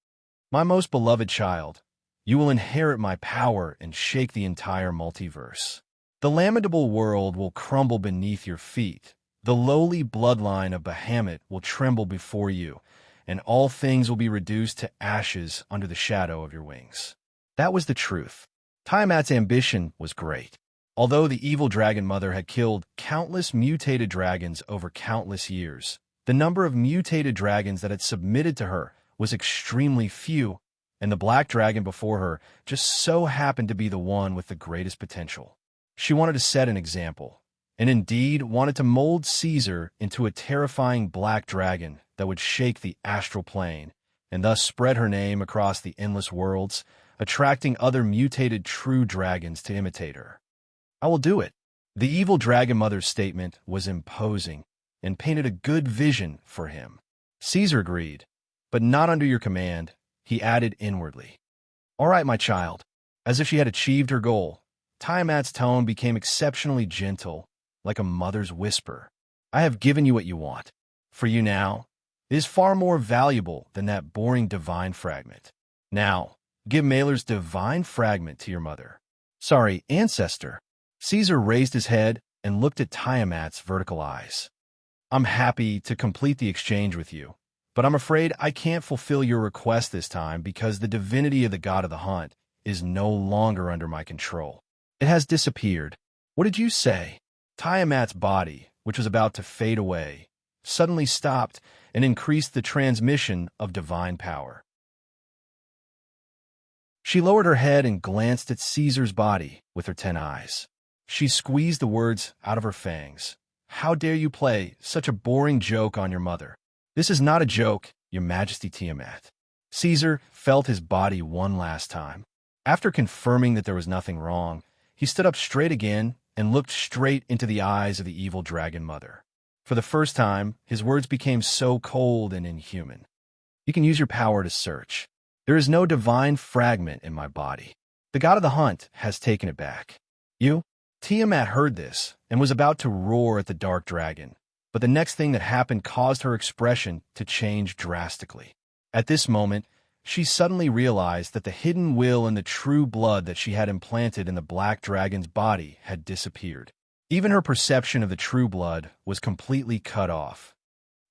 My most beloved child, you will inherit my power and shake the entire multiverse. The lamentable world will crumble beneath your feet. The lowly bloodline of Bahamut will tremble before you, and all things will be reduced to ashes under the shadow of your wings. That was the truth. Tiamat's ambition was great. Although the evil dragon mother had killed countless mutated dragons over countless years, the number of mutated dragons that had submitted to her was extremely few, and the black dragon before her just so happened to be the one with the greatest potential. She wanted to set an example, and indeed wanted to mold Caesar into a terrifying black dragon that would shake the astral plane, and thus spread her name across the endless worlds, attracting other mutated true dragons to imitate her. I will do it. The evil dragon mother's statement was imposing and painted a good vision for him. Caesar agreed, but not under your command, he added inwardly. All right, my child. As if she had achieved her goal, Tiamat's tone became exceptionally gentle, like a mother's whisper. I have given you what you want. For you now, it is far more valuable than that boring divine fragment. Now, give Mailer's divine fragment to your mother. Sorry, ancestor. Caesar raised his head and looked at Tiamat's vertical eyes. I'm happy to complete the exchange with you, but I'm afraid I can't fulfill your request this time because the divinity of the god of the hunt is no longer under my control. It has disappeared. What did you say? Tiamat's body, which was about to fade away, suddenly stopped and increased the transmission of divine power. She lowered her head and glanced at Caesar's body with her 10 eyes. She squeezed the words out of her fangs. How dare you play such a boring joke on your mother? This is not a joke, Your Majesty Tiamat. Caesar felt his body one last time. After confirming that there was nothing wrong, he stood up straight again and looked straight into the eyes of the evil dragon mother. For the first time, his words became so cold and inhuman. You can use your power to search. There is no divine fragment in my body. The god of the hunt has taken it back. You? Tiamat heard this and was about to roar at the dark dragon, but the next thing that happened caused her expression to change drastically. At this moment, she suddenly realized that the hidden will and the true blood that she had implanted in the black dragon's body had disappeared. Even her perception of the true blood was completely cut off.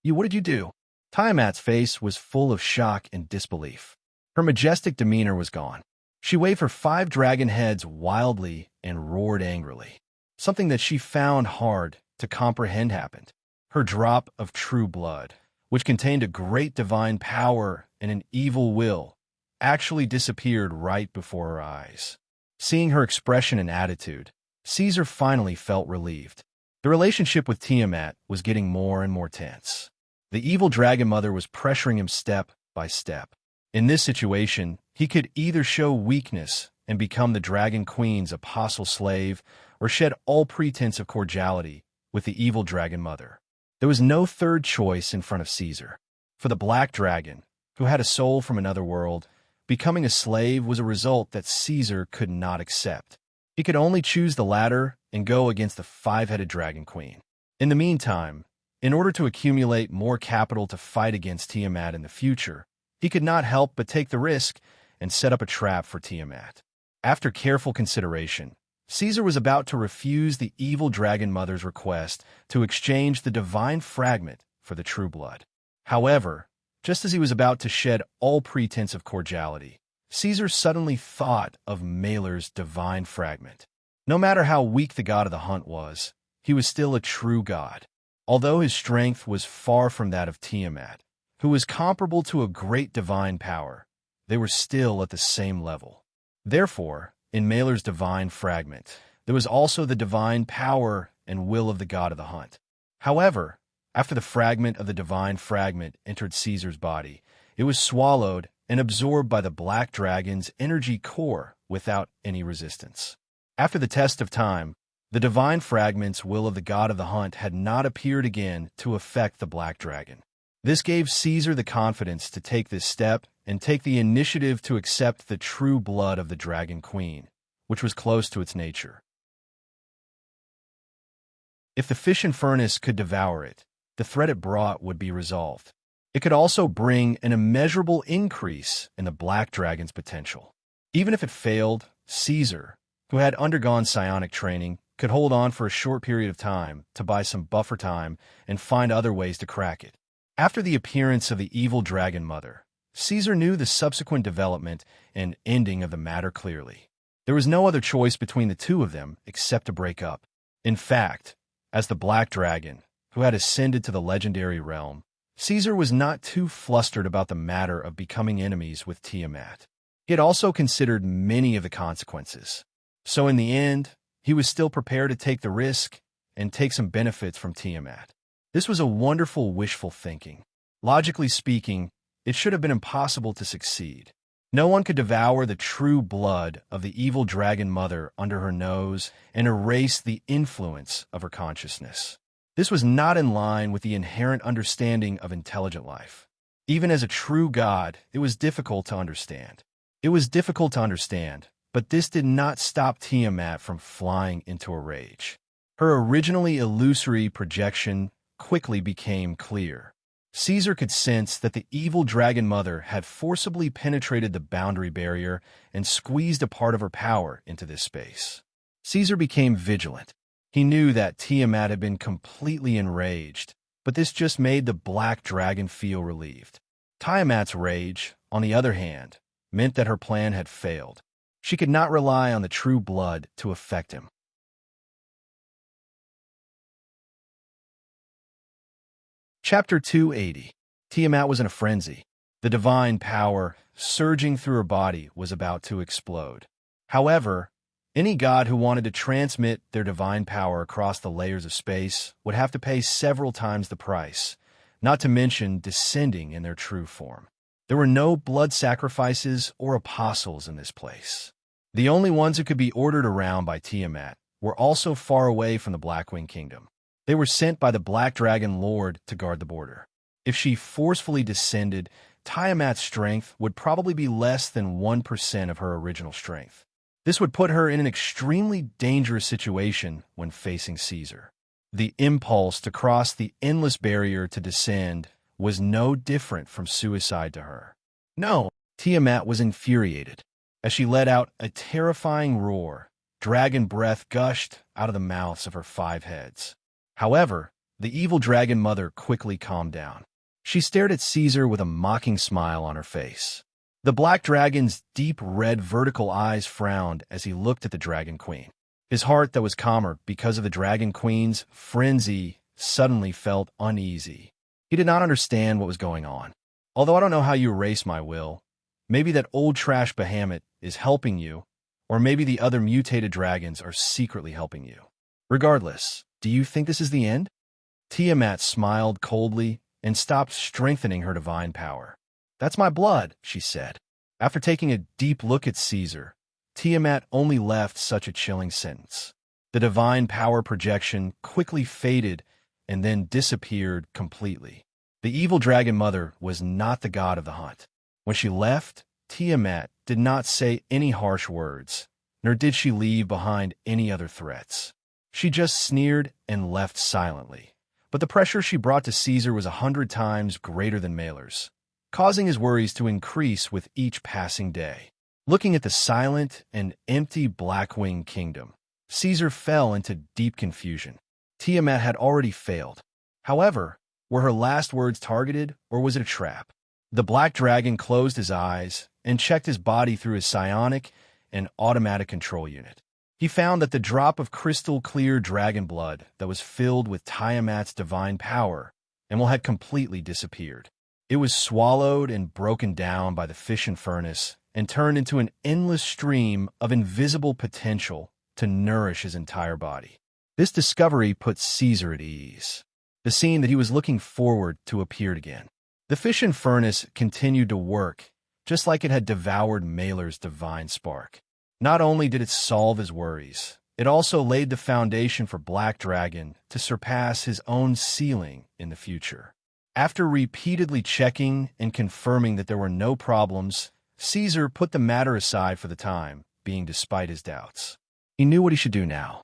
What did you do? Tiamat's face was full of shock and disbelief. Her majestic demeanor was gone. She waved her 5 dragon heads wildly and roared angrily. Something that she found hard to comprehend happened. Her drop of true blood, which contained a great divine power and an evil will, actually disappeared right before her eyes. Seeing her expression and attitude, Caesar finally felt relieved. The relationship with Tiamat was getting more and more tense. The evil dragon mother was pressuring him step by step. In this situation, he could either show weakness and become the Dragon Queen's apostle slave or shed all pretense of cordiality with the evil dragon mother. There was no third choice in front of Caesar. For the black dragon, who had a soul from another world, becoming a slave was a result that Caesar could not accept. He could only choose the latter and go against the 5-headed Dragon Queen. In the meantime, in order to accumulate more capital to fight against Tiamat in the future, he could not help but take the risk and set up a trap for Tiamat. After careful consideration, Caesar was about to refuse the evil dragon mother's request to exchange the divine fragment for the true blood. However, just as he was about to shed all pretense of cordiality, Caesar suddenly thought of Mailer's divine fragment. No matter how weak the god of the hunt was, he was still a true god. Although his strength was far from that of Tiamat, who was comparable to a great divine power, they were still at the same level. Therefore, in Mailer's divine fragment, there was also the divine power and will of the god of the hunt. However, after the fragment of the divine fragment entered Caesar's body, it was swallowed and absorbed by the black dragon's energy core without any resistance. After the test of time, the divine fragment's will of the god of the hunt had not appeared again to affect the black dragon. This gave Caesar the confidence to take this step and take the initiative to accept the true blood of the dragon queen, which was close to its nature. If the fission furnace could devour it, the threat it brought would be resolved. It could also bring an immeasurable increase in the black dragon's potential. Even if it failed, Caesar, who had undergone psionic training, could hold on for a short period of time to buy some buffer time and find other ways to crack it. After the appearance of the evil dragon mother, Caesar knew the subsequent development and ending of the matter clearly. There was no other choice between the two of them except to break up. In fact, as the black dragon, who had ascended to the legendary realm, Caesar was not too flustered about the matter of becoming enemies with Tiamat. He had also considered many of the consequences. So in the end, he was still prepared to take the risk and take some benefits from Tiamat. This was a wonderful wishful thinking. Logically speaking, it should have been impossible to succeed. No one could devour the true blood of the evil dragon mother under her nose and erase the influence of her consciousness. This was not in line with the inherent understanding of intelligent life. Even as a true god, it was difficult to understand. But this did not stop Tiamat from flying into a rage. Her originally illusory projection quickly became clear. Caesar could sense that the evil dragon mother had forcibly penetrated the boundary barrier and squeezed a part of her power into this space. Caesar became vigilant. He knew that Tiamat had been completely enraged, but this just made the black dragon feel relieved. Tiamat's rage, on the other hand, meant that her plan had failed. She could not rely on the true blood to affect him. Chapter 280. Tiamat was in a frenzy. The divine power, surging through her body, was about to explode. However, any god who wanted to transmit their divine power across the layers of space would have to pay several times the price, not to mention descending in their true form. There were no blood sacrifices or apostles in this place. The only ones who could be ordered around by Tiamat were also far away from the Blackwing Kingdom. They were sent by the Black Dragon Lord to guard the border. If she forcefully descended, Tiamat's strength would probably be less than 1% of her original strength. This would put her in an extremely dangerous situation when facing Caesar. The impulse to cross the endless barrier to descend was no different from suicide to her. No, Tiamat was infuriated. As she let out a terrifying roar, dragon breath gushed out of the mouths of her 5 heads. However, the evil dragon mother quickly calmed down. She stared at Caesar with a mocking smile on her face. The black dragon's deep red vertical eyes frowned as he looked at the dragon queen. His heart, that was calmer because of the dragon queen's frenzy, suddenly felt uneasy. He did not understand what was going on. Although I don't know how you erase my will, maybe that old trash behemoth is helping you, or maybe the other mutated dragons are secretly helping you. Regardless, do you think this is the end? Tiamat smiled coldly and stopped strengthening her divine power. That's my blood, she said. After taking a deep look at Caesar, Tiamat only left such a chilling sentence. The divine power projection quickly faded and then disappeared completely. The evil dragon mother was not the god of the hunt. When she left, Tiamat did not say any harsh words, nor did she leave behind any other threats. She just sneered and left silently. But the pressure she brought to Caesar was 100 times greater than Mailer's, causing his worries to increase with each passing day. Looking at the silent and empty Blackwing Kingdom, Caesar fell into deep confusion. Tiamat had already failed. However, were her last words targeted, or was it a trap? The black dragon closed his eyes and checked his body through his psionic and automatic control unit. He found that the drop of crystal-clear dragon blood that was filled with Tiamat's divine power had completely disappeared. It was swallowed and broken down by the fission furnace and turned into an endless stream of invisible potential to nourish his entire body. This discovery put Caesar at ease. The scene that he was looking forward to appeared again. The fission furnace continued to work, just like it had devoured Mailer's divine spark. Not only did it solve his worries, it also laid the foundation for Black Dragon to surpass his own ceiling in the future. After repeatedly checking and confirming that there were no problems, Caesar put the matter aside for the time being despite his doubts. He knew what he should do now.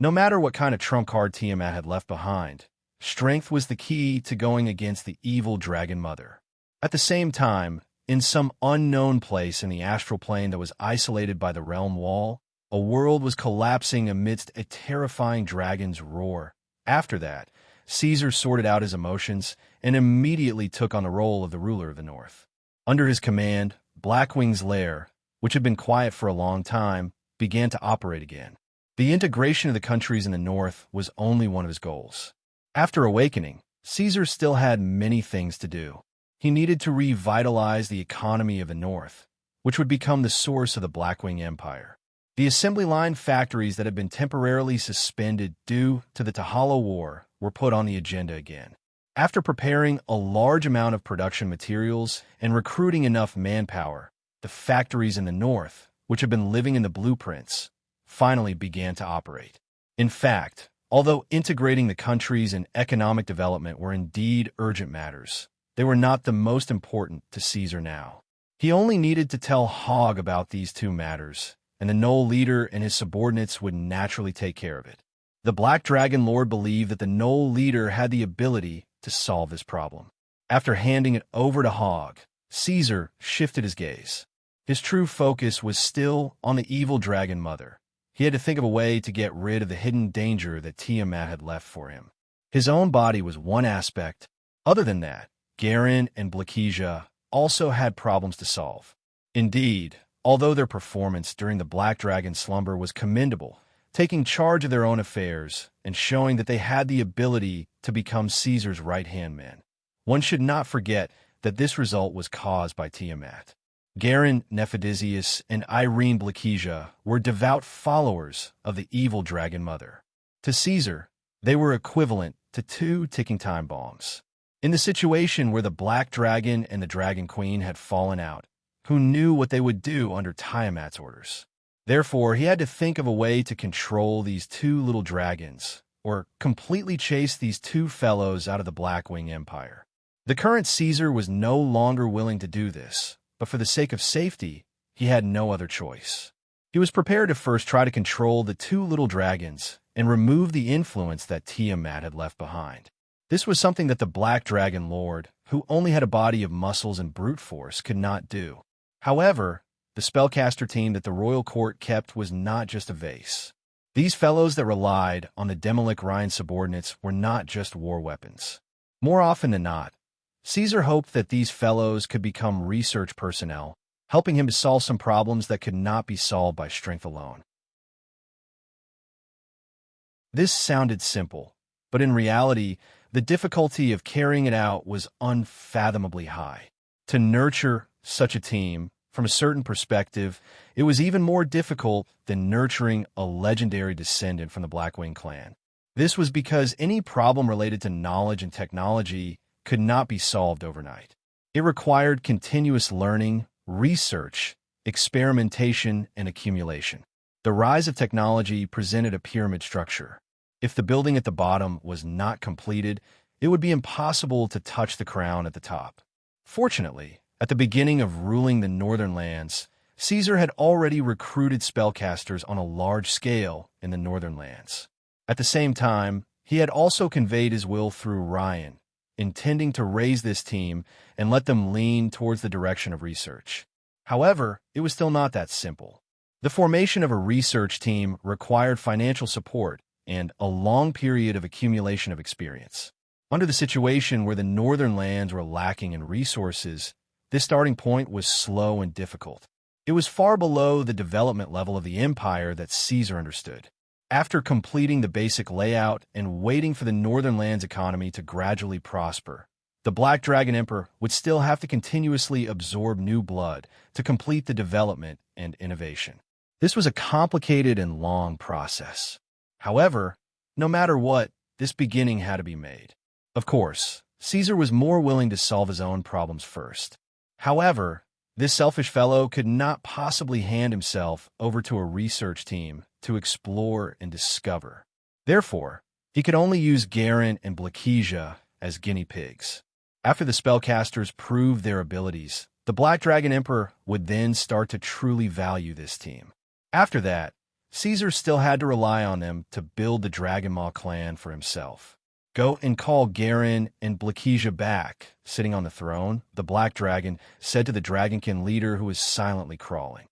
No matter what kind of trump card Tiamat had left behind, strength was the key to going against the evil Dragon Mother. At the same time, in some unknown place in the astral plane that was isolated by the realm wall, a world was collapsing amidst a terrifying dragon's roar. After that, Caesar sorted out his emotions and immediately took on the role of the ruler of the North. Under his command, Blackwing's lair, which had been quiet for a long time, began to operate again. The integration of the countries in the North was only one of his goals. After awakening, Caesar still had many things to do. He needed to revitalize the economy of the North, which would become the source of the Blackwing Empire. The assembly line factories that had been temporarily suspended due to the Tahala War were put on the agenda again. After preparing a large amount of production materials and recruiting enough manpower, the factories in the North, which had been living in the blueprints, finally began to operate. In fact, although integrating the countries and economic development were indeed urgent matters, they were not the most important to Caesar now. He only needed to tell Hogg about these two matters, and the Knoll leader and his subordinates would naturally take care of it. The Black Dragon Lord believed that the Knoll leader had the ability to solve this problem. After handing it over to Hogg, Caesar shifted his gaze. His true focus was still on the evil Dragon Mother. He had to think of a way to get rid of the hidden danger that Tiamat had left for him. His own body was one aspect. Other than that, Garen and Blakesia also had problems to solve. Indeed, although their performance during the Black Dragon slumber was commendable, taking charge of their own affairs and showing that they had the ability to become Caesar's right-hand man, one should not forget that this result was caused by Tiamat. Garen Nephidisius and Irene Blakesia were devout followers of the evil Dragon Mother. To Caesar, they were equivalent to two ticking time bombs. In the situation where the Black Dragon and the Dragon Queen had fallen out, who knew what they would do under Tiamat's orders? Therefore, he had to think of a way to control these two little dragons, or completely chase these two fellows out of the Blackwing Empire. The current Caesar was no longer willing to do this, but for the sake of safety, he had no other choice. He was prepared to first try to control the two little dragons and remove the influence that Tiamat had left behind. This was something that the Black Dragon Lord, who only had a body of muscles and brute force, could not do. However, the spellcaster team that the royal court kept was not just a vase. These fellows that relied on the Demolic Rhine subordinates were not just war weapons. More often than not, Caesar hoped that these fellows could become research personnel, helping him to solve some problems that could not be solved by strength alone. This sounded simple, but in reality, the difficulty of carrying it out was unfathomably high. To nurture such a team, from a certain perspective, it was even more difficult than nurturing a legendary descendant from the Blackwing clan. This was because any problem related to knowledge and technology could not be solved overnight. It required continuous learning, research, experimentation, and accumulation. The rise of technology presented a pyramid structure. If the building at the bottom was not completed, it would be impossible to touch the crown at the top. Fortunately, at the beginning of ruling the northern lands, Caesar had already recruited spellcasters on a large scale in the northern lands. At the same time, he had also conveyed his will through Ryan, intending to raise this team and let them lean towards the direction of research. However, it was still not that simple. The formation of a research team required financial support and a long period of accumulation of experience. Under the situation where the northern lands were lacking in resources, this starting point was slow and difficult. It was far below the development level of the empire that Caesar understood. After completing the basic layout and waiting for the northern lands economy to gradually prosper, the Black Dragon Emperor would still have to continuously absorb new blood to complete the development and innovation. This was a complicated and long process. However, no matter what, this beginning had to be made. Of course, Caesar was more willing to solve his own problems first. However, This selfish fellow could not possibly hand himself over to a research team to explore and discover. Therefore, he could only use Garen and Blakesia as guinea pigs. After the spellcasters proved their abilities, the Black Dragon Emperor would then start to truly value this team. After that, Caesar still had to rely on them to build the Dragon Maw clan for himself. Go and call Garen and Blakesia back. Sitting on the throne, the Black Dragon said to the Dragonkin leader who was silently crawling.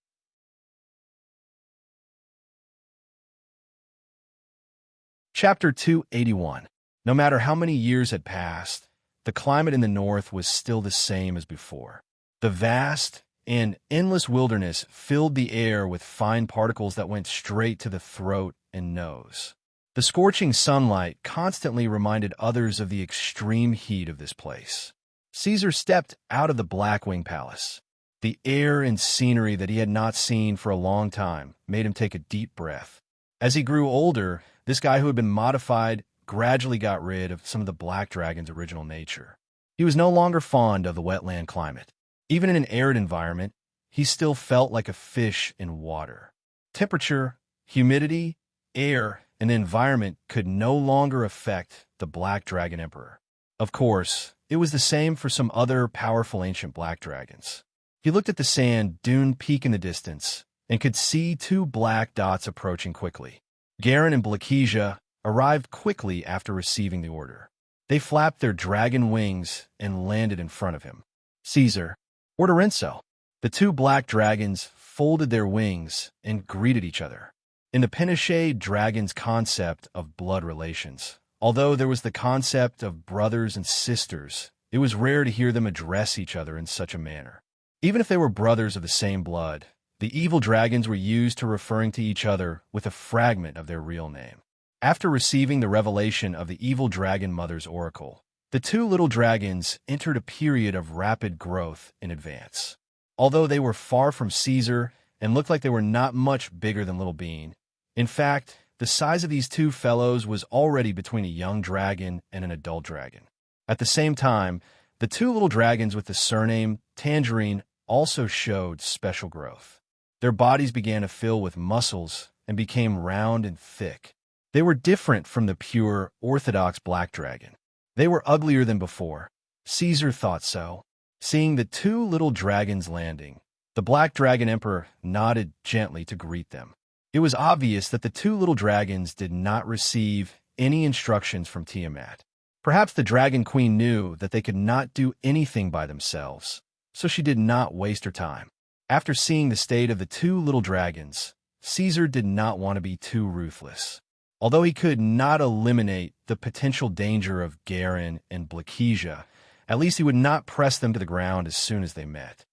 Chapter 281. No matter how many years had passed, the climate in the north was still the same as before. The vast and endless wilderness filled the air with fine particles that went straight to the throat and nose. The scorching sunlight constantly reminded others of the extreme heat of this place. Caesar stepped out of the Blackwing Palace. The air and scenery that he had not seen for a long time made him take a deep breath. As he grew older, this guy who had been modified gradually got rid of some of the Black Dragon's original nature. He was no longer fond of the wetland climate. Even in an arid environment, he still felt like a fish in water. Temperature, humidity, air, and the environment could no longer affect the Black Dragon Emperor. Of course, it was the same for some other powerful ancient black dragons. He looked at the sand dune peak in the distance and could see two black dots approaching quickly. Garen and Blakesia arrived quickly after receiving the order. They flapped their dragon wings and landed in front of him. Caesar, Ordorenso. The two black dragons folded their wings and greeted each other. In the Pinochet dragon's concept of blood relations, although there was the concept of brothers and sisters, it was rare to hear them address each other in such a manner. Even if they were brothers of the same blood, the evil dragons were used to referring to each other with a fragment of their real name. After receiving the revelation of the evil dragon mother's oracle, the two little dragons entered a period of rapid growth in advance. Although they were far from Caesar and looked like they were not much bigger than Little Bean, in fact, the size of these two fellows was already between a young dragon and an adult dragon. At the same time, the two little dragons with the surname Tangerine also showed special growth. Their bodies began to fill with muscles and became round and thick. They were different from the pure, orthodox black dragon. They were uglier than before. Caesar thought so. Seeing the two little dragons landing, the Black Dragon Emperor nodded gently to greet them. It was obvious that the two little dragons did not receive any instructions from Tiamat. Perhaps the Dragon Queen knew that they could not do anything by themselves, so she did not waste her time. After seeing the state of the two little dragons, Caesar did not want to be too ruthless. Although he could not eliminate the potential danger of Garen and Blakesia, at least he would not press them to the ground as soon as they met.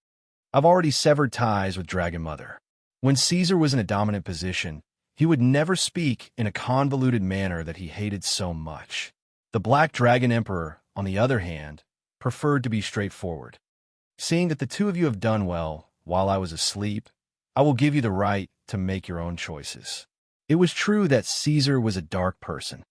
I've already severed ties with Dragon Mother. When Caesar was in a dominant position, he would never speak in a convoluted manner that he hated so much. The Black Dragon Emperor, on the other hand, preferred to be straightforward. Seeing that the two of you have done well while I was asleep, I will give you the right to make your own choices. It was true that Caesar was a dark person.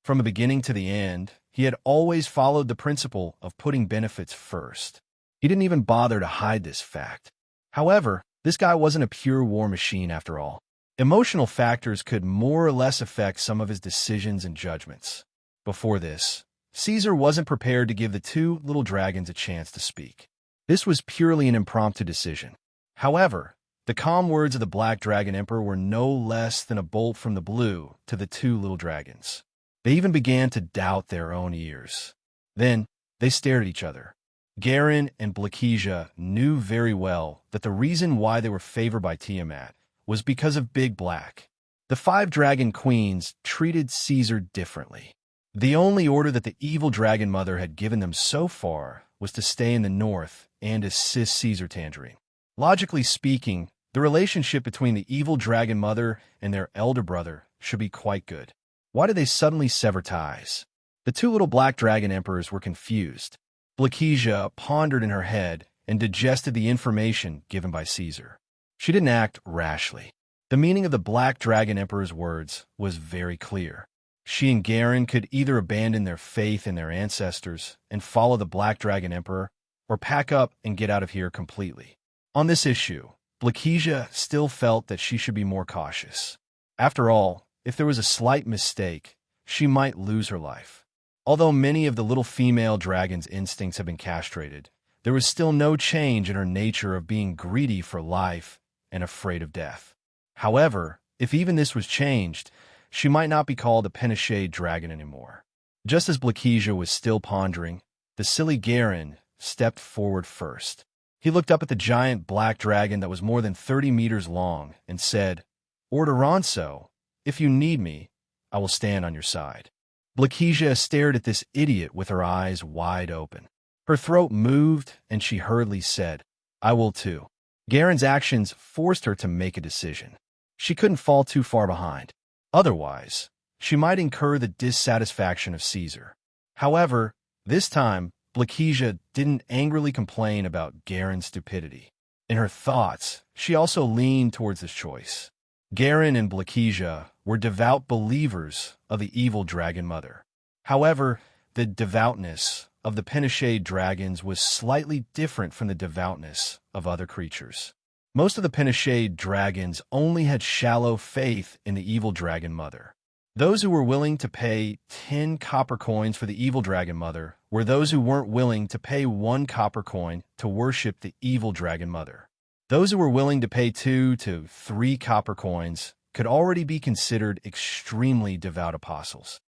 From the beginning to the end, he had always followed the principle of putting benefits first. He didn't even bother to hide this fact. However, this guy wasn't a pure war machine after all. Emotional factors could more or less affect some of his decisions and judgments. Before this, Caesar wasn't prepared to give the two little dragons a chance to speak. This was purely an impromptu decision. However, the calm words of the Black Dragon Emperor were no less than a bolt from the blue to the two little dragons. They even began to doubt their own ears. Then, they stared at each other. Garen and Blakesia knew very well that the reason why they were favored by Tiamat was because of Big Black. The 5 dragon queens treated Caesar differently. The only order that the evil dragon mother had given them so far was to stay in the north and assist Caesar Tangerine. Logically speaking, the relationship between the evil dragon mother and their elder brother should be quite good. Why did they suddenly sever ties? The two little black dragon emperors were confused. Blakesia pondered in her head and digested the information given by Caesar. She didn't act rashly. The meaning of the Black Dragon Emperor's words was very clear. She and Garen could either abandon their faith in their ancestors and follow the Black Dragon Emperor, or pack up and get out of here completely. On this issue, Blakesia still felt that she should be more cautious. After all, if there was a slight mistake, she might lose her life. Although many of the little female dragon's instincts had been castrated, there was still no change in her nature of being greedy for life and afraid of death. However, if even this was changed, she might not be called a Penishade dragon anymore. Just as Blakesia was still pondering, the silly Garen stepped forward first. He looked up at the giant black dragon that was more than 30 meters long and said, "Orderonso, if you need me, I will stand on your side." Blakesia stared at this idiot with her eyes wide open. Her throat moved, and she hurriedly said, "I will too." Garen's actions forced her to make a decision. She couldn't fall too far behind. Otherwise, she might incur the dissatisfaction of Caesar. However, this time, Blakesia didn't angrily complain about Garen's stupidity. In her thoughts, she also leaned towards this choice. Garen and Blakesia were devout believers of the evil dragon mother. However, the devoutness of the Penishade dragons was slightly different from the devoutness of other creatures. Most of the Penishade dragons only had shallow faith in the evil dragon mother. Those who were willing to pay 10 copper coins for the evil dragon mother were those who weren't willing to pay 1 copper coin to worship the evil dragon mother. Those who were willing to pay 2 to 3 copper coins could already be considered extremely devout apostles.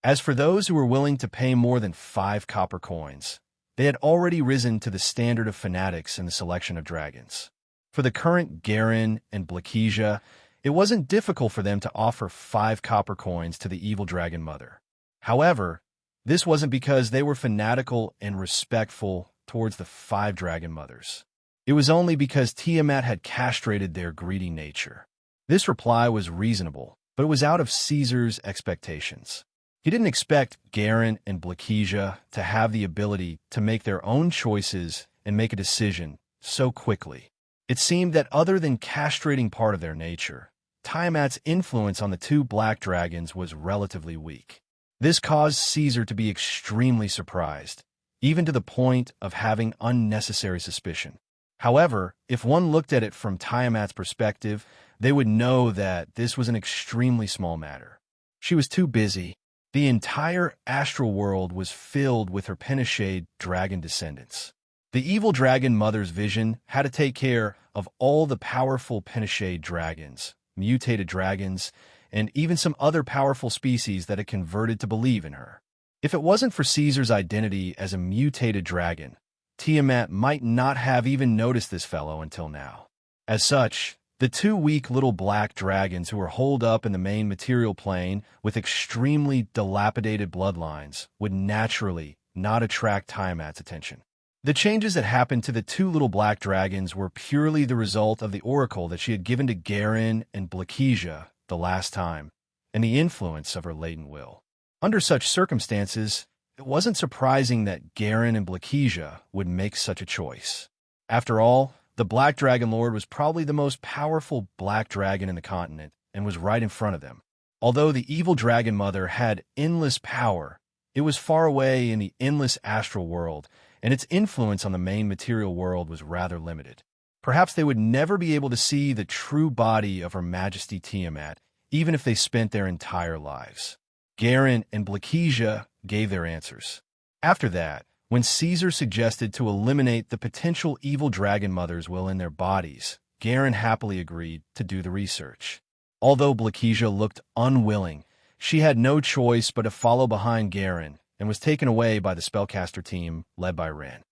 As for those who were willing to pay more than 5 copper coins, they had already risen to the standard of fanatics in the selection of dragons. For the current Garen and Blakesia, it wasn't difficult for them to offer 5 copper coins to the evil dragon mother. However, this wasn't because they were fanatical and respectful towards the 5 dragon mothers. It was only because Tiamat had castrated their greedy nature. This reply was reasonable, but it was out of Caesar's expectations. He didn't expect Garen and Blakesia to have the ability to make their own choices and make a decision so quickly. It seemed that other than castrating part of their nature, Tiamat's influence on the 2 black dragons was relatively weak. This caused Caesar to be extremely surprised, even to the point of having unnecessary suspicion. However, if one looked at it from Tiamat's perspective, they would know that this was an extremely small matter. She was too busy. The entire astral world was filled with her Penishade dragon descendants. The evil dragon mother's vision had to take care of all the powerful Penishade dragons, mutated dragons, and even some other powerful species that had converted to believe in her. If it wasn't for Caesar's identity as a mutated dragon, Tiamat might not have even noticed this fellow until now. As such, the 2 weak little black dragons who were holed up in the main material plane with extremely dilapidated bloodlines would naturally not attract Tiamat's attention. The changes that happened to the 2 little black dragons were purely the result of the oracle that she had given to Garen and Blakesia the last time, and the influence of her latent will. Under such circumstances, it wasn't surprising that Garen and Blakesia would make such a choice. After all, the Black Dragon Lord was probably the most powerful black dragon in the continent and was right in front of them. Although the evil dragon mother had endless power, it was far away in the endless astral world, and its influence on the main material world was rather limited. Perhaps they would never be able to see the true body of Her Majesty Tiamat, even if they spent their entire lives. Garen and Blakesia gave their answers. After that, when Caesar suggested to eliminate the potential evil dragon mother's will in their bodies, Garen happily agreed to do the research. Although Blakesia looked unwilling, she had no choice but to follow behind Garen and was taken away by the spellcaster team led by Ren.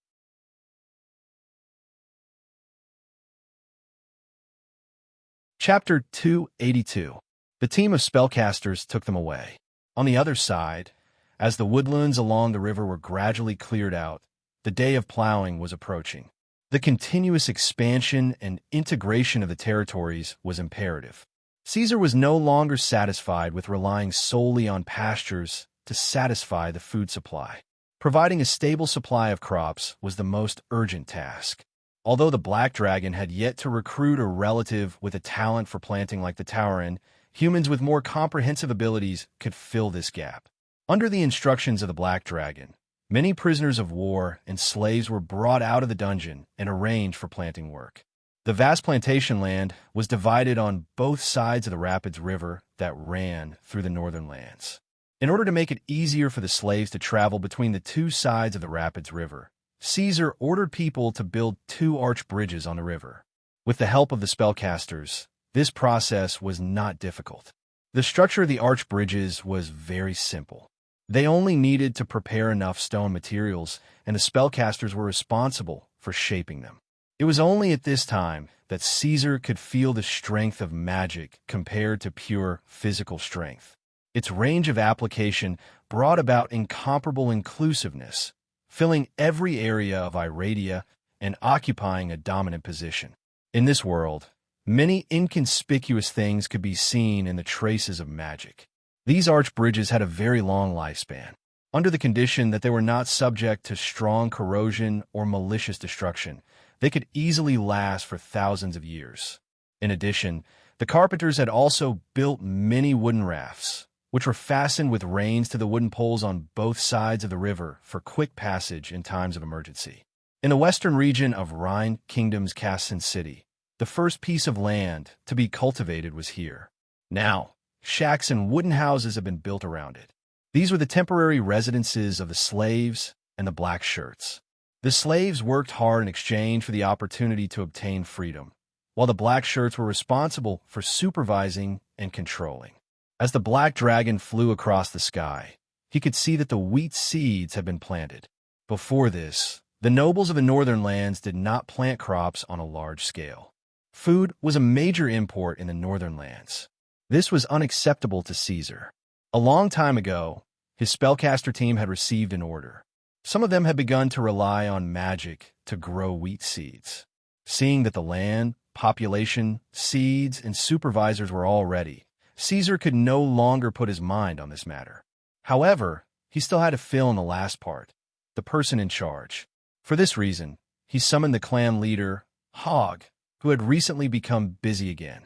Chapter 282. The team of spellcasters took them away. On the other side, as the woodlands along the river were gradually cleared out, the day of plowing was approaching. The continuous expansion and integration of the territories was imperative. Caesar was no longer satisfied with relying solely on pastures to satisfy the food supply. Providing a stable supply of crops was the most urgent task. Although the Black Dragon had yet to recruit a relative with a talent for planting like the Tauren, humans with more comprehensive abilities could fill this gap. Under the instructions of the Black Dragon, Many prisoners of war and slaves were brought out of the dungeon and arranged for planting work. The vast plantation land was divided on both sides of the Rapids River that ran through the northern lands. In order to make it easier for the slaves to travel between the two sides of the Rapids River, Caesar ordered people to build 2 arch bridges on the river. With the help of the spellcasters, this process was not difficult. The structure of the arch bridges was very simple. They only needed to prepare enough stone materials, and the spellcasters were responsible for shaping them. It was only at this time that Caesar could feel the strength of magic compared to pure physical strength. Its range of application brought about incomparable inclusiveness, filling every area of Iradia and occupying a dominant position. In this world, many inconspicuous things could be seen in the traces of magic. These arch bridges had a very long lifespan, under the condition that they were not subject to strong corrosion or malicious destruction. They could easily last for thousands of years. In addition, the carpenters had also built many wooden rafts, which were fastened with reins to the wooden poles on both sides of the river for quick passage in times of emergency. In the western region of Rhine Kingdom's Cassin City, the first piece of land to be cultivated was here. Now, shacks and wooden houses have been built around it. These were the temporary residences of the slaves and the black shirts. The slaves worked hard in exchange for the opportunity to obtain freedom, while the black shirts were responsible for supervising and controlling. As the black dragon flew across the sky, he could see that the wheat seeds had been planted. Before this, the nobles of the northern lands did not plant crops on a large scale. Food was a major import in the northern lands. This was unacceptable to Caesar. A long time ago, his spellcaster team had received an order. Some of them had begun to rely on magic to grow wheat seeds. Seeing that the land, population, seeds, and supervisors were all ready, Caesar could no longer put his mind on this matter. However, he still had to fill in the last part, the person in charge. For this reason, he summoned the clan leader, Hog, who had recently become busy again.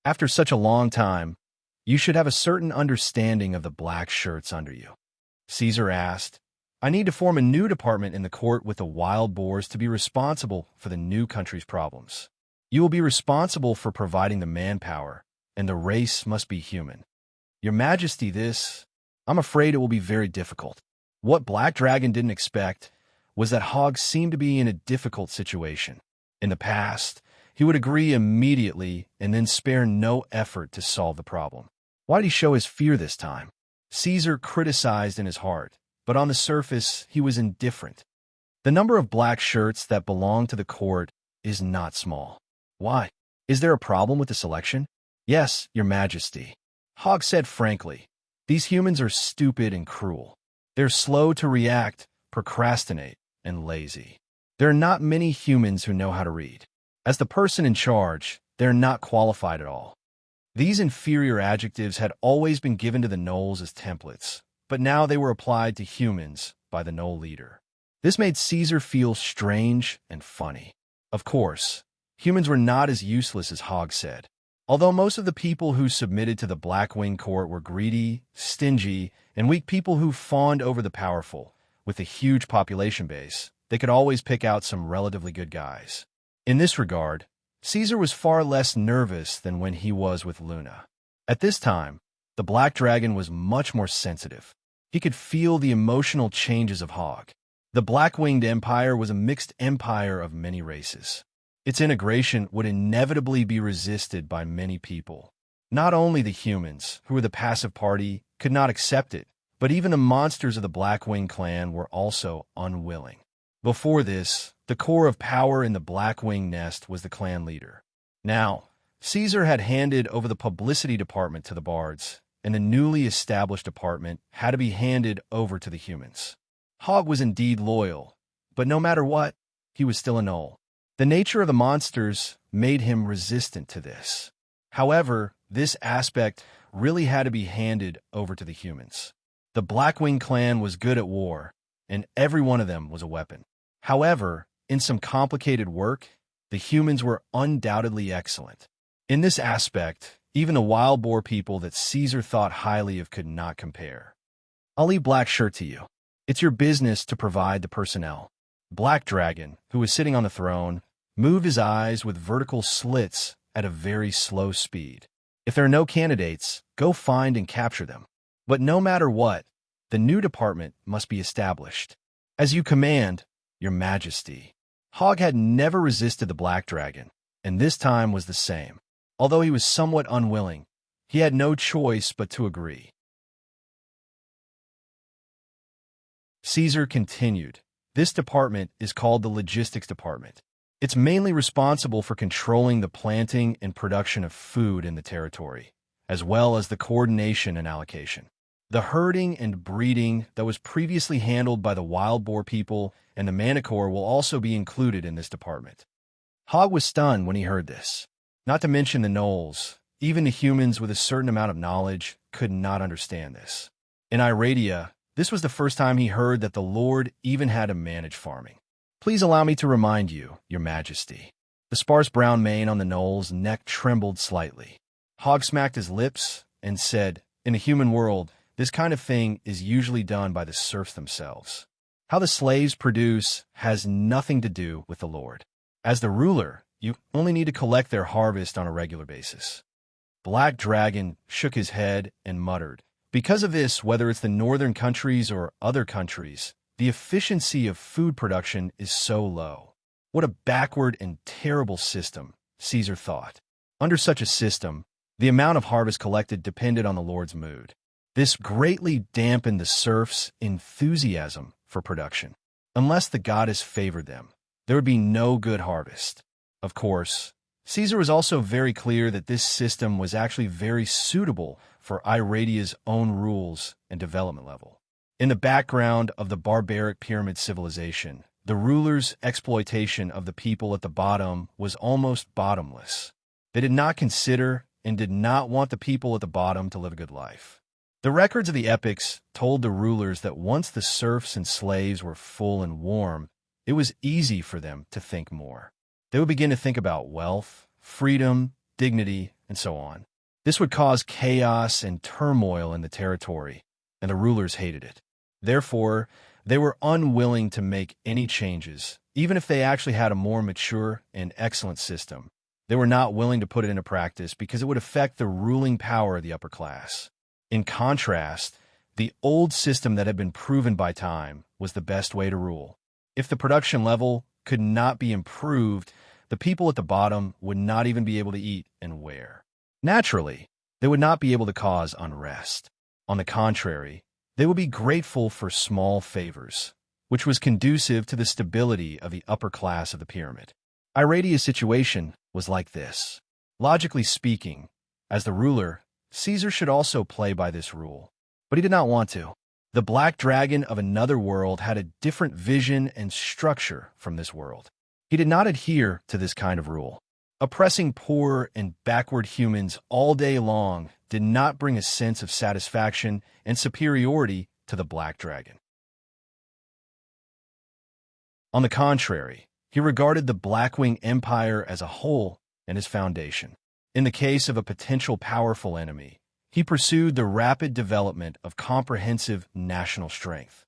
After such a long time, you should have a certain understanding of the black shirts under you. Caesar asked, I need to form a new department in the court with the wild boars to be responsible for the new country's problems. You will be responsible for providing the manpower, and the race must be human. Your Majesty, I'm afraid it will be very difficult. What Black Dragon didn't expect was that Hog seemed to be in a difficult situation. In the past, he would agree immediately and then spare no effort to solve the problem. Why did he show his fear this time? Caesar criticized in his heart, but on the surface, he was indifferent. The number of black shirts that belong to the court is not small. Why? Is there a problem with the selection? Yes, Your Majesty. Hog said frankly, these humans are stupid and cruel. They're slow to react, procrastinate, and lazy. There are not many humans who know how to read. As the person in charge, they're not qualified at all. These inferior adjectives had always been given to the gnolls as templates, but now they were applied to humans by the gnoll leader. This made Caesar feel strange and funny. Of course, humans were not as useless as Hog said. Although most of the people who submitted to the Blackwing court were greedy, stingy, and weak people who fawned over the powerful, with a huge population base, they could always pick out some relatively good guys. In this regard, Caesar was far less nervous than when he was with Luna. At this time, the Black Dragon was much more sensitive. He could feel the emotional changes of Hog. The Black-Winged Empire was a mixed empire of many races. Its integration would inevitably be resisted by many people. Not only the humans, who were the passive party, could not accept it, but even the monsters of the Blackwing clan were also unwilling. Before this, the core of power in the Blackwing nest was the clan leader. Now, Caesar had handed over the publicity department to the bards, and the newly established department had to be handed over to the humans. Hog was indeed loyal, but no matter what, he was still a gnoll. The nature of the monsters made him resistant to this. However, this aspect really had to be handed over to the humans. The Blackwing clan was good at war, and every one of them was a weapon. However, in some complicated work, the humans were undoubtedly excellent. In this aspect, even the wild boar people that Caesar thought highly of could not compare. I'll leave Black Shirt to you. It's your business to provide the personnel. Black Dragon, who was sitting on the throne, moved his eyes with vertical slits at a very slow speed. If there are no candidates, go find and capture them. But no matter what, the new department must be established. As you command, Your Majesty. Hogg had never resisted the Black Dragon, and this time was the same. Although he was somewhat unwilling, he had no choice but to agree. Caesar continued. This department is called the Logistics Department. It's mainly responsible for controlling the planting and production of food in the territory, as well as the coordination and allocation. The herding and breeding that was previously handled by the wild boar people and the Manticore will also be included in this department. Hogg was stunned when he heard this. Not to mention the gnolls, even the humans with a certain amount of knowledge could not understand this. In Iradia, this was the first time he heard that the Lord even had to manage farming. Please allow me to remind you, Your Majesty. The sparse brown mane on the gnoll's neck trembled slightly. Hogg smacked his lips and said, in the human world, this kind of thing is usually done by the serfs themselves. How the slaves produce has nothing to do with the Lord. As the ruler, you only need to collect their harvest on a regular basis. Black Dragon shook his head and muttered, because of this, whether it's the northern countries or other countries, the efficiency of food production is so low. What a backward and terrible system, Caesar thought. Under such a system, the amount of harvest collected depended on the Lord's mood. This greatly dampened the serfs' enthusiasm for production. Unless the goddess favored them, there would be no good harvest. Of course, Caesar was also very clear that this system was actually very suitable for Iradia's own rules and development level. In the background of the barbaric pyramid civilization, the ruler's exploitation of the people at the bottom was almost bottomless. They did not consider and did not want the people at the bottom to live a good life. The records of the epics told the rulers that once the serfs and slaves were full and warm, it was easy for them to think more. They would begin to think about wealth, freedom, dignity, and so on. This would cause chaos and turmoil in the territory, and the rulers hated it. Therefore, they were unwilling to make any changes, even if they actually had a more mature and excellent system. They were not willing to put it into practice because it would affect the ruling power of the upper class. In contrast, the old system that had been proven by time was the best way to rule. If the production level could not be improved, the people at the bottom would not even be able to eat and wear. Naturally, they would not be able to cause unrest. On the contrary, they would be grateful for small favors, which was conducive to the stability of the upper class of the pyramid. Iradia's situation was like this. Logically speaking, as the ruler, Caesar should also play by this rule. But he did not want to. The Black Dragon of another world had a different vision and structure from this world. He did not adhere to this kind of rule. Oppressing poor and backward humans all day long did not bring a sense of satisfaction and superiority to the Black Dragon. On the contrary, he regarded the Blackwing Empire as a whole and his foundation. In the case of a potential powerful enemy, he pursued the rapid development of comprehensive national strength.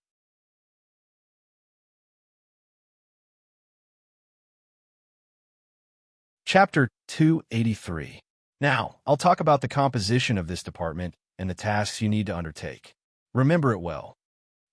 Chapter 283. Now, I'll talk about the composition of this department and the tasks you need to undertake. Remember it well.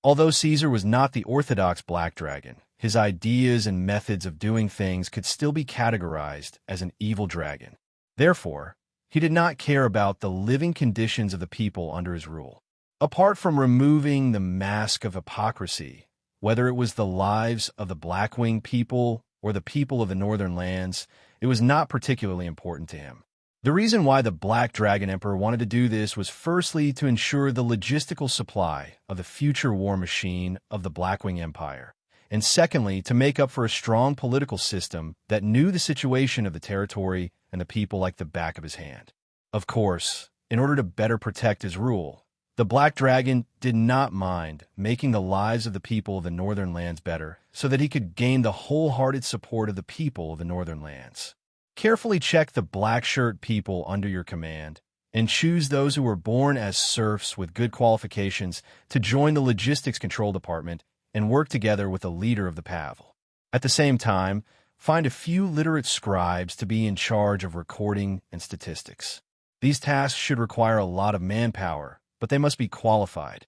Although Caesar was not the orthodox Black Dragon, his ideas and methods of doing things could still be categorized as an evil dragon. Therefore, he did not care about the living conditions of the people under his rule. Apart from removing the mask of hypocrisy, whether it was the lives of the Blackwing people or the people of the northern lands, it was not particularly important to him. The reason why the Black Dragon Emperor wanted to do this was firstly to ensure the logistical supply of the future war machine of the Blackwing Empire, and secondly, to make up for a strong political system that knew the situation of the territory and the people like the back of his hand. Of course, in order to better protect his rule, the Black Dragon did not mind making the lives of the people of the northern lands better so that he could gain the wholehearted support of the people of the northern lands. Carefully check the black shirt people under your command and choose those who were born as serfs with good qualifications to join the logistics control department and work together with the leader of the pavel. At the same time, find a few literate scribes to be in charge of recording and statistics. These tasks should require a lot of manpower, but they must be qualified.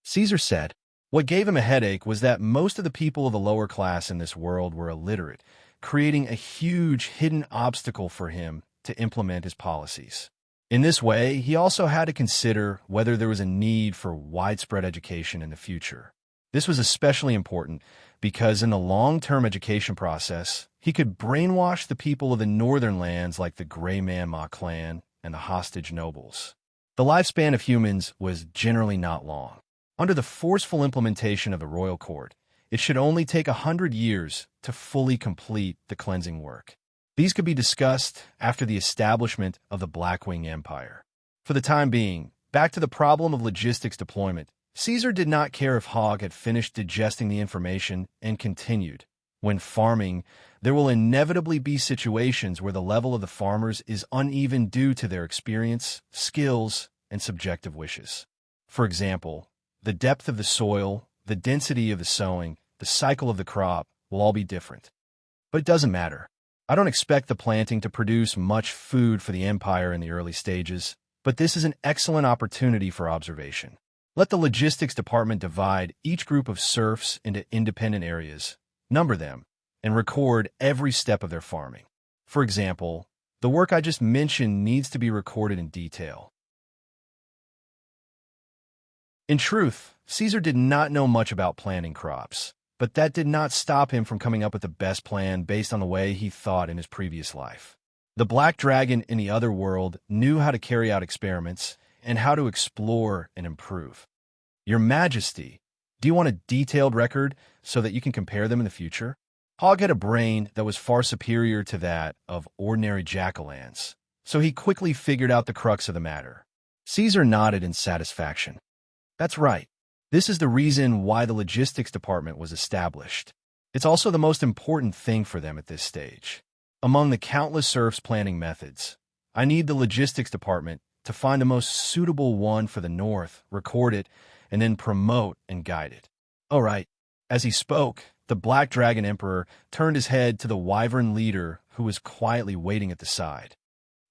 Caesar said, what gave him a headache was that most of the people of the lower class in this world were illiterate, creating a huge hidden obstacle for him to implement his policies. In this way, he also had to consider whether there was a need for widespread education in the future. This was especially important because in the long-term education process, he could brainwash the people of the northern lands like the Grey Man Ma clan and the hostage nobles. The lifespan of humans was generally not long. Under the forceful implementation of the royal court, it should only take 100 years to fully complete the cleansing work. These could be discussed after the establishment of the Blackwing Empire. For the time being, back to the problem of logistics deployment, Caesar did not care if Hogg had finished digesting the information and continued. When farming, there will inevitably be situations where the level of the farmers is uneven due to their experience, skills, and subjective wishes. For example, the depth of the soil, the density of the sowing, the cycle of the crop will all be different. But it doesn't matter. I don't expect the planting to produce much food for the empire in the early stages, but this is an excellent opportunity for observation. Let the logistics department divide each group of serfs into independent areas, number them, and record every step of their farming. For example, the work I just mentioned needs to be recorded in detail. In truth, Caesar did not know much about planting crops, but that did not stop him from coming up with the best plan based on the way he thought in his previous life. The Black Dragon in the other world knew how to carry out experiments and how to explore and improve. Your Majesty, do you want a detailed record so that you can compare them in the future? Hogg had a brain that was far superior to that of ordinary jack-o'-lanterns, so he quickly figured out the crux of the matter. Caesar nodded in satisfaction. That's right. This is the reason why the logistics department was established. It's also the most important thing for them at this stage. Among the countless serfs planning methods, I need the logistics department to find the most suitable one for the North, record it, and then promote and guide it. All right. As he spoke, the Black Dragon Emperor turned his head to the Wyvern leader who was quietly waiting at the side.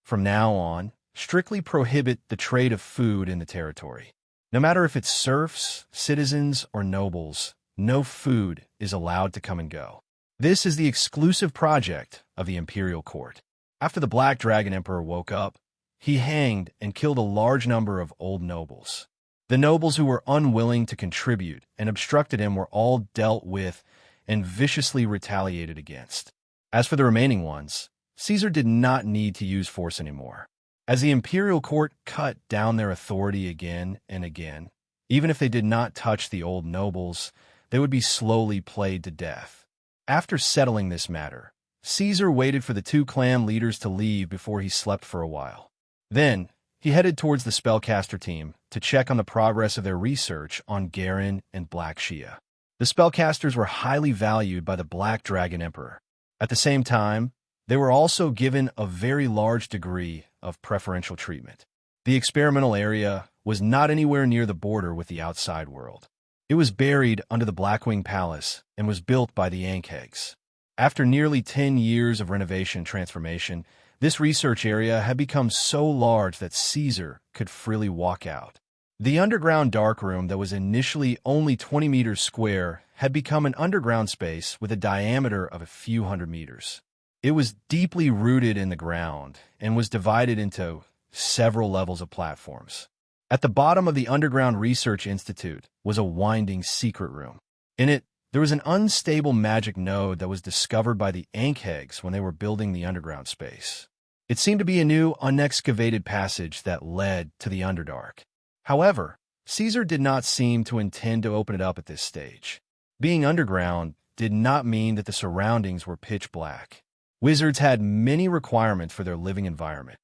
From now on, strictly prohibit the trade of food in the territory. No matter if it's serfs, citizens, or nobles, no food is allowed to come and go. This is the exclusive project of the imperial court. After the Black Dragon Emperor woke up, he hanged and killed a large number of old nobles. The nobles who were unwilling to contribute and obstructed him were all dealt with and viciously retaliated against. As for the remaining ones, Caesar did not need to use force anymore. As the imperial court cut down their authority again and again, even if they did not touch the old nobles, they would be slowly played to death. After settling this matter, Caesar waited for the two clan leaders to leave before he slept for a while. Then, he headed towards the spellcaster team to check on the progress of their research on Garen and Black Shia. The spellcasters were highly valued by the Black Dragon Emperor. At the same time, they were also given a very large degree of preferential treatment. The experimental area was not anywhere near the border with the outside world. It was buried under the Blackwing Palace and was built by the Ankhegs. After nearly 10 years of renovation and transformation, this research area had become so large that Caesar could freely walk out. The underground darkroom that was initially only 20 meters square had become an underground space with a diameter of a few hundred meters. It was deeply rooted in the ground and was divided into several levels of platforms. At the bottom of the Underground Research Institute was a winding secret room. In it, there was an unstable magic node that was discovered by the Ankhegs when they were building the underground space. It seemed to be a new, unexcavated passage that led to the Underdark. However, Caesar did not seem to intend to open it up at this stage. Being underground did not mean that the surroundings were pitch black. Wizards had many requirements for their living environment.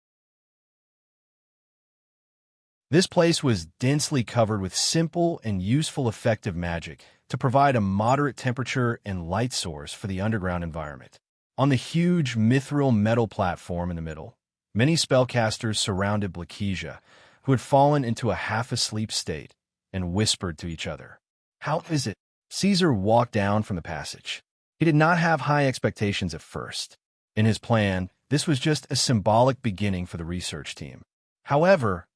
This place was densely covered with simple and useful effective magic to provide a moderate temperature and light source for the underground environment. On the huge mithril metal platform in the middle, Many spellcasters surrounded Blakesia, who had fallen into a half-asleep state, and whispered to each other. "How is it?" Caesar walked down from the passage. He did not have high expectations at first. In his plan, this was just a symbolic beginning for the research team. However,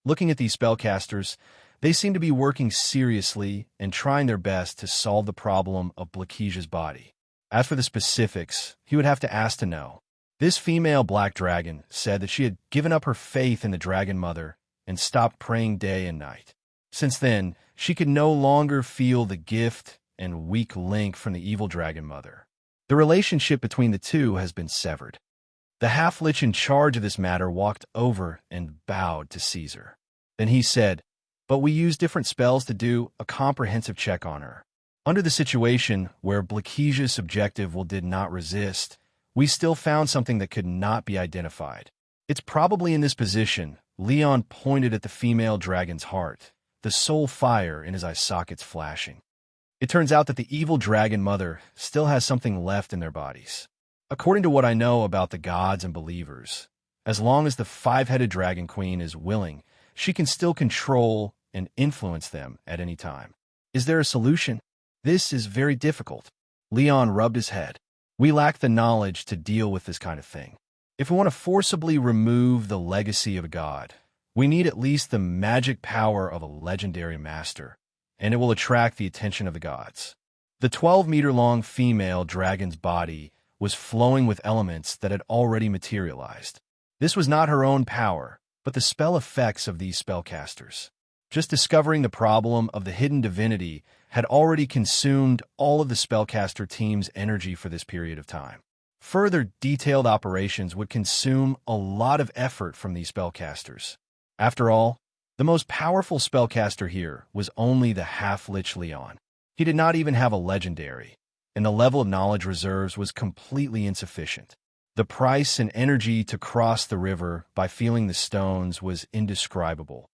looking at these spellcasters, they seemed to be working seriously and trying their best to solve the problem of Blakesia's body. As for the specifics, he would have to ask to know. This female black dragon said that she had given up her faith in the Dragon Mother and stopped praying day and night. Since then, she could no longer feel the gift and weak link from the evil Dragon Mother. The relationship between the two has been severed. The half-lich in charge of this matter walked over and bowed to Caesar. Then he said, "But we used different spells to do a comprehensive check on her. Under the situation where Blakesia's subjective will did not resist, we still found something that could not be identified. It's probably in this position." Leon pointed at the female dragon's heart, the soul fire in his eye sockets flashing. It turns out that the evil Dragon Mother still has something left in their bodies. According to what I know about the gods and believers, as long as the five-headed Dragon Queen is willing, she can still control and influence them at any time. Is there a solution? This is very difficult. Leon rubbed his head. We lack the knowledge to deal with this kind of thing. If we want to forcibly remove the legacy of a god, we need at least the magic power of a legendary master, and it will attract the attention of the gods. The 12-meter-long female dragon's body was flowing with elements that had already materialized. This was not her own power, but the spell effects of these spellcasters. Just discovering the problem of the hidden divinity had already consumed all of the spellcaster team's energy for this period of time. Further detailed operations would consume a lot of effort from these spellcasters. After all, the most powerful spellcaster here was only the half-lich Leon. He did not even have a legendary, and the level of knowledge reserves was completely insufficient. The price and energy to cross the river by feeling the stones was indescribable.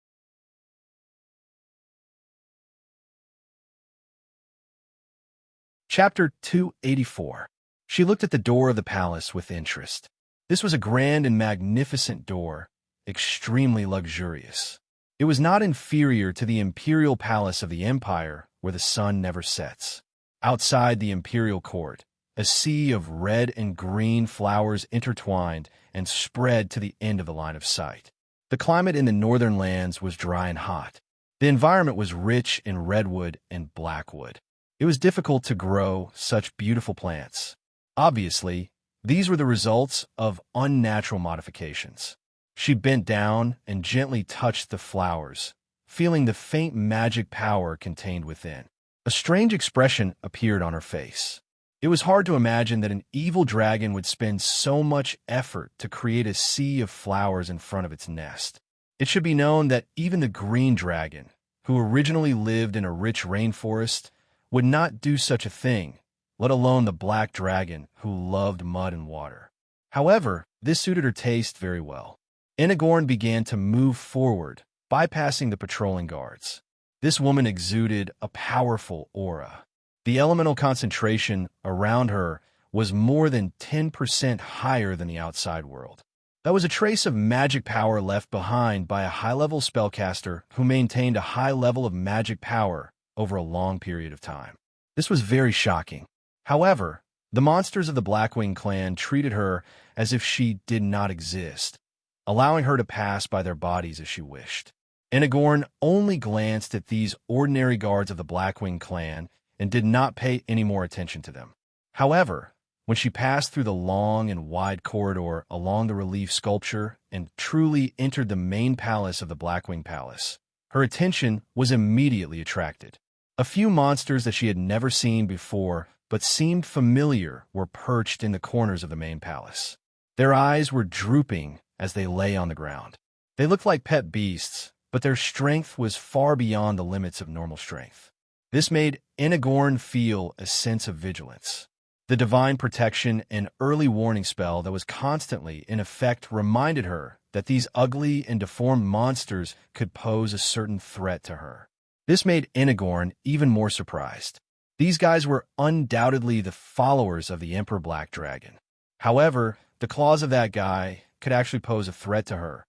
Chapter 284. She looked at the door of the palace with interest. This was a grand and magnificent door, extremely luxurious. It was not inferior to the imperial palace of the empire where the sun never sets. Outside the imperial court, a sea of red and green flowers intertwined and spread to the end of the line of sight. The climate in the northern lands was dry and hot. The environment was rich in redwood and blackwood. It was difficult to grow such beautiful plants. Obviously, these were the results of unnatural modifications. She bent down and gently touched the flowers, feeling the faint magic power contained within. A strange expression appeared on her face. It was hard to imagine that an evil dragon would spend so much effort to create a sea of flowers in front of its nest. It should be known that even the green dragon, who originally lived in a rich rainforest, would not do such a thing, let alone the black dragon who loved mud and water. However, this suited her taste very well. Enigorn began to move forward, bypassing the patrolling guards. This woman exuded a powerful aura. The elemental concentration around her was more than 10% higher than the outside world. That was a trace of magic power left behind by a high-level spellcaster who maintained a high level of magic power over a long period of time. This was very shocking. However, the monsters of the Blackwing clan treated her as if she did not exist, allowing her to pass by their bodies as she wished. Enigorn only glanced at these ordinary guards of the Blackwing clan and did not pay any more attention to them. However, when she passed through the long and wide corridor along the relief sculpture and truly entered the main palace of the Blackwing Palace, her attention was immediately attracted. A few monsters that she had never seen before but seemed familiar were perched in the corners of the main palace. Their eyes were drooping as they lay on the ground. They looked like pet beasts, but their strength was far beyond the limits of normal strength. This made Enigorn feel a sense of vigilance. The divine protection and early warning spell that was constantly in effect reminded her that these ugly and deformed monsters could pose a certain threat to her. This made Enigorn even more surprised. These guys were undoubtedly the followers of the Emperor Black Dragon. However, the claws of that guy could actually pose a threat to her.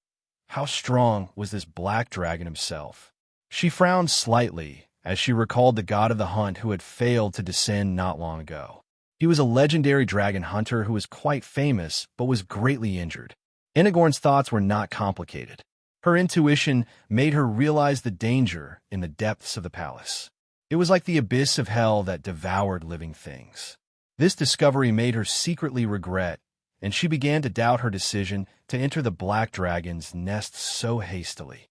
How strong was this black dragon himself? She frowned slightly as she recalled the god of the hunt who had failed to descend not long ago. He was a legendary dragon hunter who was quite famous but was greatly injured. Enigorn's thoughts were not complicated. Her intuition made her realize the danger in the depths of the palace. It was like the abyss of hell that devoured living things. This discovery made her secretly regret, and she began to doubt her decision to enter the black dragon's nest so hastily.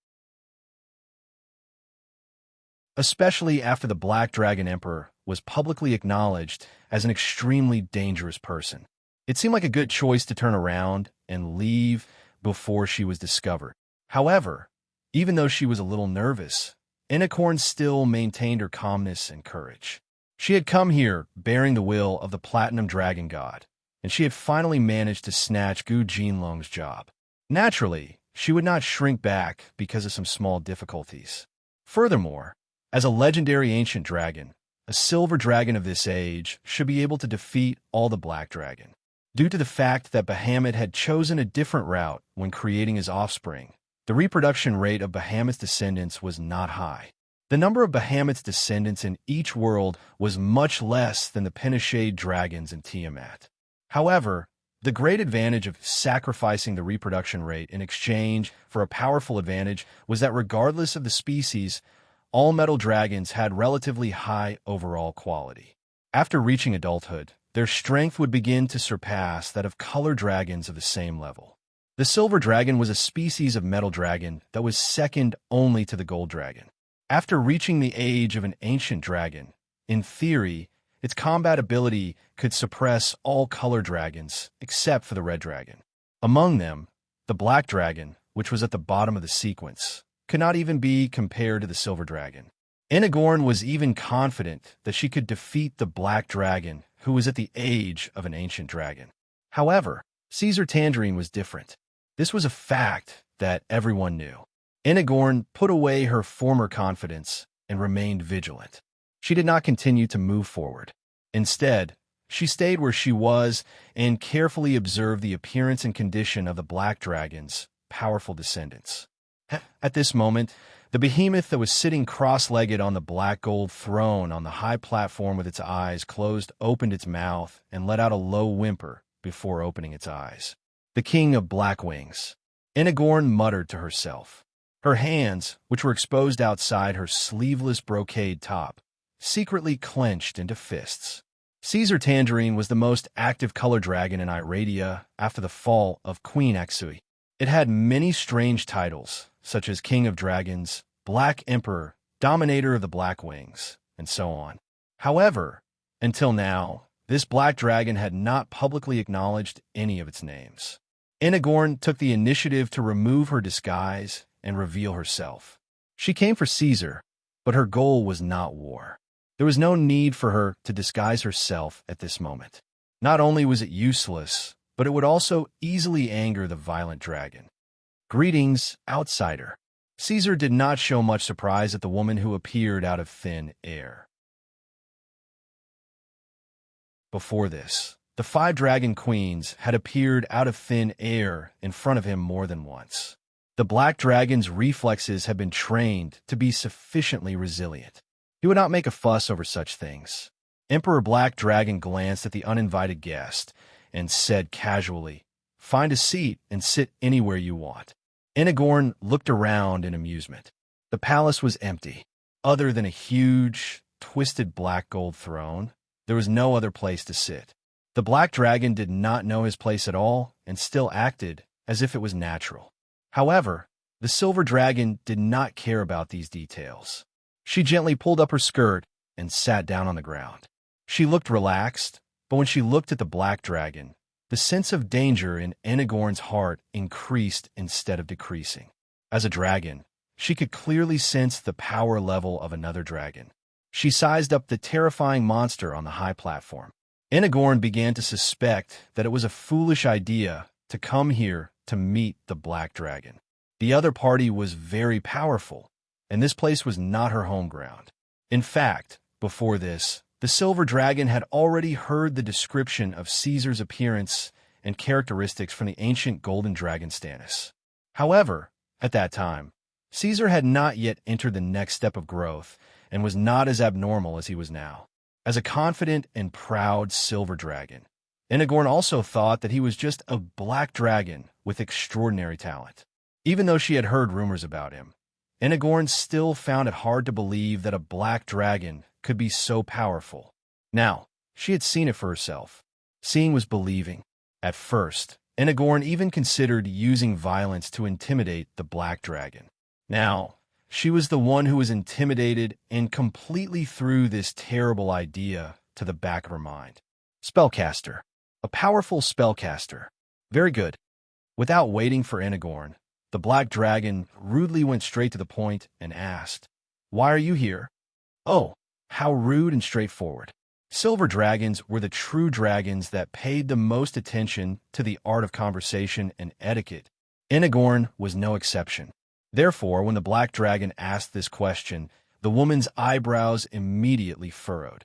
Especially after the Black Dragon Emperor was publicly acknowledged as an extremely dangerous person. It seemed like a good choice to turn around and leave before she was discovered. However, even though she was a little nervous, Enigorn still maintained her calmness and courage. She had come here bearing the will of the Platinum Dragon God, and she had finally managed to snatch Gu Jinlong's job. Naturally, she would not shrink back because of some small difficulties. Furthermore, as a legendary ancient dragon, a silver dragon of this age should be able to defeat all the black dragon. Due to the fact that Bahamut had chosen a different route when creating his offspring, the reproduction rate of Bahamut's descendants was not high. The number of Bahamut's descendants in each world was much less than the Penishade dragons in Tiamat. However, the great advantage of sacrificing the reproduction rate in exchange for a powerful advantage was that regardless of the species, all metal dragons had relatively high overall quality. After reaching adulthood, their strength would begin to surpass that of color dragons of the same level. The silver dragon was a species of metal dragon that was second only to the gold dragon. After reaching the age of an ancient dragon, in theory, its combat ability could suppress all color dragons except for the red dragon. Among them, the black dragon, which was at the bottom of the sequence, could not even be compared to the silver dragon. Enigorn was even confident that she could defeat the black dragon, who was at the age of an ancient dragon. However, Caesar Tangerine was different. This was a fact that everyone knew. Enigorn put away her former confidence and remained vigilant. She did not continue to move forward. Instead, she stayed where she was and carefully observed the appearance and condition of the black dragon's powerful descendants. At this moment, the behemoth that was sitting cross-legged on the black gold throne on the high platform with its eyes closed opened its mouth and let out a low whimper before opening its eyes. The king of black wings. Enigorn muttered to herself. Her hands, which were exposed outside her sleeveless brocade top, secretly clenched into fists. Caesar Tangerine was the most active color dragon in Iradia after the fall of Queen Exui. It had many strange titles, such as King of Dragons, Black Emperor, Dominator of the Black Wings, and so on. However, until now, this black dragon had not publicly acknowledged any of its names. Enigorn took the initiative to remove her disguise and reveal herself. She came for Caesar, but her goal was not war. There was no need for her to disguise herself at this moment. Not only was it useless, but it would also easily anger the violent dragon. Greetings, outsider. Caesar did not show much surprise at the woman who appeared out of thin air. Before this, the 5 dragon queens had appeared out of thin air in front of him more than once. The black dragon's reflexes had been trained to be sufficiently resilient. He would not make a fuss over such things. Emperor Black Dragon glanced at the uninvited guest and said casually, "Find a seat and sit anywhere you want." Enigorn looked around in amusement. The palace was empty. Other than a huge, twisted black gold throne, there was no other place to sit. The black dragon did not know his place at all and still acted as if it was natural. However, the silver dragon did not care about these details. She gently pulled up her skirt and sat down on the ground. She looked relaxed, but when she looked at the black dragon, the sense of danger in Enigorn's heart increased instead of decreasing. As a dragon, she could clearly sense the power level of another dragon. She sized up the terrifying monster on the high platform. Enigorn began to suspect that it was a foolish idea to come here to meet the black dragon. The other party was very powerful, and this place was not her home ground. In fact, before this, the silver dragon had already heard the description of Caesar's appearance and characteristics from the ancient golden dragon Stannis. However, at that time, Caesar had not yet entered the next step of growth and was not as abnormal as he was now. As a confident and proud silver dragon, Enegorn also thought that he was just a black dragon with extraordinary talent. Even though she had heard rumors about him, Enegorn still found it hard to believe that a black dragon could be so powerful. Now, she had seen it for herself. Seeing was believing. At first, Enegorn even considered using violence to intimidate the black dragon. Now, she was the one who was intimidated and completely threw this terrible idea to the back of her mind. Spellcaster. A powerful spellcaster. Very good. Without waiting for Enegorn, the black dragon rudely went straight to the point and asked, "Why are you here?" Oh, how rude and straightforward. Silver dragons were the true dragons that paid the most attention to the art of conversation and etiquette. Enegorn was no exception. Therefore, when the black dragon asked this question, the woman's eyebrows immediately furrowed.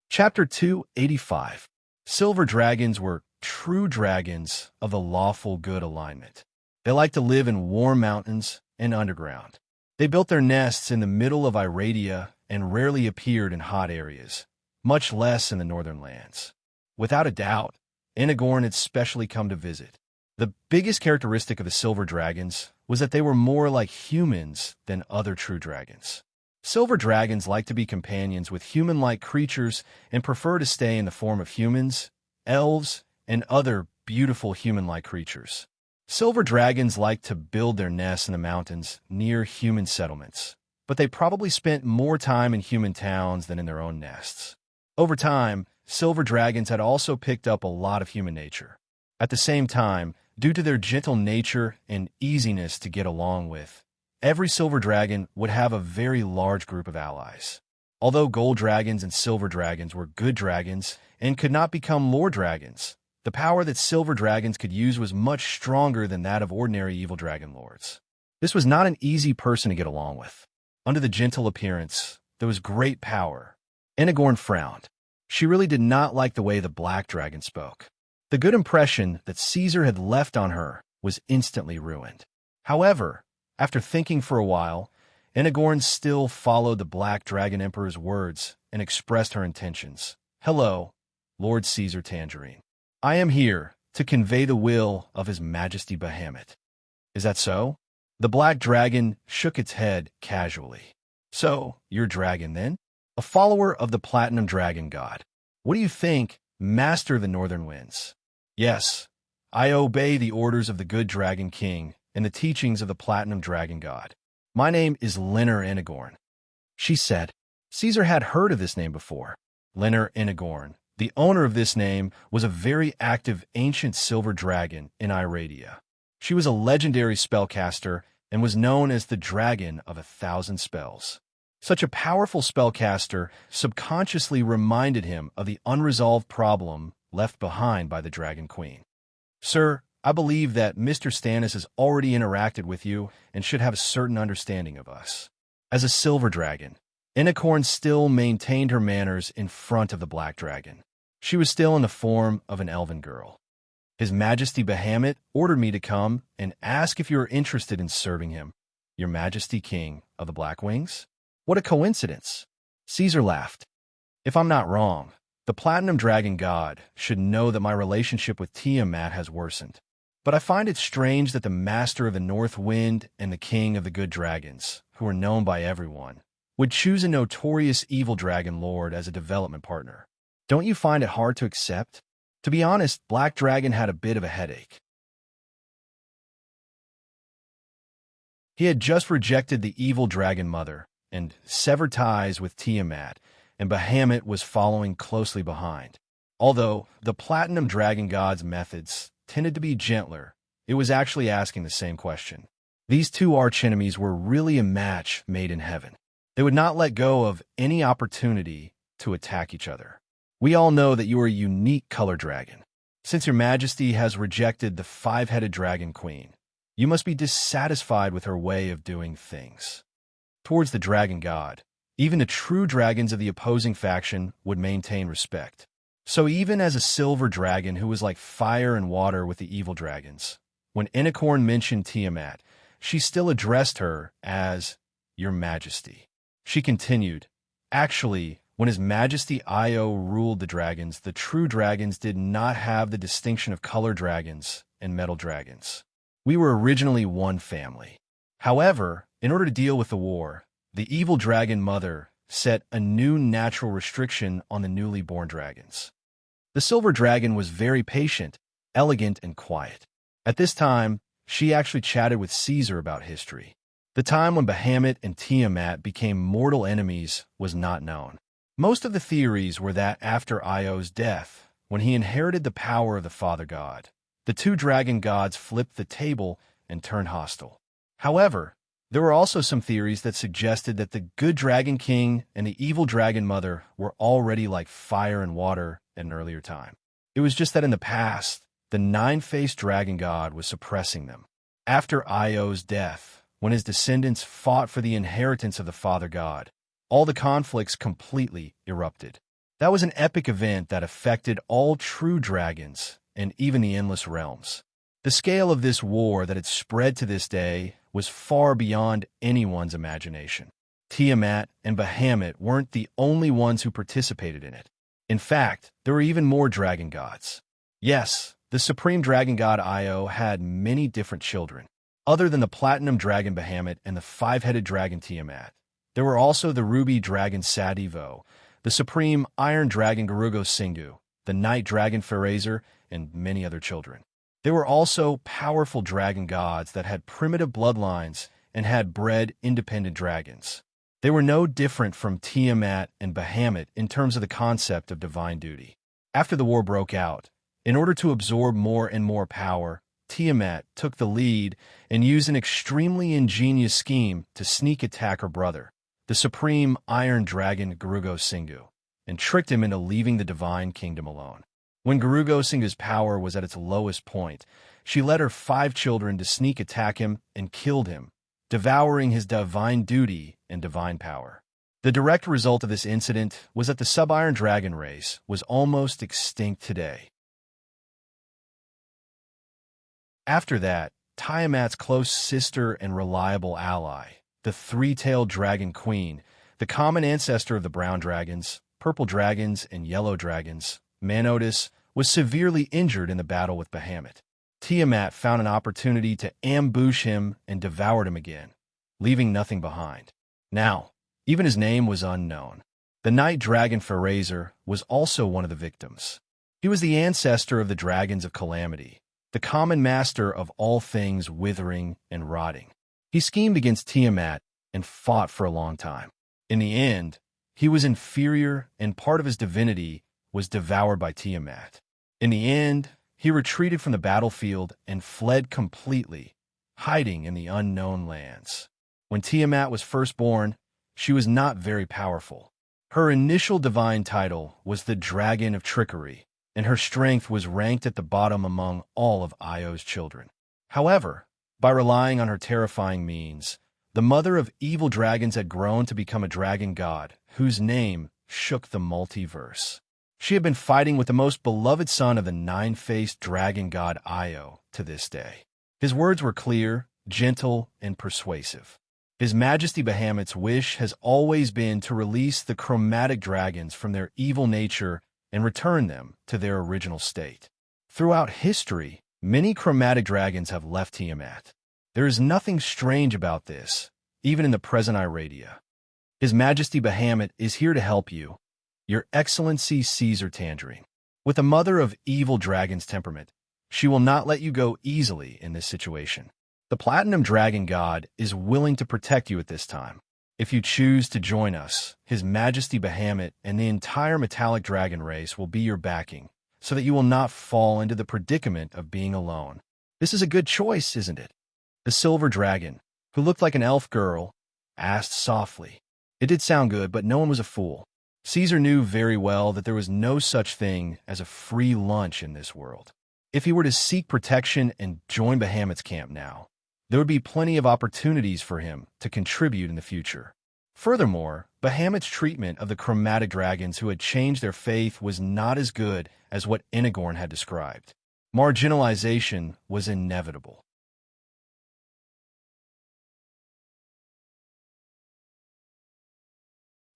Chapter 285. Silver dragons were true dragons of the lawful good alignment. They liked to live in warm mountains and underground. They built their nests in the middle of Iradia and rarely appeared in hot areas, much less in the northern lands. Without a doubt, Enegorn had specially come to visit. The biggest characteristic of the silver dragons was that they were more like humans than other true dragons. Silver dragons like to be companions with human-like creatures and prefer to stay in the form of humans, elves, and other beautiful human-like creatures. Silver dragons like to build their nests in the mountains near human settlements, but they probably spent more time in human towns than in their own nests. Over time, silver dragons had also picked up a lot of human nature. At the same time, due to their gentle nature and easiness to get along with, every silver dragon would have a very large group of allies. Although gold dragons and silver dragons were good dragons and could not become lord dragons, the power that silver dragons could use was much stronger than that of ordinary evil dragon lords. This was not an easy person to get along with. Under the gentle appearance, there was great power. Enegorn frowned. She really did not like the way the black dragon spoke. The good impression that Caesar had left on her was instantly ruined. However, after thinking for a while, Enegorn still followed the Black Dragon Emperor's words and expressed her intentions. "Hello, Lord Caesar Tangerine. I am here to convey the will of His Majesty Bahamut." "Is that so?" The Black Dragon shook its head casually. "So, you're a dragon then? A follower of the Platinum Dragon God. What do you think, Master of the Northern Winds?" "Yes, I obey the orders of the Good Dragon King and the teachings of the Platinum Dragon God. My name is Lenor Enegorn," she said. Caesar had heard of this name before. Lenor Enegorn, the owner of this name, was a very active ancient silver dragon in Iradia. She was a legendary spellcaster and was known as the Dragon of 1,000 Spells. Such a powerful spellcaster subconsciously reminded him of the unresolved problem left behind by the Dragon Queen. "Sir, I believe that Mr. Stannis has already interacted with you and should have a certain understanding of us." As a silver dragon, Enegorn still maintained her manners in front of the black dragon. She was still in the form of an elven girl. "His Majesty Bahamut ordered me to come and ask if you are interested in serving him, Your Majesty King of the Black Wings." "What a coincidence." Caesar laughed. "If I'm not wrong, the Platinum Dragon God should know that my relationship with Tiamat has worsened. But I find it strange that the Master of the North Wind and the King of the Good Dragons, who are known by everyone, would choose a notorious evil dragon lord as a development partner. Don't you find it hard to accept?" To be honest, Black Dragon had a bit of a headache. He had just rejected the evil dragon mother and severed ties with Tiamat, and Bahamut was following closely behind. Although the Platinum Dragon God's methods tended to be gentler, it was actually asking the same question. These two archenemies were really a match made in heaven. They would not let go of any opportunity to attack each other. "We all know that you are a unique color dragon. Since your Majesty has rejected the five-headed Dragon Queen, you must be dissatisfied with her way of doing things." Towards the Dragon God, Even the true dragons of the opposing faction would maintain respect. So even as a silver dragon who was like fire and water with the evil dragons, when Enicorn mentioned Tiamat, she still addressed her as Your Majesty. She continued, Actually, when His Majesty Io ruled the dragons, the true dragons did not have the distinction of color dragons and metal dragons. We were originally one family. However, in order to deal with the war, the evil dragon mother set a new natural restriction on the newly born dragons. The silver dragon was very patient, elegant, and quiet. At this time, she actually chatted with Caesar about history. The time when Bahamut and Tiamat became mortal enemies was not known. Most of the theories were that after Io's death, when he inherited the power of the Father God, the two dragon gods flipped the table and turned hostile. However, there were also some theories that suggested that the good dragon king and the evil dragon mother were already like fire and water at an earlier time. It was just that in the past, the nine-faced dragon god was suppressing them. After Io's death, when his descendants fought for the inheritance of the Father God, all the conflicts completely erupted. That was an epic event that affected all true dragons and even the endless realms. The scale of this war that had spread to this day was far beyond anyone's imagination. Tiamat and Bahamut weren't the only ones who participated in it. In fact, there were even more dragon gods. Yes, the supreme dragon god Io had many different children. Other than the platinum dragon Bahamut and the five-headed dragon Tiamat, there were also the ruby dragon Sadivo, the supreme iron dragon Garugo Singu, the night dragon Ferazer, and many other children. There were also powerful dragon gods that had primitive bloodlines and had bred independent dragons. They were no different from Tiamat and Bahamut in terms of the concept of divine duty. After the war broke out, in order to absorb more and more power, Tiamat took the lead and used an extremely ingenious scheme to sneak attack her brother, the supreme iron dragon Garugo Singu, and tricked him into leaving the divine kingdom alone. When Garugo Singu's power was at its lowest point, she led her 5 children to sneak attack him and killed him, devouring his divine duty and divine power. The direct result of this incident was that the sub-iron dragon race was almost extinct today. After that, Tiamat's close sister and reliable ally, the three-tailed dragon queen, the common ancestor of the brown dragons, purple dragons, and yellow dragons, Manotis, was severely injured in the battle with Bahamut. Tiamat found an opportunity to ambush him and devoured him again, leaving nothing behind. Now, even his name was unknown. The night dragon Ferazer was also one of the victims. He was the ancestor of the dragons of calamity, the common master of all things withering and rotting. He schemed against Tiamat and fought for a long time. In the end, he was inferior and part of his divinity was devoured by Tiamat. In the end, he retreated from the battlefield and fled completely, hiding in the unknown lands. When Tiamat was first born, she was not very powerful. Her initial divine title was the Dragon of Trickery, and her strength was ranked at the bottom among all of Io's children. However, by relying on her terrifying means, the mother of evil dragons had grown to become a dragon god, whose name shook the multiverse. She had been fighting with the most beloved son of the nine-faced dragon god Io to this day. His words were clear, gentle, and persuasive. His Majesty Bahamut's wish has always been to release the chromatic dragons from their evil nature and return them to their original state. Throughout history, many chromatic dragons have left Tiamat. There is nothing strange about this, even in the present Iradia. His Majesty Bahamut is here to help you, Your Excellency Caesar Tangerine. With a mother of evil dragon's temperament, she will not let you go easily in this situation. The Platinum Dragon God is willing to protect you at this time. If you choose to join us, His Majesty Bahamut and the entire metallic dragon race will be your backing, so that you will not fall into the predicament of being alone. This is a good choice, isn't it? The silver dragon, who looked like an elf girl, asked softly. It did sound good, but no one was a fool. Caesar knew very well that there was no such thing as a free lunch in this world. If he were to seek protection and join Bahamut's camp now, there would be plenty of opportunities for him to contribute in the future. Furthermore, Bahamut's treatment of the chromatic dragons who had changed their faith was not as good as what Inagorn had described. Marginalization was inevitable.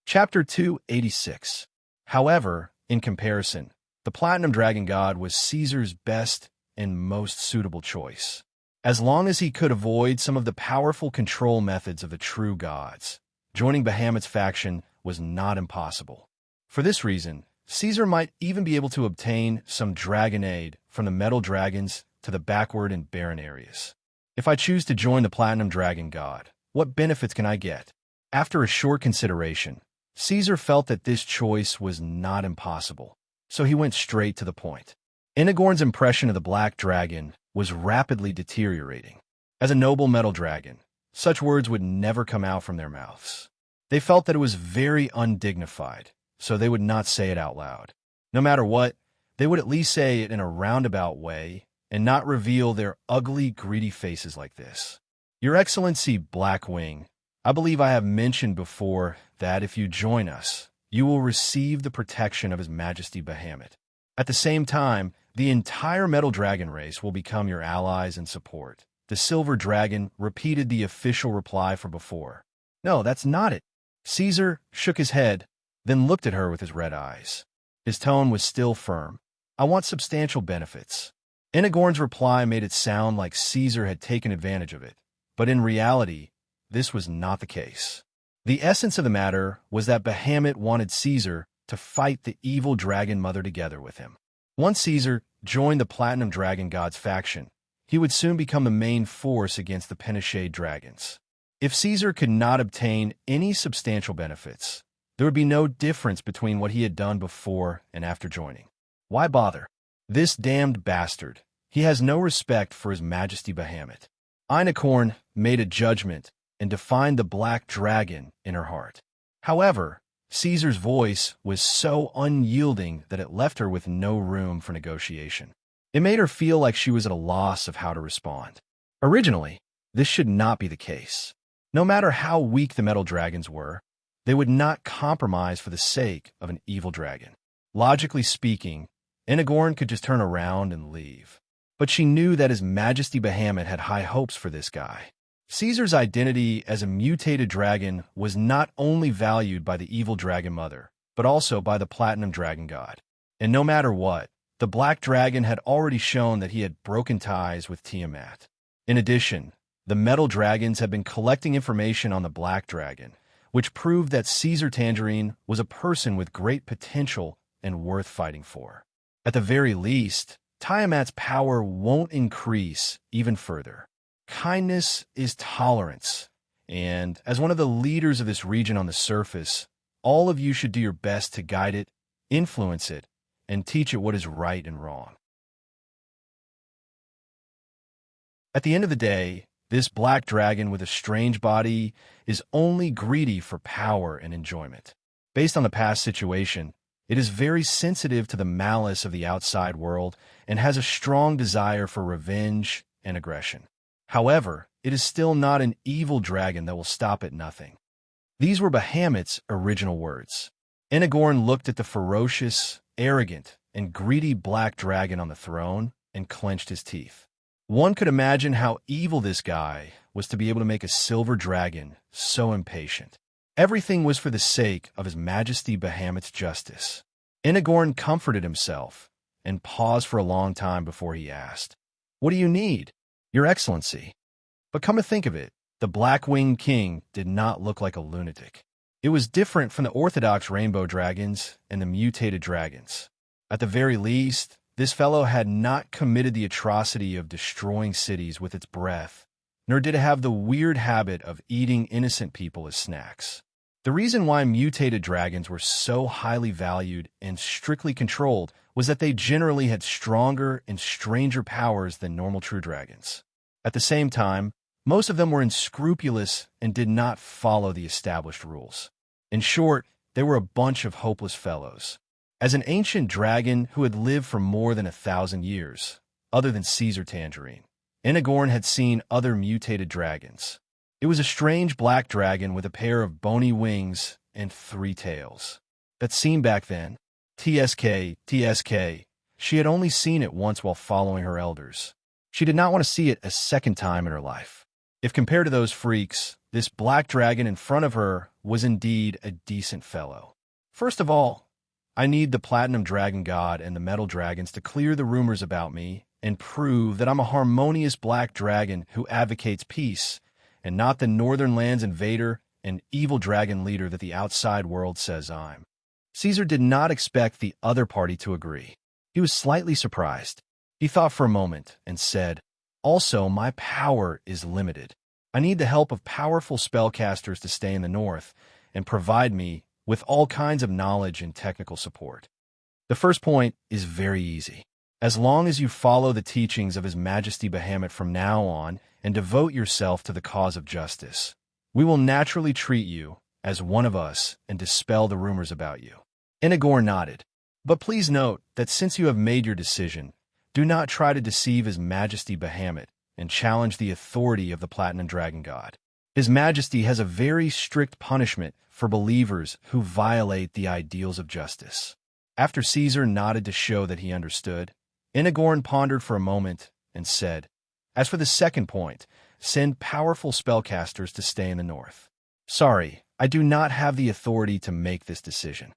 Chapter 286. However, in comparison, the Platinum Dragon God was Caesar's best and most suitable choice. As long as he could avoid some of the powerful control methods of the true gods, joining Bahamut's faction was not impossible. For this reason, Caesar might even be able to obtain some dragon aid from the metal dragons to the backward and barren areas. If I choose to join the Platinum Dragon God, what benefits can I get? After a short consideration, Caesar felt that this choice was not impossible, so he went straight to the point. Inagorn's impression of the Black Dragon was rapidly deteriorating. As a noble metal dragon, such words would never come out from their mouths. They felt that it was very undignified, so they would not say it out loud. No matter what, they would at least say it in a roundabout way and not reveal their ugly, greedy faces like this. Your Excellency Blackwing, I believe I have mentioned before that if you join us, you will receive the protection of His Majesty Bahamut. At the same time, the entire Metal Dragon race will become your allies and support. The Silver Dragon repeated the official reply from before. No, that's not it. Caesar shook his head, then looked at her with his red eyes. His tone was still firm. I want substantial benefits. Inagorn's reply made it sound like Caesar had taken advantage of it, but in reality, this was not the case. The essence of the matter was that Bahamut wanted Caesar to fight the evil dragon mother together with him. Once Caesar joined the Platinum Dragon God's faction, he would soon become the main force against the Penishade dragons. If Caesar could not obtain any substantial benefits, there would be no difference between what he had done before and after joining. Why bother? This damned bastard. He has no respect for His Majesty Bahamut. Einicorn made a judgment and defined the Black Dragon in her heart. However, Caesar's voice was so unyielding that it left her with no room for negotiation. It made her feel like she was at a loss of how to respond. Originally, this should not be the case. No matter how weak the metal dragons were, they would not compromise for the sake of an evil dragon. Logically speaking, Inagorn could just turn around and leave. But she knew that His Majesty Bahamut had high hopes for this guy. Caesar's identity as a mutated dragon was not only valued by the evil dragon mother, but also by the Platinum Dragon God. And no matter what, the Black Dragon had already shown that he had broken ties with Tiamat. In addition, the metal dragons had been collecting information on the Black Dragon, which proved that Caesar Tangerine was a person with great potential and worth fighting for. At the very least, Tiamat's power won't increase even further. Kindness is tolerance, and as one of the leaders of this region on the surface, all of you should do your best to guide it, influence it, and teach it what is right and wrong. At the end of the day, this Black Dragon with a strange body is only greedy for power and enjoyment. Based on the past situation, it is very sensitive to the malice of the outside world and has a strong desire for revenge and aggression. However, it is still not an evil dragon that will stop at nothing. These were Bahamut's original words. Inagorn looked at the ferocious, arrogant, and greedy Black Dragon on the throne and clenched his teeth. One could imagine how evil this guy was to be able to make a silver dragon so impatient. Everything was for the sake of His Majesty Bahamut's justice. Inagorn comforted himself and paused for a long time before he asked, "What do you need, Your Excellency?" But come to think of it, the Black-Winged King did not look like a lunatic. It was different from the orthodox rainbow dragons and the mutated dragons. At the very least, this fellow had not committed the atrocity of destroying cities with its breath, nor did it have the weird habit of eating innocent people as snacks. The reason why mutated dragons were so highly valued and strictly controlled was that they generally had stronger and stranger powers than normal true dragons. At the same time, most of them were unscrupulous and did not follow the established rules. In short, they were a bunch of hopeless fellows. As an ancient dragon who had lived for more than 1,000 years, other than Caesar Tangerine, Inagorn had seen other mutated dragons. It was a strange black dragon with a pair of bony wings and 3 tails. That scene back then, TSK. She had only seen it once while following her elders. She did not want to see it a second time in her life. If compared to those freaks, this black dragon in front of her was indeed a decent fellow. First of all, I need the Platinum Dragon God and the Metal Dragons to clear the rumors about me and prove that I'm a harmonious black dragon who advocates peace, and not the Northern Lands invader and evil dragon leader that the outside world says I'm. Caesar did not expect the other party to agree. He was slightly surprised. He thought for a moment and said, "Also, my power is limited. I need the help of powerful spellcasters to stay in the north and provide me with all kinds of knowledge and technical support." The first point is very easy. As long as you follow the teachings of His Majesty Bahamut from now on and devote yourself to the cause of justice, we will naturally treat you as one of us and dispel the rumors about you. Enigor nodded. But please note that since you have made your decision, do not try to deceive His Majesty Bahamut and challenge the authority of the Platinum Dragon God. His Majesty has a very strict punishment for believers who violate the ideals of justice. After Caesar nodded to show that he understood, Enigorn pondered for a moment and said, "As for the second point, send powerful spellcasters to stay in the north. Sorry, I do not have the authority to make this decision.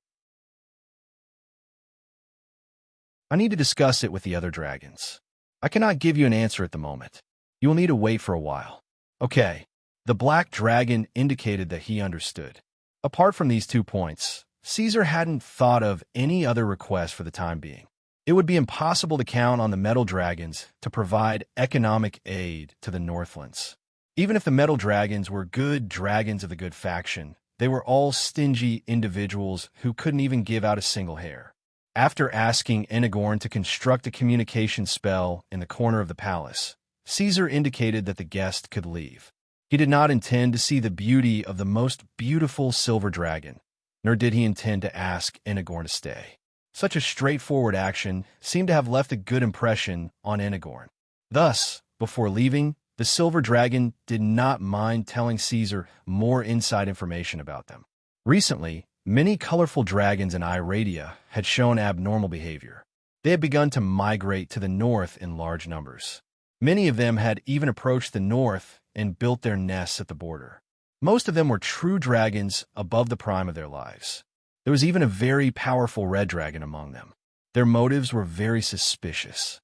I need to discuss it with the other dragons. I cannot give you an answer at the moment. You will need to wait for a while." Okay. The black dragon indicated that he understood. Apart from these 2 points, Caesar hadn't thought of any other request for the time being. It would be impossible to count on the metal dragons to provide economic aid to the Northlands. Even if the metal dragons were good dragons of the good faction, they were all stingy individuals who couldn't even give out a single hair. After asking Enigorn to construct a communication spell in the corner of the palace, Caesar indicated that the guest could leave. He did not intend to see the beauty of the most beautiful silver dragon, nor did he intend to ask Enigorn to stay. Such a straightforward action seemed to have left a good impression on Enigorn. Thus, before leaving, the silver dragon did not mind telling Caesar more inside information about them. Recently, many colorful dragons in Iradia had shown abnormal behavior. They had begun to migrate to the north in large numbers. Many of them had even approached the north and built their nests at the border. Most of them were true dragons above the prime of their lives. There was even a very powerful red dragon among them. Their motives were very suspicious.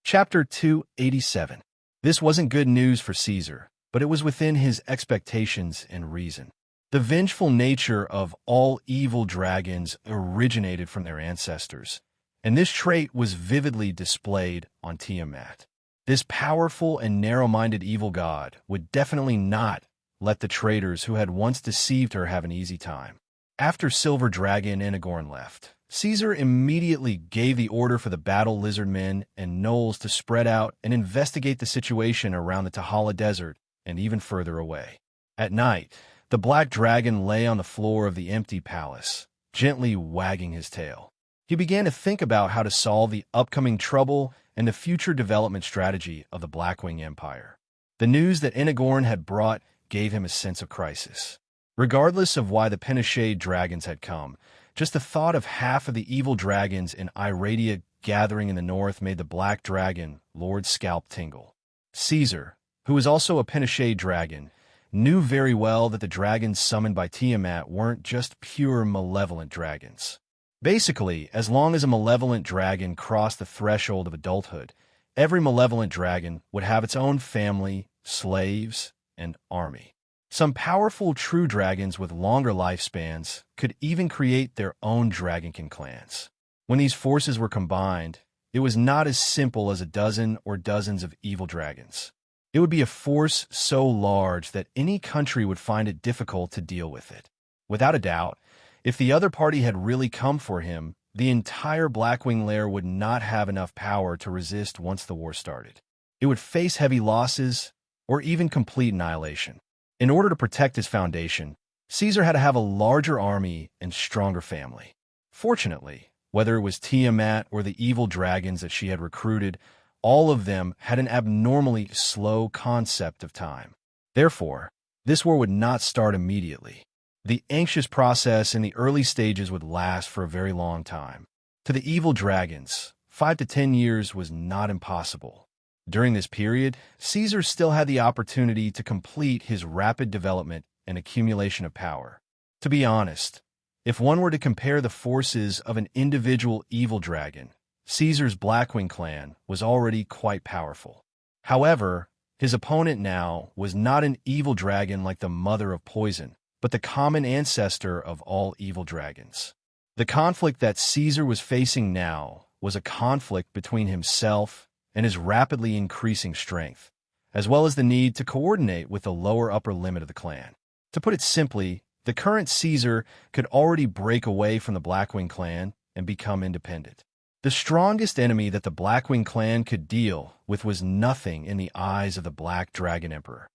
Chapter 287. This wasn't good news for Caesar, but it was within his expectations and reason. The vengeful nature of all evil dragons originated from their ancestors, and this trait was vividly displayed on Tiamat. This powerful and narrow-minded evil god would definitely not let the traitors who had once deceived her have an easy time. After Silver Dragon and Enigorn left, Caesar immediately gave the order for the battle lizard men and gnolls to spread out and investigate the situation around the Tahala Desert and even further away. At night, the black dragon lay on the floor of the empty palace, gently wagging his tail. He began to think about how to solve the upcoming trouble and the future development strategy of the Blackwing Empire. The news that Enigorn had brought gave him a sense of crisis. Regardless of why the Penishade dragons had come, just the thought of half of the evil dragons in Iradia gathering in the north made the black dragon, Lord Scalp, tingle. Caesar, who was also a Penishade dragon, knew very well that the dragons summoned by Tiamat weren't just pure malevolent dragons. Basically, as long as a malevolent dragon crossed the threshold of adulthood, every malevolent dragon would have its own family, slaves, and army. Some powerful true dragons with longer lifespans could even create their own dragonkin clans. When these forces were combined, it was not as simple as a dozen or dozens of evil dragons. It would be a force so large that any country would find it difficult to deal with it. Without a doubt, if the other party had really come for him, the entire Blackwing lair would not have enough power to resist once the war started. It would face heavy losses or even complete annihilation. In order to protect his foundation, Caesar had to have a larger army and stronger family. Fortunately, Whether it was Tiamat or the evil dragons that she had recruited, all of them had an abnormally slow concept of time. Therefore, this war would not start immediately. The anxious process in the early stages would last for a very long time. To the evil dragons, 5 to 10 years was not impossible. During this period, Caesar still had the opportunity to complete his rapid development and accumulation of power. To be honest, if one were to compare the forces of an individual evil dragon, Caesar's Blackwing clan was already quite powerful. However, his opponent now was not an evil dragon like the mother of poison, but the common ancestor of all evil dragons. The conflict that Caesar was facing now was a conflict between himself and his rapidly increasing strength, as well as the need to coordinate with the lower upper limit of the clan. To put it simply, the current Caesar could already break away from the Blackwing clan and become independent. The strongest enemy that the Blackwing clan could deal with was nothing in the eyes of the Black Dragon Emperor.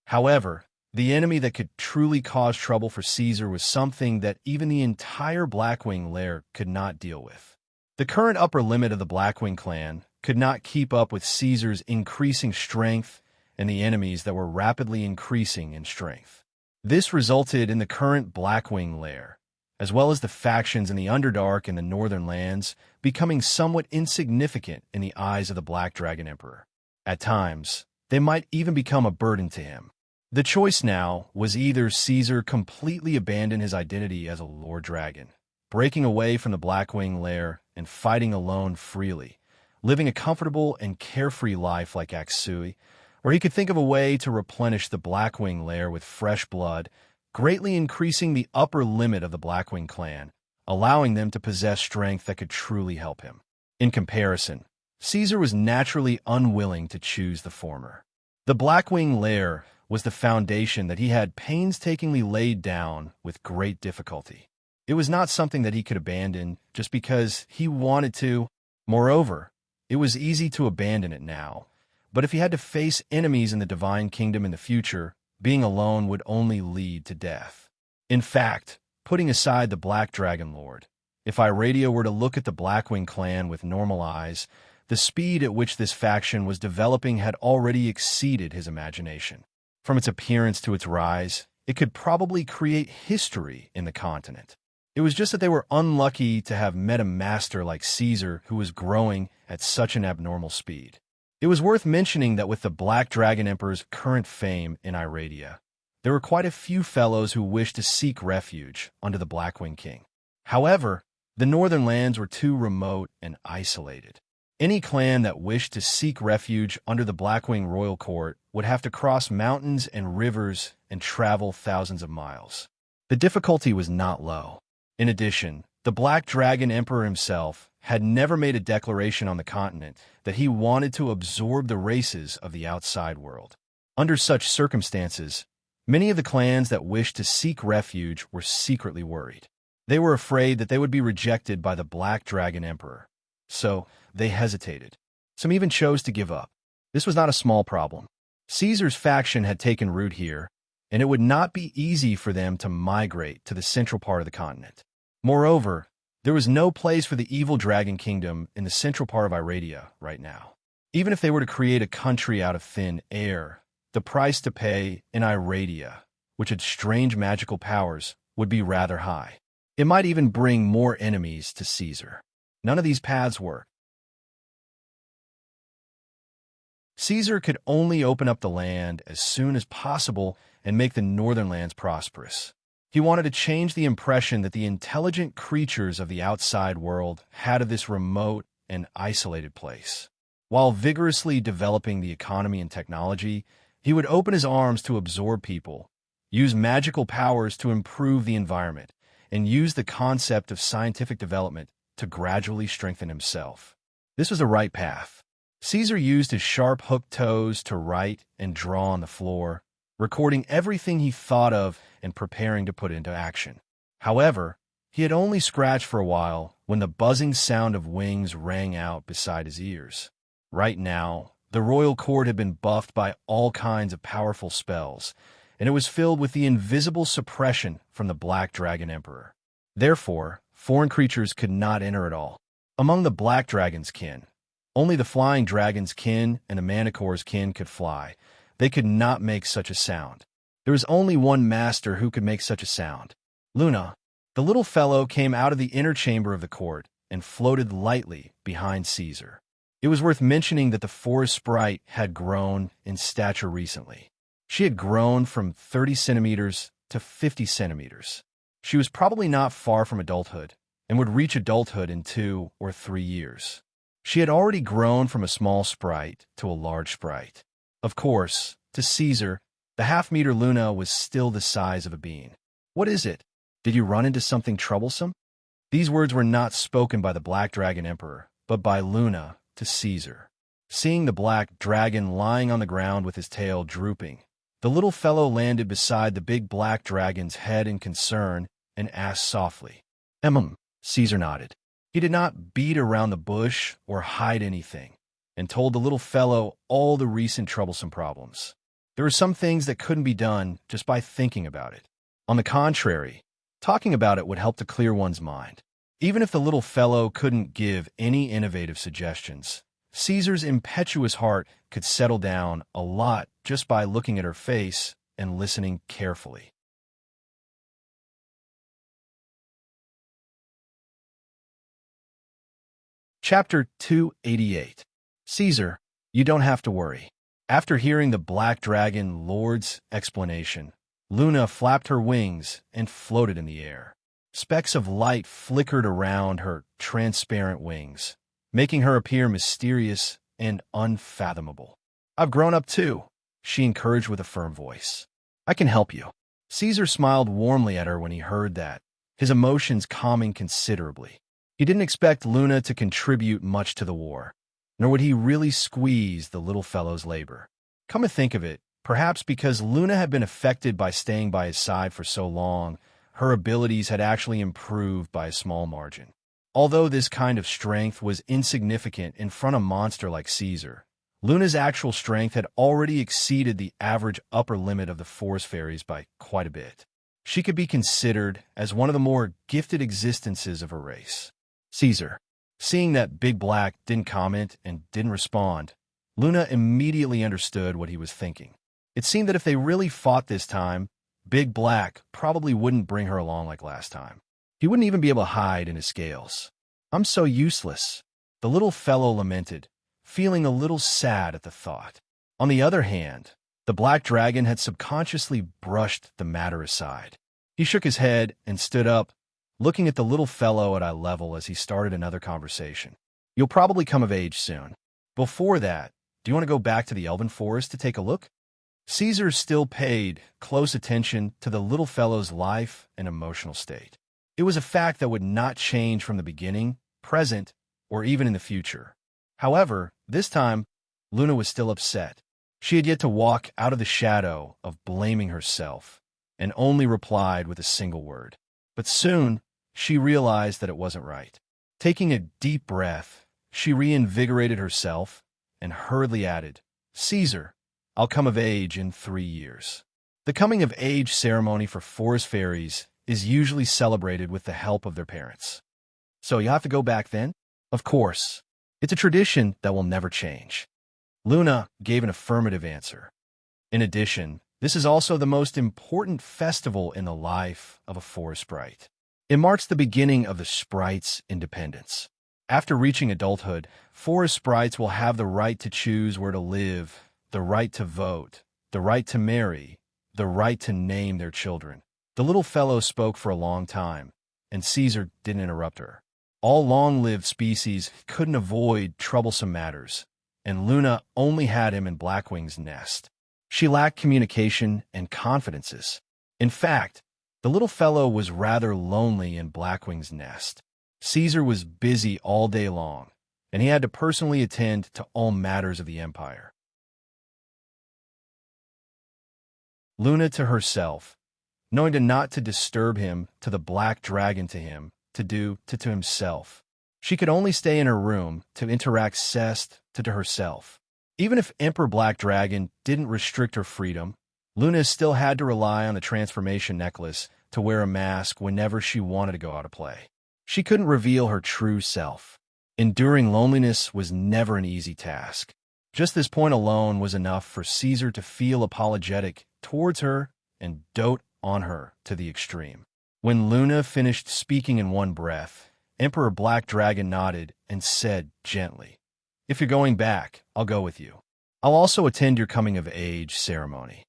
However, the enemy that could truly cause trouble for Caesar was something that even the entire Blackwing lair could not deal with. The current upper limit of the Blackwing clan could not keep up with Caesar's increasing strength and the enemies that were rapidly increasing in strength. This resulted in the current Blackwing lair, as well as the factions in the Underdark and the Northern Lands, becoming somewhat insignificant in the eyes of the Black Dragon Emperor. At times, they might even become a burden to him. The choice now was either Caesar completely abandon his identity as a Lord Dragon, breaking away from the Blackwing lair and fighting alone freely, living a comfortable and carefree life like Aksui, or he could think of a way to replenish the Blackwing lair with fresh blood, greatly increasing the upper limit of the Blackwing clan, allowing them to possess strength that could truly help him. In comparison, Caesar was naturally unwilling to choose the former. The Blackwing lair was the foundation that he had painstakingly laid down with great difficulty. It was not something that he could abandon just because he wanted to. Moreover, it was easy to abandon it now, but if he had to face enemies in the Divine Kingdom in the future, being alone would only lead to death. In fact, putting aside the Black Dragon Lord, if Iradia were to look at the Blackwing clan with normal eyes, the speed at which this faction was developing had already exceeded his imagination. From its appearance to its rise, it could probably create history in the continent. It was just that they were unlucky to have met a master like Caesar who was growing at such an abnormal speed. It was worth mentioning that with the Black Dragon Emperor's current fame in Iradia, there were quite a few fellows who wished to seek refuge under the Blackwing King. However, the Northern Lands were too remote and isolated. Any clan that wished to seek refuge under the Blackwing royal court would have to cross mountains and rivers and travel thousands of miles. The difficulty was not low. In addition, the Black Dragon Emperor himself had never made a declaration on the continent that he wanted to absorb the races of the outside world. Under such circumstances, many of the clans that wished to seek refuge were secretly worried. They were afraid that they would be rejected by the Black Dragon Emperor. So, they hesitated. Some even chose to give up. This was not a small problem. Caesar's faction had taken root here, and it would not be easy for them to migrate to the central part of the continent. Moreover, there was no place for the evil dragon kingdom in the central part of Iradia right now. Even if they were to create a country out of thin air, the price to pay in Iradia, which had strange magical powers, would be rather high. It might even bring more enemies to Caesar. None of these paths worked. Caesar could only open up the land as soon as possible and make the northern lands prosperous. He wanted to change the impression that the intelligent creatures of the outside world had of this remote and isolated place. While vigorously developing the economy and technology, he would open his arms to absorb people, use magical powers to improve the environment, and use the concept of scientific development to gradually strengthen himself. This was the right path. Caesar used his sharp hooked toes to write and draw on the floor, recording everything he thought of and preparing to put into action. However, he had only scratched for a while when the buzzing sound of wings rang out beside his ears. Right now, the royal court had been buffed by all kinds of powerful spells, and it was filled with the invisible suppression from the Black Dragon Emperor. Therefore, foreign creatures could not enter at all. Among the black dragon's kin, only the flying dragon's kin and the manicore's kin could fly. They could not make such a sound. There was only one master who could make such a sound. Luna. The little fellow came out of the inner chamber of the court and floated lightly behind Caesar. It was worth mentioning that the forest sprite had grown in stature recently. She had grown from 30 centimeters to 50 centimeters. She was probably not far from adulthood and would reach adulthood in 2 or 3 years. She had already grown from a small sprite to a large sprite. Of course, to Caesar, the half-meter Luna was still the size of a bean. "What is it? Did you run into something troublesome?" These words were not spoken by the Black Dragon Emperor, but by Luna to Caesar. Seeing the black dragon lying on the ground with his tail drooping, the little fellow landed beside the big black dragon's head in concern and asked softly, Caesar nodded. He did not beat around the bush or hide anything, and told the little fellow all the recent troublesome problems. There were some things that couldn't be done just by thinking about it. On the contrary, talking about it would help to clear one's mind. Even if the little fellow couldn't give any innovative suggestions, Caesar's impetuous heart could settle down a lot just by looking at her face and listening carefully. Chapter 288. Caesar, you don't have to worry. After hearing the Black Dragon Lord's explanation, Luna flapped her wings and floated in the air. Specks of light flickered around her transparent wings, making her appear mysterious and unfathomable. "I've grown up too," she encouraged with a firm voice. "I can help you." Caesar smiled warmly at her when he heard that, his emotions calming considerably. He didn't expect Luna to contribute much to the war, nor would he really squeeze the little fellow's labor. Come to think of it, perhaps because Luna had been affected by staying by his side for so long, her abilities had actually improved by a small margin. Although this kind of strength was insignificant in front of a monster like Caesar, Luna's actual strength had already exceeded the average upper limit of the forest fairies by quite a bit. She could be considered as one of the more gifted existences of her race. Caesar. Seeing that Big Black didn't comment and didn't respond, Luna immediately understood what he was thinking. It seemed that if they really fought this time, Big Black probably wouldn't bring her along like last time. He wouldn't even be able to hide in his scales. "I'm so useless," the little fellow lamented, feeling a little sad at the thought. On the other hand, the Black Dragon had subconsciously brushed the matter aside. He shook his head and stood up, looking at the little fellow at eye level as he started another conversation. "You'll probably come of age soon. Before that, do you want to go back to the Elven Forest to take a look?" Caesar still paid close attention to the little fellow's life and emotional state. It was a fact that would not change from the beginning, present, or even in the future. However, this time, Luna was still upset. She had yet to walk out of the shadow of blaming herself, and only replied with a single word. But soon, she realized that it wasn't right. Taking a deep breath, she reinvigorated herself and hurriedly added, "Caesar, I'll come of age in 3 years." The coming of age ceremony for forest fairies is usually celebrated with the help of their parents. "So you have to go back then?" "Of course. It's a tradition that will never change." Luna gave an affirmative answer. In addition, this is also the most important festival in the life of a forest sprite. It marks the beginning of the sprite's independence. After reaching adulthood, forest sprites will have the right to choose where to live, the right to vote, the right to marry, the right to name their children. The little fellow spoke for a long time, and Caesar didn't interrupt her. All long-lived species couldn't avoid troublesome matters, and Luna only had him in Blackwing's nest. She lacked communication and confidences. In fact, the little fellow was rather lonely in Blackwing's nest. Caesar was busy all day long, and he had to personally attend to all matters of the empire. Luna to herself, knowing not to disturb him, to the Black Dragon to him, to do to himself. She could only stay in her room to interact cest to herself. Even if Emperor Black Dragon didn't restrict her freedom, Luna still had to rely on the transformation necklace to wear a mask whenever she wanted to go out to play. She couldn't reveal her true self. Enduring loneliness was never an easy task. Just this point alone was enough for Caesar to feel apologetic towards her and dote on her to the extreme. When Luna finished speaking in one breath, Emperor Black Dragon nodded and said gently, "If you're going back, I'll go with you. I'll also attend your coming-of-age ceremony."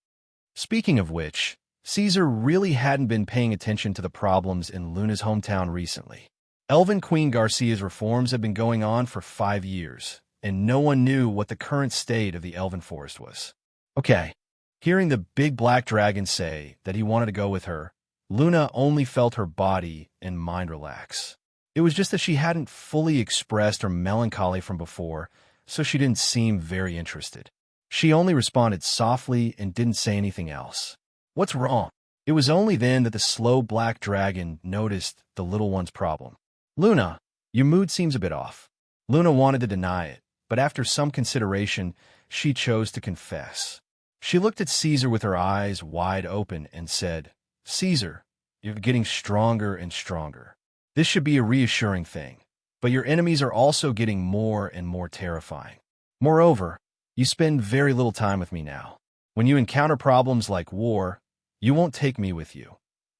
Speaking of which, Caesar really hadn't been paying attention to the problems in Luna's hometown recently. Elven Queen Garcia's reforms had been going on for 5 years, and no one knew what the current state of the Elven Forest was. Okay, hearing the big black dragon say that he wanted to go with her, Luna only felt her body and mind relax. It was just that she hadn't fully expressed her melancholy from before, so she didn't seem very interested. She only responded softly and didn't say anything else. "What's wrong?" It was only then that the slow black dragon noticed the little one's problem. "Luna, your mood seems a bit off." Luna wanted to deny it, but after some consideration, she chose to confess. She looked at Caesar with her eyes wide open and said, "Caesar, you're getting stronger and stronger. This should be a reassuring thing, but your enemies are also getting more and more terrifying. Moreover, you spend very little time with me now. When you encounter problems like war, you won't take me with you,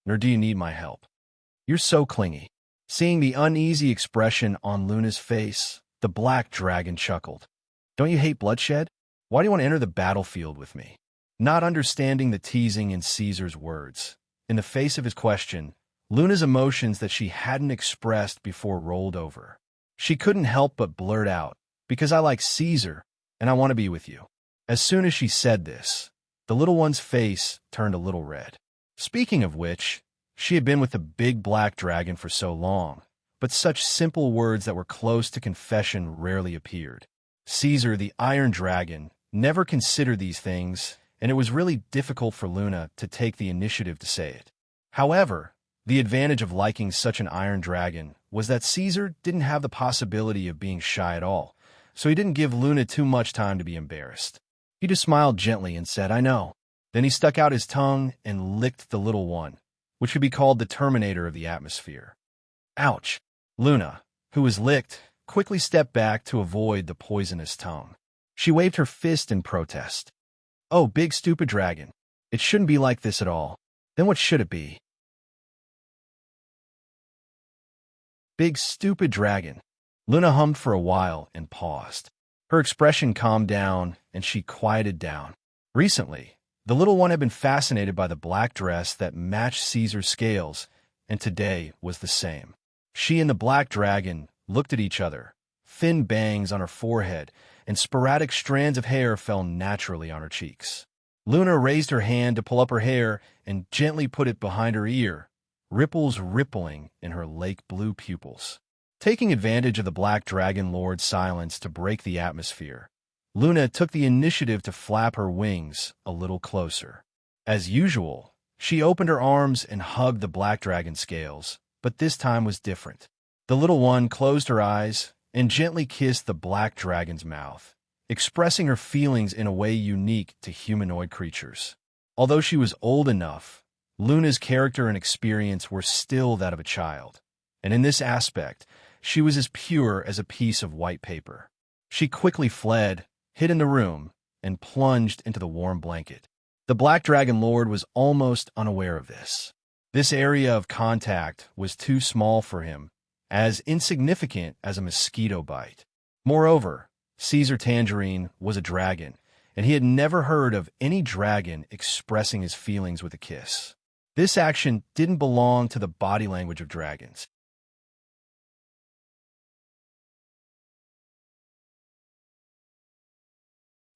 nor do you need my help. You're so clingy." Seeing the uneasy expression on Luna's face, the black dragon chuckled. "Don't you hate bloodshed? Why do you want to enter the battlefield with me?" Not understanding the teasing in Caesar's words, in the face of his question, Luna's emotions that she hadn't expressed before rolled over. She couldn't help but blurt out, "Because I like Caesar, and I want to be with you." As soon as she said this, the little one's face turned a little red. Speaking of which, she had been with the big black dragon for so long, but such simple words that were close to confession rarely appeared. Caesar, the Iron Dragon, never considered these things, and it was really difficult for Luna to take the initiative to say it. However, the advantage of liking such an Iron Dragon was that Caesar didn't have the possibility of being shy at all, so he didn't give Luna too much time to be embarrassed. He just smiled gently and said, "I know." Then he stuck out his tongue and licked the little one, which could be called the terminator of the atmosphere. Ouch! Luna, who was licked, quickly stepped back to avoid the poisonous tongue. She waved her fist in protest. "Oh, big stupid dragon. It shouldn't be like this at all. Then what should it be?" "Big stupid dragon." Luna hummed for a while and paused. Her expression calmed down, and she quieted down. Recently, the little one had been fascinated by the black dress that matched Caesar's scales, and today was the same. She and the black dragon looked at each other. Thin bangs on her forehead and sporadic strands of hair fell naturally on her cheeks. Luna raised her hand to pull up her hair and gently put it behind her ear, ripples rippling in her lake blue pupils. Taking advantage of the Black Dragon Lord's silence to break the atmosphere, Luna took the initiative to flap her wings a little closer. As usual, she opened her arms and hugged the Black Dragon scales, but this time was different. The little one closed her eyes and gently kissed the Black Dragon's mouth, expressing her feelings in a way unique to humanoid creatures. Although she was old enough, Luna's character and experience were still that of a child, and in this aspect, she was as pure as a piece of white paper. She quickly fled, hid in the room, and plunged into the warm blanket. The Black Dragon Lord was almost unaware of this. This area of contact was too small for him, as insignificant as a mosquito bite. Moreover, Caesar Tangerine was a dragon, and he had never heard of any dragon expressing his feelings with a kiss. This action didn't belong to the body language of dragons.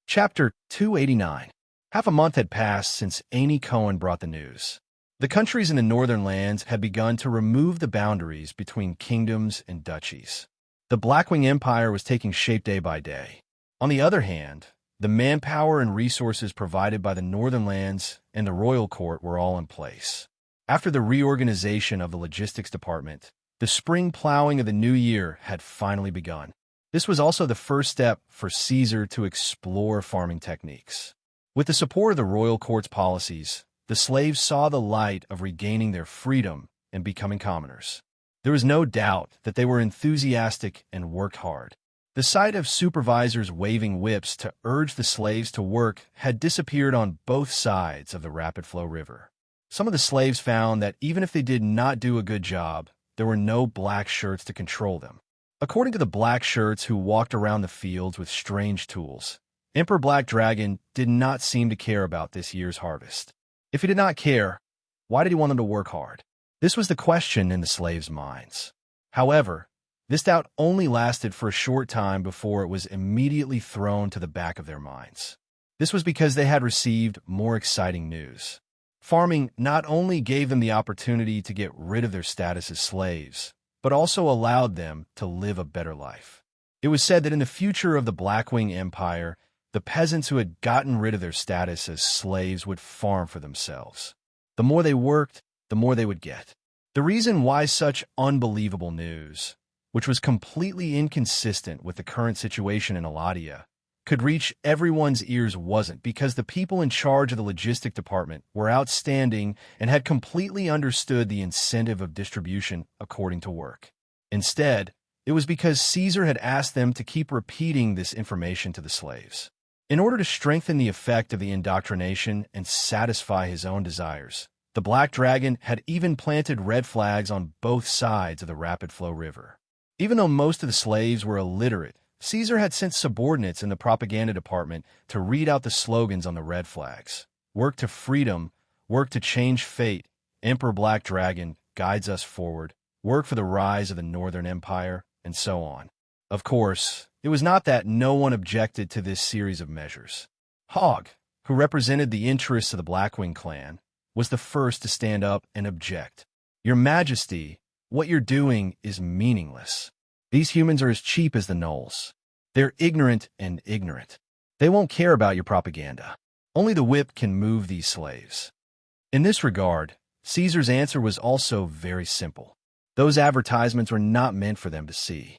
Chapter 289. Half a month had passed since Amy Cohen brought the news. The countries in the northern lands had begun to remove the boundaries between kingdoms and duchies. The Blackwing Empire was taking shape day by day. On the other hand, the manpower and resources provided by the northern lands and the royal court were all in place. After the reorganization of the logistics department, the spring plowing of the new year had finally begun. This was also the first step for Caesar to explore farming techniques. With the support of the royal court's policies, the slaves saw the light of regaining their freedom and becoming commoners. There was no doubt that they were enthusiastic and worked hard. The sight of supervisors waving whips to urge the slaves to work had disappeared on both sides of the rapid flow river. Some of the slaves found that even if they did not do a good job, there were no black shirts to control them. According to the black shirts who walked around the fields with strange tools, Emperor Black Dragon did not seem to care about this year's harvest. If he did not care, why did he want them to work hard? This was the question in the slaves' minds. However, this doubt only lasted for a short time before it was immediately thrown to the back of their minds. This was because they had received more exciting news. Farming not only gave them the opportunity to get rid of their status as slaves, but also allowed them to live a better life. It was said that in the future of the Blackwing Empire, the peasants who had gotten rid of their status as slaves would farm for themselves. The more they worked, the more they would get. The reason why such unbelievable news, which was completely inconsistent with the current situation in Aladia, could reach everyone's ears wasn't because the people in charge of the logistic department were outstanding and had completely understood the incentive of distribution according to work. Instead, it was because Caesar had asked them to keep repeating this information to the slaves. In order to strengthen the effect of the indoctrination and satisfy his own desires, the Black Dragon had even planted red flags on both sides of the rapid flow river. Even though most of the slaves were illiterate, Caesar had sent subordinates in the propaganda department to read out the slogans on the red flags. Work to freedom, work to change fate, Emperor Black Dragon guides us forward, work for the rise of the Northern Empire, and so on. Of course, it was not that no one objected to this series of measures. Hogg, who represented the interests of the Blackwing clan, was the first to stand up and object. Your Majesty, what you're doing is meaningless. These humans are as cheap as the gnolls. They're ignorant and ignorant. They won't care about your propaganda. Only the whip can move these slaves. In this regard, Caesar's answer was also very simple. Those advertisements were not meant for them to see.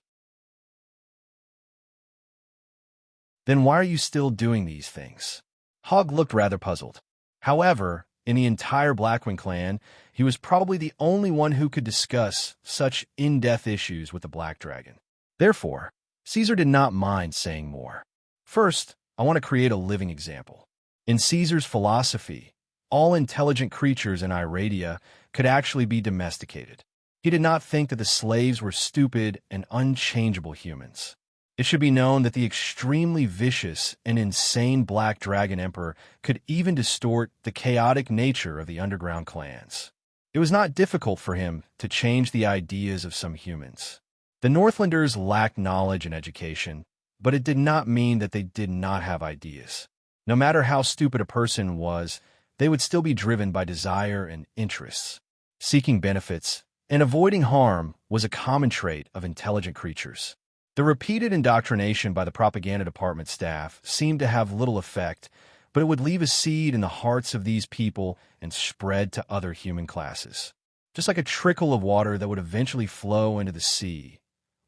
Then why are you still doing these things? Hogg looked rather puzzled. However, in the entire Blackwing clan, he was probably the only one who could discuss such in-depth issues with the Black Dragon. Therefore, Caesar did not mind saying more. First, I want to create a living example. In Caesar's philosophy, all intelligent creatures in Iradia could actually be domesticated. He did not think that the slaves were stupid and unchangeable humans. It should be known that the extremely vicious and insane Black Dragon Emperor could even distort the chaotic nature of the underground clans. It was not difficult for him to change the ideas of some humans. The Northlanders lacked knowledge and education, but it did not mean that they did not have ideas. No matter how stupid a person was, they would still be driven by desire and interests. Seeking benefits and avoiding harm was a common trait of intelligent creatures. The repeated indoctrination by the propaganda department staff seemed to have little effect, but it would leave a seed in the hearts of these people and spread to other human classes. Just like a trickle of water that would eventually flow into the sea.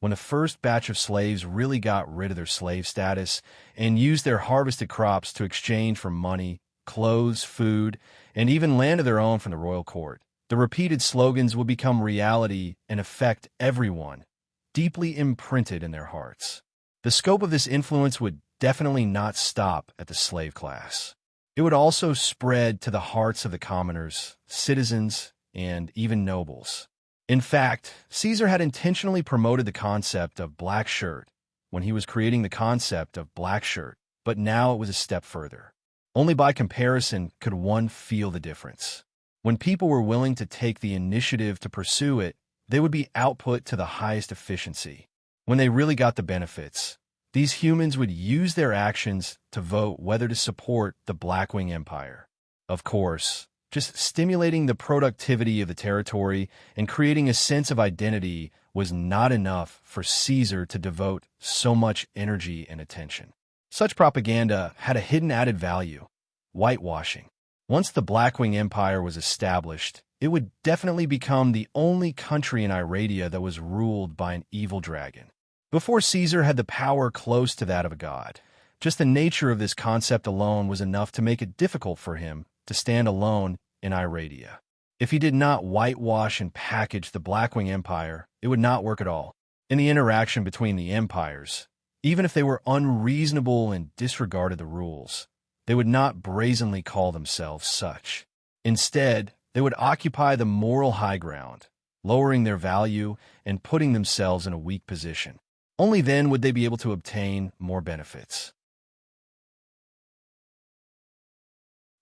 When the first batch of slaves really got rid of their slave status and used their harvested crops to exchange for money, clothes, food, and even land of their own from the royal court, the repeated slogans would become reality and affect everyone, deeply imprinted in their hearts. The scope of this influence would definitely not stop at the slave class. It would also spread to the hearts of the commoners, citizens, and even nobles. In fact, Caesar had intentionally promoted the concept of black shirt when he was creating the concept of black shirt, but now it was a step further. Only by comparison could one feel the difference. When people were willing to take the initiative to pursue it, they would be output to the highest efficiency. When they really got the benefits, these humans would use their actions to vote whether to support the Blackwing Empire. Of course, just stimulating the productivity of the territory and creating a sense of identity was not enough for Caesar to devote so much energy and attention. Such propaganda had a hidden added value: whitewashing. Once the Blackwing Empire was established, it would definitely become the only country in Iradia that was ruled by an evil dragon. Before Caesar had the power close to that of a god, just the nature of this concept alone was enough to make it difficult for him to stand alone in Iradia. If he did not whitewash and package the Blackwing Empire, it would not work at all. In the interaction between the empires, even if they were unreasonable and disregarded the rules, they would not brazenly call themselves such. Instead, they would occupy the moral high ground, lowering their value and putting themselves in a weak position. Only then would they be able to obtain more benefits.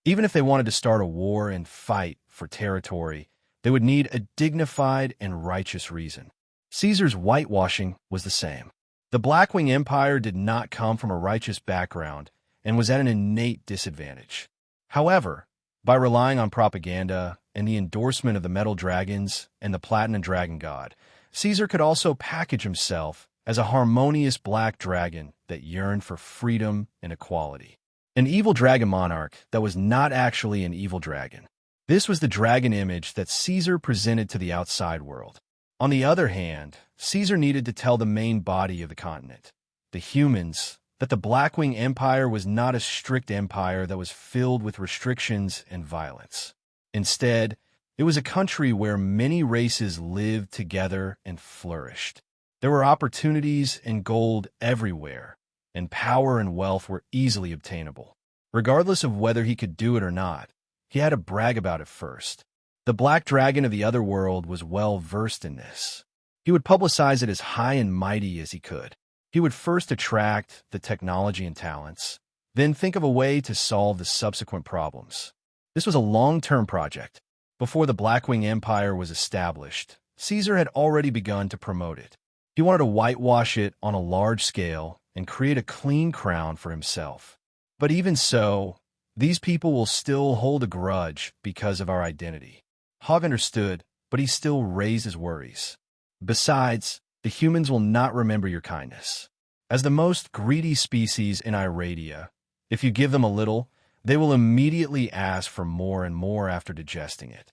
Even if they wanted to start a war and fight for territory, they would need a dignified and righteous reason. Caesar's whitewashing was the same. The Blackwing Empire did not come from a righteous background and was at an innate disadvantage. However, by relying on propaganda and the endorsement of the metal dragons and the platinum dragon god, Caesar could also package himself as a harmonious black dragon that yearned for freedom and equality. An evil dragon monarch that was not actually an evil dragon. This was the dragon image that Caesar presented to the outside world. On the other hand, Caesar needed to tell the main body of the continent, the humans, that the Blackwing Empire was not a strict empire that was filled with restrictions and violence. Instead, it was a country where many races lived together and flourished. There were opportunities and gold everywhere, and power and wealth were easily obtainable. Regardless of whether he could do it or not, he had to brag about it first. The Black Dragon of the other world was well versed in this. He would publicize it as high and mighty as he could. He would first attract the technology and talents, then think of a way to solve the subsequent problems. This was a long-term project. Before the Blackwing Empire was established, Caesar had already begun to promote it. He wanted to whitewash it on a large scale and create a clean crown for himself. But even so, these people will still hold a grudge because of our identity. Hogg understood, but he still raised his worries. Besides, the humans will not remember your kindness. As the most greedy species in Iradia, if you give them a little, they will immediately ask for more and more after digesting it.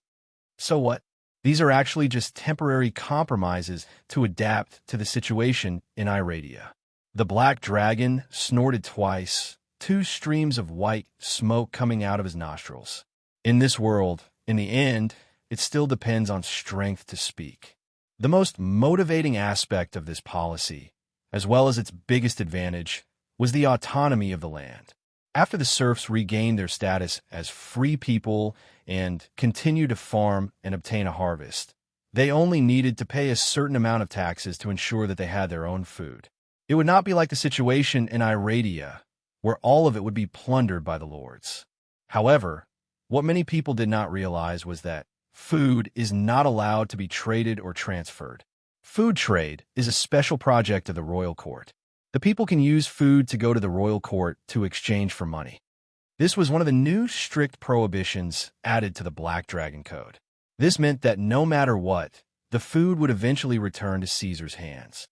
So what? These are actually just temporary compromises to adapt to the situation in Iradia. The black dragon snorted twice, 2 streams of white smoke coming out of his nostrils. In this world, in the end, it still depends on strength to speak. The most motivating aspect of this policy, as well as its biggest advantage, was the autonomy of the land. After the serfs regained their status as free people and continued to farm and obtain a harvest, they only needed to pay a certain amount of taxes to ensure that they had their own food. It would not be like the situation in Iradia, where all of it would be plundered by the lords. However, what many people did not realize was that food is not allowed to be traded or transferred. Food trade is a special project of the royal court. The people can use food to go to the royal court to exchange for money. This was one of the new strict prohibitions added to the Black Dragon Code. This meant that no matter what, the food would eventually return to Caesar's hands.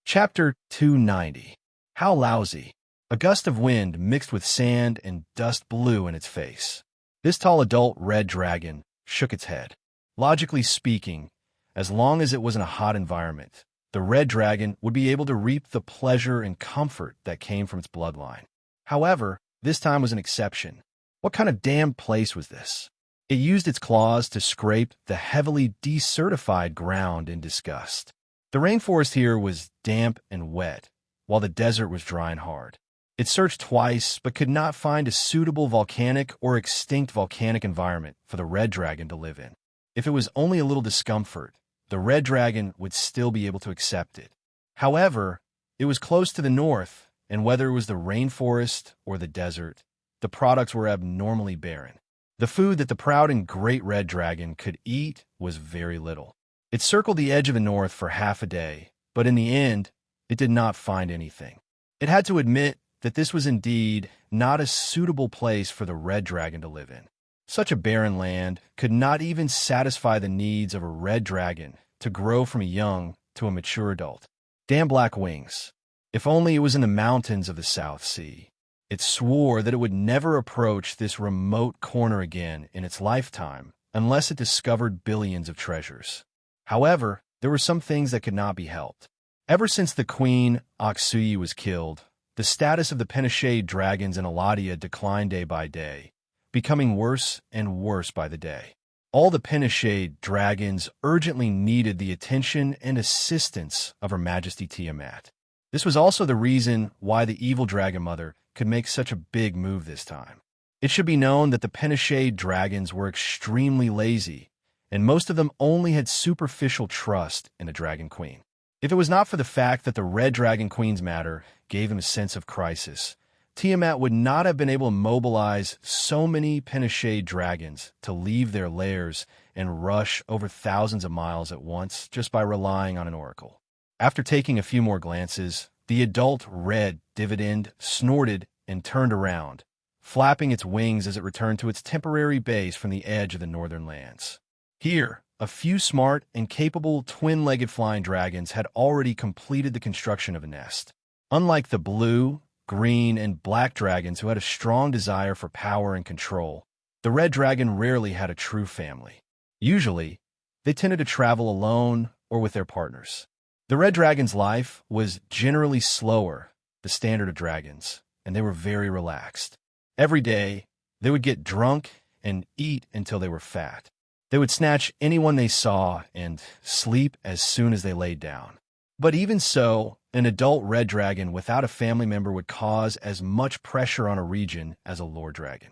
Chapter 290. How lousy. A gust of wind mixed with sand and dust blew in its face. This tall adult red dragon shook its head. Logically speaking, as long as it was in a hot environment, the red dragon would be able to reap the pleasure and comfort that came from its bloodline. However, this time was an exception. What kind of damn place was this? It used its claws to scrape the heavily desertified ground in disgust. The rainforest here was damp and wet, while the desert was dry and hard. It searched twice, but could not find a suitable volcanic or extinct volcanic environment for the red dragon to live in. If it was only a little discomfort, the red dragon would still be able to accept it. However, it was close to the north, and whether it was the rainforest or the desert, the products were abnormally barren. The food that the proud and great red dragon could eat was very little. It circled the edge of the north for half a day, but in the end, it did not find anything. It had to admit that this was indeed not a suitable place for the red dragon to live in. Such a barren land could not even satisfy the needs of a red dragon to grow from a young to a mature adult. Damn black wings. If only it was in the mountains of the South Sea. It swore that it would never approach this remote corner again in its lifetime unless it discovered billions of treasures. However, there were some things that could not be helped. Ever since the queen, Aksuyi, was killed, the status of the Penishade dragons in Eladia declined day by day, becoming worse and worse by the day. All the Penishade dragons urgently needed the attention and assistance of Her Majesty Tiamat. This was also the reason why the evil dragon mother could make such a big move this time. It should be known that the Penishade dragons were extremely lazy, and most of them only had superficial trust in the Dragon Queen. If it was not for the fact that the Red Dragon Queen's matter gave them a sense of crisis, Tiamat would not have been able to mobilize so many Penishade dragons to leave their lairs and rush over thousands of miles at once just by relying on an oracle. After taking a few more glances, the adult red dividend snorted and turned around, flapping its wings as it returned to its temporary base from the edge of the northern lands. Here, a few smart and capable twin-legged flying dragons had already completed the construction of a nest. Unlike the blue, green, and black dragons who had a strong desire for power and control, the red dragon rarely had a true family. Usually, they tended to travel alone or with their partners. The red dragon's life was generally slower, the standard of dragons, and they were very relaxed. Every day, they would get drunk and eat until they were fat. They would snatch anyone they saw and sleep as soon as they laid down. But even so, an adult red dragon without a family member would cause as much pressure on a region as a lord dragon.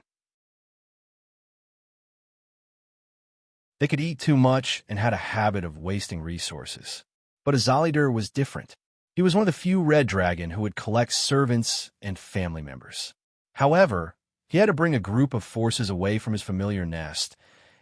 They could eat too much and had a habit of wasting resources. But Azalidur was different. He was one of the few red dragon who would collect servants and family members. However, he had to bring a group of forces away from his familiar nest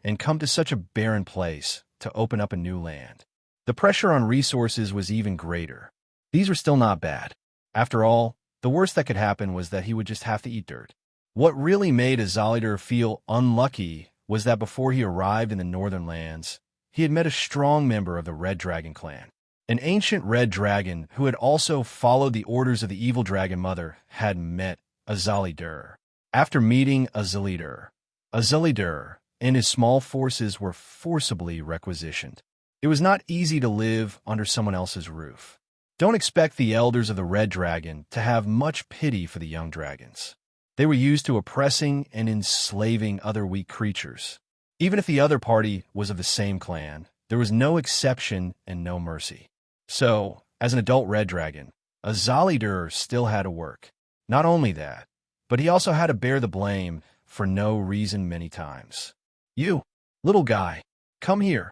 and come to such a barren place to open up a new land. The pressure on resources was even greater. These were still not bad. After all, the worst that could happen was that he would just have to eat dirt. What really made Azalidur feel unlucky was that before he arrived in the northern lands, he had met a strong member of the Red Dragon clan. An ancient red dragon who had also followed the orders of the evil dragon mother had met Azalidur. After meeting Azalidur and his small forces were forcibly requisitioned. It was not easy to live under someone else's roof. Don't expect the elders of the Red Dragon to have much pity for the young dragons. They were used to oppressing and enslaving other weak creatures. Even if the other party was of the same clan, there was no exception and no mercy. So, as an adult Red Dragon, Azalidur still had to work. Not only that, but he also had to bear the blame for no reason many times. You, little guy, come here.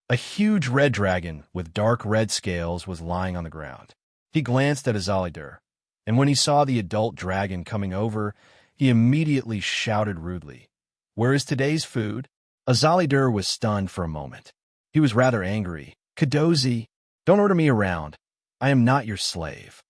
A huge red dragon with dark red scales was lying on the ground. He glanced at Azalidur, and when he saw the adult dragon coming over, he immediately shouted rudely, "Where is today's food?" Azalidur was stunned for a moment. He was rather angry. "Kadozi, don't order me around. I am not your slave."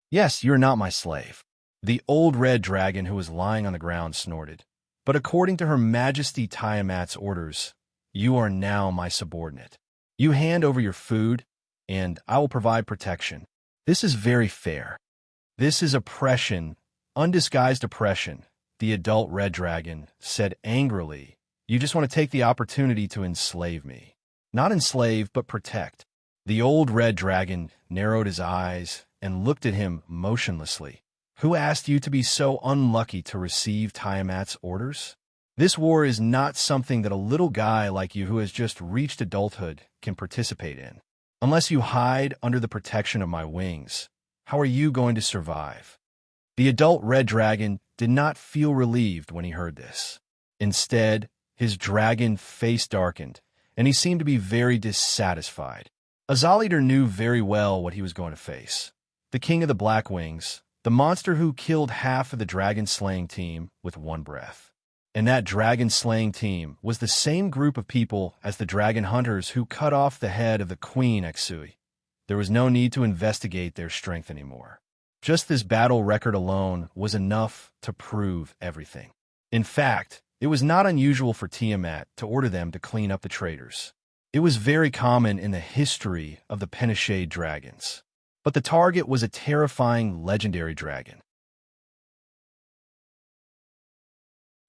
"Yes, you are not my slave." The old red dragon who was lying on the ground snorted. "But according to Her Majesty Tiamat's orders, you are now my subordinate. You hand over your food, and I will provide protection. This is very fair." "This is oppression, undisguised oppression," the adult red dragon said angrily. "You just want to take the opportunity to enslave me. Not enslave, but protect." The old red dragon narrowed his eyes and looked at him motionlessly. "Who asked you to be so unlucky to receive Tiamat's orders? This war is not something that a little guy like you who has just reached adulthood can participate in. Unless you hide under the protection of my wings, how are you going to survive?" The adult red dragon did not feel relieved when he heard this. Instead, his dragon face darkened, and he seemed to be very dissatisfied. Azalidur knew very well what he was going to face. The king of the Black Wings, the monster who killed half of the dragon-slaying team with one breath. And that dragon-slaying team was the same group of people as the dragon hunters who cut off the head of the Queen Exui. There was no need to investigate their strength anymore. Just this battle record alone was enough to prove everything. In fact, it was not unusual for Tiamat to order them to clean up the traitors. It was very common in the history of the Penishade dragons. But the target was a terrifying legendary dragon.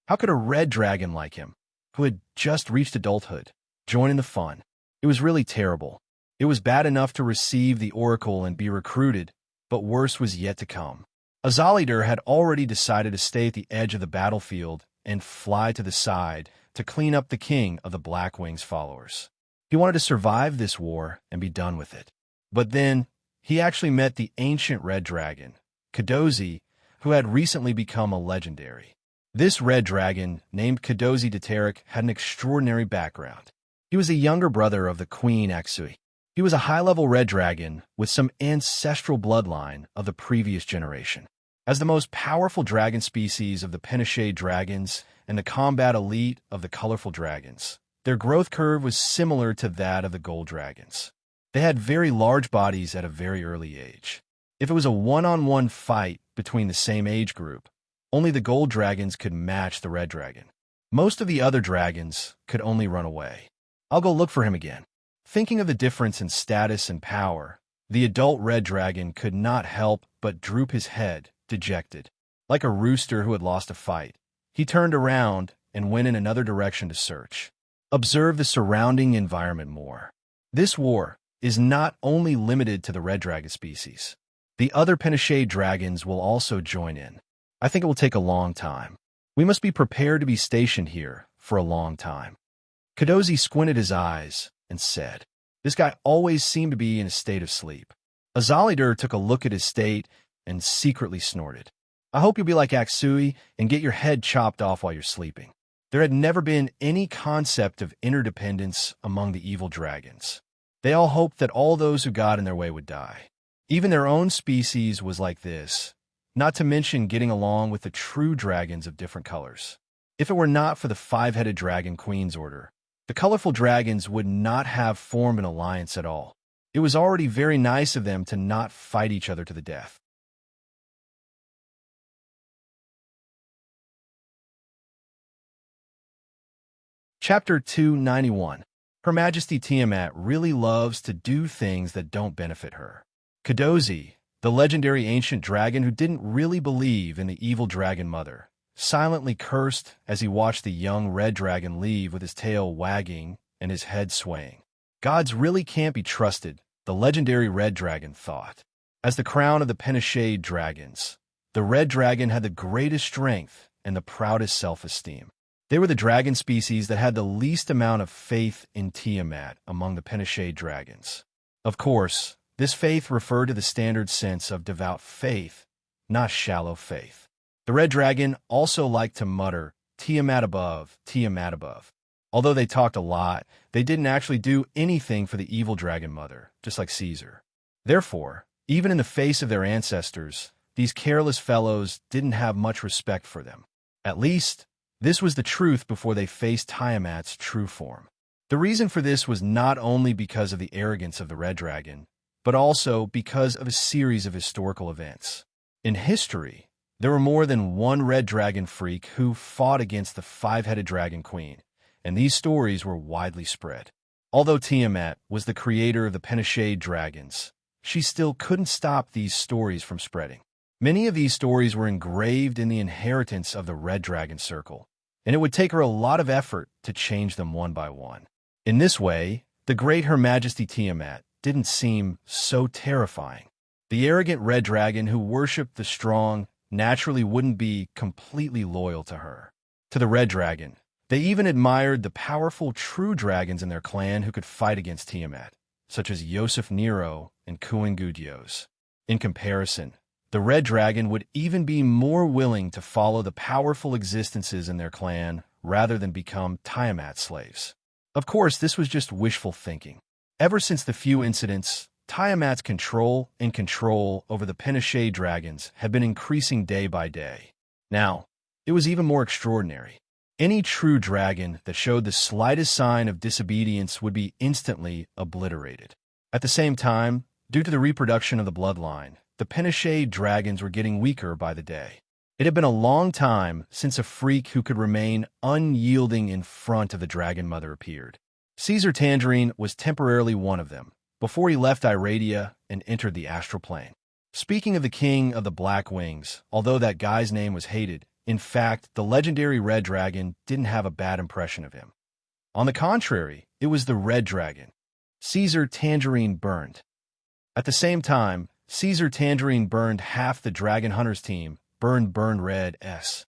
How could a red dragon like him, who had just reached adulthood, join in the fun? It was really terrible. It was bad enough to receive the oracle and be recruited, but worse was yet to come. Azalider had already decided to stay at the edge of the battlefield and fly to the side to clean up the king of the Black Wings' followers. He wanted to survive this war and be done with it. But then, he actually met the ancient red dragon, Kadozi, who had recently become a legendary. This red dragon, named Kadozi Deteric, had an extraordinary background. He was a younger brother of the Queen Aksui. He was a high-level red dragon with some ancestral bloodline of the previous generation. As the most powerful dragon species of the Penishade dragons and the combat elite of the colorful dragons, their growth curve was similar to that of the gold dragons. They had very large bodies at a very early age. If it was a one-on-one fight between the same age group, only the gold dragons could match the red dragon. Most of the other dragons could only run away. I'll go look for him again. Thinking of the difference in status and power, the adult red dragon could not help but droop his head, dejected. Like a rooster who had lost a fight, he turned around and went in another direction to search. Observe the surrounding environment more. This war is not only limited to the red dragon species. The other Penishade dragons will also join in. I think it will take a long time. We must be prepared to be stationed here for a long time. Kadozi squinted his eyes and said, "This guy always seemed to be in a state of sleep." Azalider took a look at his state and secretly snorted. "I hope you'll be like Aksui and get your head chopped off while you're sleeping." There had never been any concept of interdependence among the evil dragons. They all hoped that all those who got in their way would die. Even their own species was like this, not to mention getting along with the true dragons of different colors. If it were not for the five-headed dragon Queen's order, the colorful dragons would not have formed an alliance at all. It was already very nice of them to not fight each other to the death. Chapter 291. Her Majesty Tiamat really loves to do things that don't benefit her. Kadozi, the legendary ancient dragon who didn't really believe in the evil dragon mother, silently cursed as he watched the young red dragon leave with his tail wagging and his head swaying. Gods really can't be trusted, the legendary red dragon thought. As the crown of the Penishade dragons, the red dragon had the greatest strength and the proudest self-esteem. They were the dragon species that had the least amount of faith in Tiamat among the Penishade dragons. Of course, this faith referred to the standard sense of devout faith, not shallow faith. The red dragon also liked to mutter, Tiamat above, Tiamat above. Although they talked a lot, they didn't actually do anything for the evil dragon mother, just like Caesar. Therefore, even in the face of their ancestors, these careless fellows didn't have much respect for them. At least, this was the truth before they faced Tiamat's true form. The reason for this was not only because of the arrogance of the red dragon, but also because of a series of historical events. In history, there were more than one red dragon freak who fought against the five-headed dragon queen, and these stories were widely spread. Although Tiamat was the creator of the Penishade dragons, she still couldn't stop these stories from spreading. Many of these stories were engraved in the inheritance of the red dragon circle, and it would take her a lot of effort to change them one by one. In this way, the great Her Majesty Tiamat didn't seem so terrifying. The arrogant red dragon who worshipped the strong naturally wouldn't be completely loyal to her. To the red dragon, they even admired the powerful true dragons in their clan who could fight against Tiamat, such as Yosef Nero and Kuingudios. In comparison, the red dragon would even be more willing to follow the powerful existences in their clan rather than become Tiamat's slaves. Of course, this was just wishful thinking. Ever since the few incidents, Tiamat's control over the Penishade dragons had been increasing day by day. Now, it was even more extraordinary. Any true dragon that showed the slightest sign of disobedience would be instantly obliterated. At the same time, due to the reproduction of the bloodline, the Penishade dragons were getting weaker by the day. It had been a long time since a freak who could remain unyielding in front of the dragon mother appeared. Caesar Tangerine was temporarily one of them, before he left Iradia and entered the astral plane. Speaking of the king of the Black Wings, although that guy's name was hated, in fact, the legendary red dragon didn't have a bad impression of him. On the contrary, it was the red dragon. Caesar Tangerine burned. At the same time, Caesar Tangerine burned half the Dragon Hunters team, burned red S.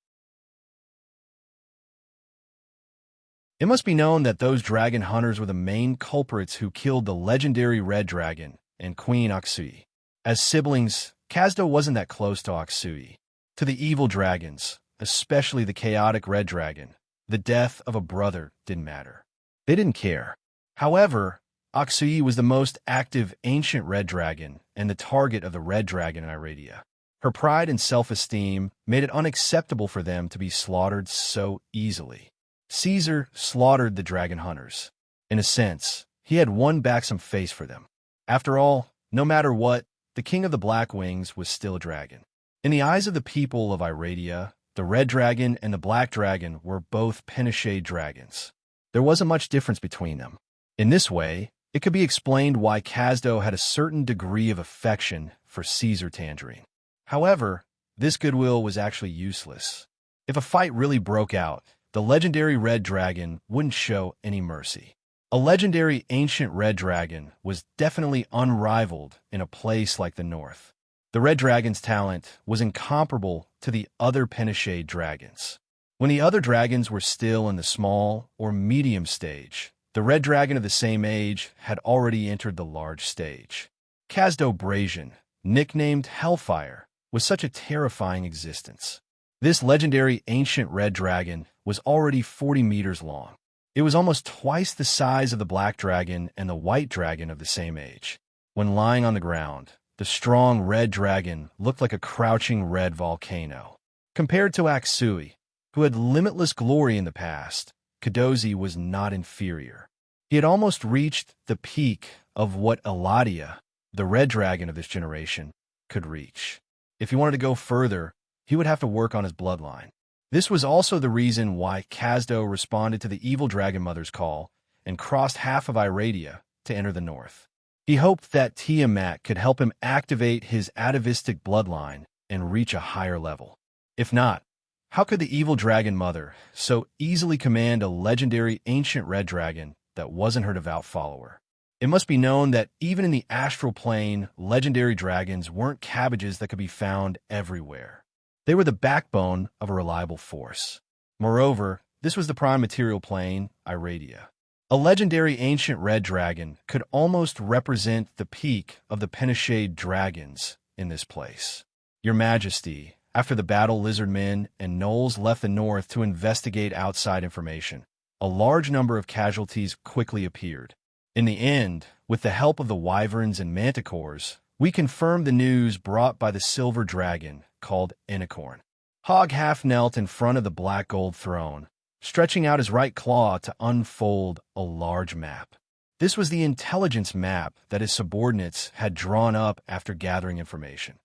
It must be known that those dragon hunters were the main culprits who killed the legendary Red Dragon and Queen Oksui. As siblings, Kazdo wasn't that close to Oksui. To the evil dragons, especially the chaotic Red Dragon, the death of a brother didn't matter. They didn't care. However, Oksui was the most active ancient Red Dragon and the target of the Red Dragon in Iradia. Her pride and self-esteem made it unacceptable for them to be slaughtered so easily. Caesar slaughtered the dragon hunters. In a sense, he had won back some face for them. After all, no matter what, the king of the Black Wings was still a dragon. In the eyes of the people of Iradia, the Red Dragon and the Black Dragon were both Pinochet dragons. There wasn't much difference between them. In this way, it could be explained why Kazdo had a certain degree of affection for Caesar Tangerine. However, this goodwill was actually useless. If a fight really broke out, the legendary Red Dragon wouldn't show any mercy. A legendary ancient Red Dragon was definitely unrivaled in a place like the North. The Red Dragon's talent was incomparable to the other Pinochet dragons. When the other dragons were still in the small or medium stage, the Red Dragon of the same age had already entered the large stage. Kazdo Brazian, nicknamed Hellfire, was such a terrifying existence. This legendary ancient Red Dragon was already 40 meters long. It was almost twice the size of the Black Dragon and the White Dragon of the same age. When lying on the ground, the strong Red Dragon looked like a crouching red volcano. Compared to Oksui, who had limitless glory in the past, Kadozi was not inferior. He had almost reached the peak of what Eladia, the Red Dragon of this generation, could reach. If he wanted to go further, he would have to work on his bloodline. This was also the reason why Kazdo responded to the evil Dragon Mother's call and crossed half of Iradia to enter the north. He hoped that Tiamat could help him activate his atavistic bloodline and reach a higher level. If not, how could the evil Dragon Mother so easily command a legendary ancient Red Dragon that wasn't her devout follower? It must be known that even in the astral plane, legendary dragons weren't cabbages that could be found everywhere. They were the backbone of a reliable force. Moreover, this was the prime material plane, Iradia. A legendary ancient Red Dragon could almost represent the peak of the Pinochet dragons in this place. Your Majesty, after the battle Lizardmen and Gnolls left the north to investigate outside information, a large number of casualties quickly appeared. In the end, with the help of the Wyverns and Manticores, we confirmed the news brought by the silver dragon called Enicorn. Hog half knelt in front of the black gold throne, stretching out his right claw to unfold a large map. This was the intelligence map that his subordinates had drawn up after gathering information.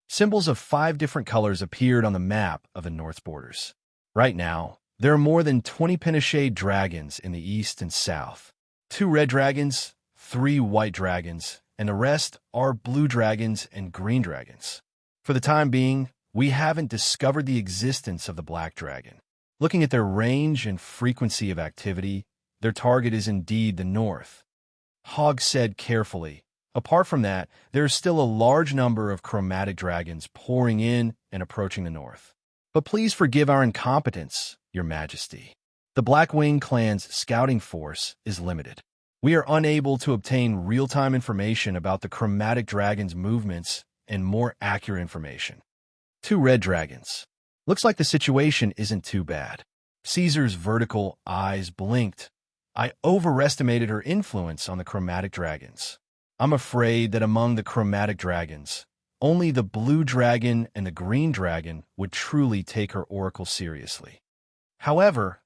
Symbols of 5 different colors appeared on the map of the North's borders. Right now, there are more than 20 Pinochet dragons in the east and south. 2 red dragons, 3 white dragons, and the rest are blue dragons and green dragons. For the time being, we haven't discovered the existence of the black dragon. Looking at their range and frequency of activity, their target is indeed the north. Hogg said carefully, apart from that, there is still a large number of chromatic dragons pouring in and approaching the north. But please forgive our incompetence, Your Majesty. The Blackwing clan's scouting force is limited. We are unable to obtain real-time information about the chromatic dragon's movements and more accurate information. 2 red dragons. Looks like the situation isn't too bad. Caesar's vertical eyes blinked. I overestimated her influence on the chromatic dragons. I'm afraid that among the chromatic dragons, only the blue dragon and the green dragon would truly take her oracle seriously. However,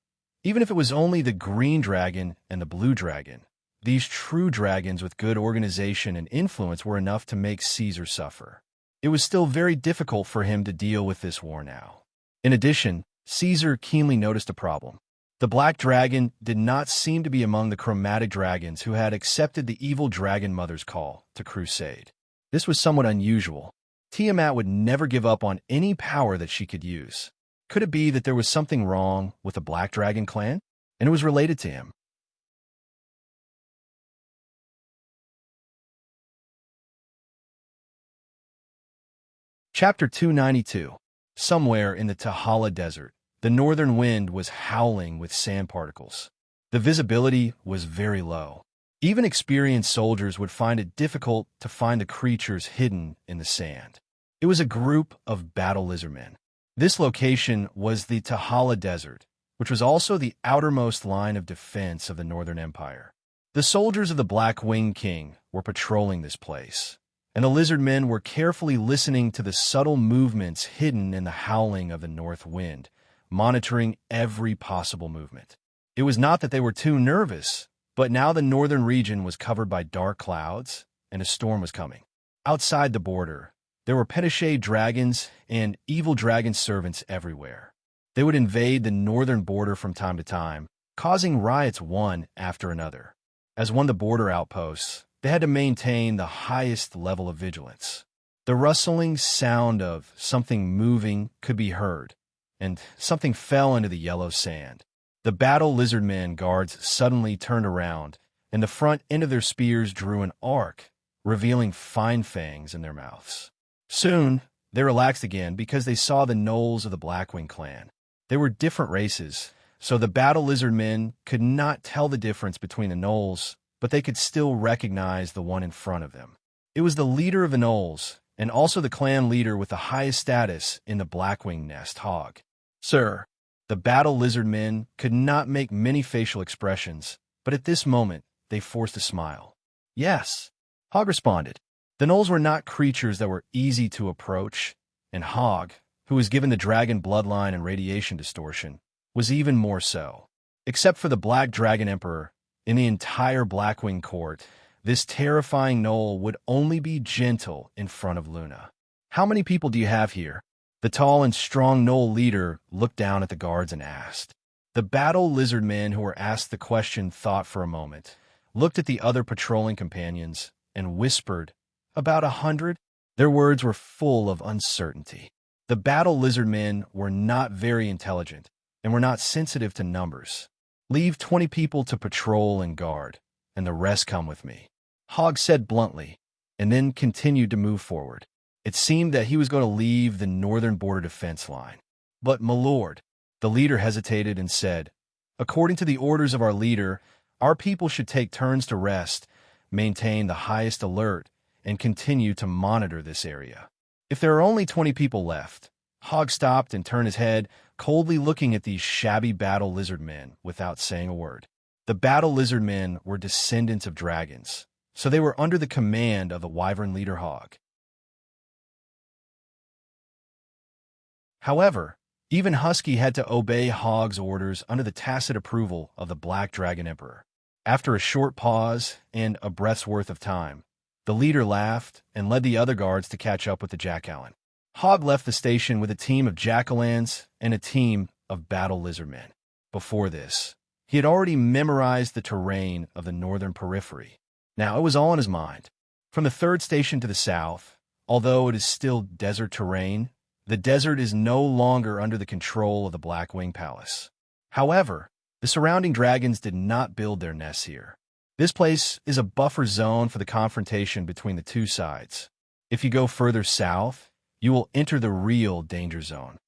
even if it was only the green dragon and the blue dragon, these true dragons with good organization and influence were enough to make Caesar suffer. It was still very difficult for him to deal with this war now. In addition, Caesar keenly noticed a problem. The black dragon did not seem to be among the chromatic dragons who had accepted the evil dragon mother's call to crusade. This was somewhat unusual. Tiamat would never give up on any power that she could use. Could it be that there was something wrong with the Black Dragon clan, and it was related to him? Chapter 292. Somewhere in the Tahala Desert, the northern wind was howling with sand particles. The visibility was very low. Even experienced soldiers would find it difficult to find the creatures hidden in the sand. It was a group of battle lizardmen. This location was the Tahala Desert, which was also the outermost line of defense of the Northern Empire. The soldiers of the Black Winged King were patrolling this place, and the lizardmen were carefully listening to the subtle movements hidden in the howling of the north wind, monitoring every possible movement. It was not that they were too nervous, but now the northern region was covered by dark clouds, and a storm was coming. Outside the border, there were Pettiche dragons and evil dragon servants everywhere. They would invade the northern border from time to time, causing riots one after another. As one of the border outposts, they had to maintain the highest level of vigilance. The rustling sound of something moving could be heard, and something fell into the yellow sand. The battle lizardmen guards suddenly turned around, and the front end of their spears drew an arc, revealing fine fangs in their mouths. Soon, they relaxed again because they saw the gnolls of the Blackwing clan. They were different races, so the battle lizardmen could not tell the difference between the gnolls, but they could still recognize the one in front of them. It was the leader of the gnolls, and also the clan leader with the highest status in the Blackwing nest, Hog. Sir, the battle lizardmen could not make many facial expressions, but at this moment, they forced a smile. Yes, Hog responded. The gnolls were not creatures that were easy to approach, and Hog, who was given the dragon bloodline and radiation distortion, was even more so. Except for the Black Dragon Emperor, in the entire Blackwing court, this terrifying gnoll would only be gentle in front of Luna. How many people do you have here? The tall and strong gnoll leader looked down at the guards and asked. The battle lizardmen who were asked the question thought for a moment, looked at the other patrolling companions, and whispered, "About 100? Their words were full of uncertainty. The battle lizardmen were not very intelligent, and were not sensitive to numbers. Leave 20 people to patrol and guard, and the rest come with me," Hog said bluntly, and then continued to move forward. It seemed that he was going to leave the northern border defense line. "But, my lord," the leader hesitated and said, "according to the orders of our leader, our people should take turns to rest, maintain the highest alert, and continue to monitor this area. If there are only 20 people left," Hog stopped and turned his head, coldly looking at these shabby battle lizardmen without saying a word. The battle lizardmen were descendants of dragons, so they were under the command of the wyvern leader Hog. However, even Husky had to obey Hog's orders under the tacit approval of the Black Dragon Emperor. After a short pause and a breath's worth of time, the leader laughed and led the other guards to catch up with the Jackalan. Hog left the station with a team of Jackalans and a team of battle lizardmen. Before this, he had already memorized the terrain of the northern periphery. Now it was all in his mind. From the third station to the south, although it is still desert terrain, the desert is no longer under the control of the Blackwing Palace. However, the surrounding dragons did not build their nests here. This place is a buffer zone for the confrontation between the two sides. If you go further south, you will enter the real danger zone.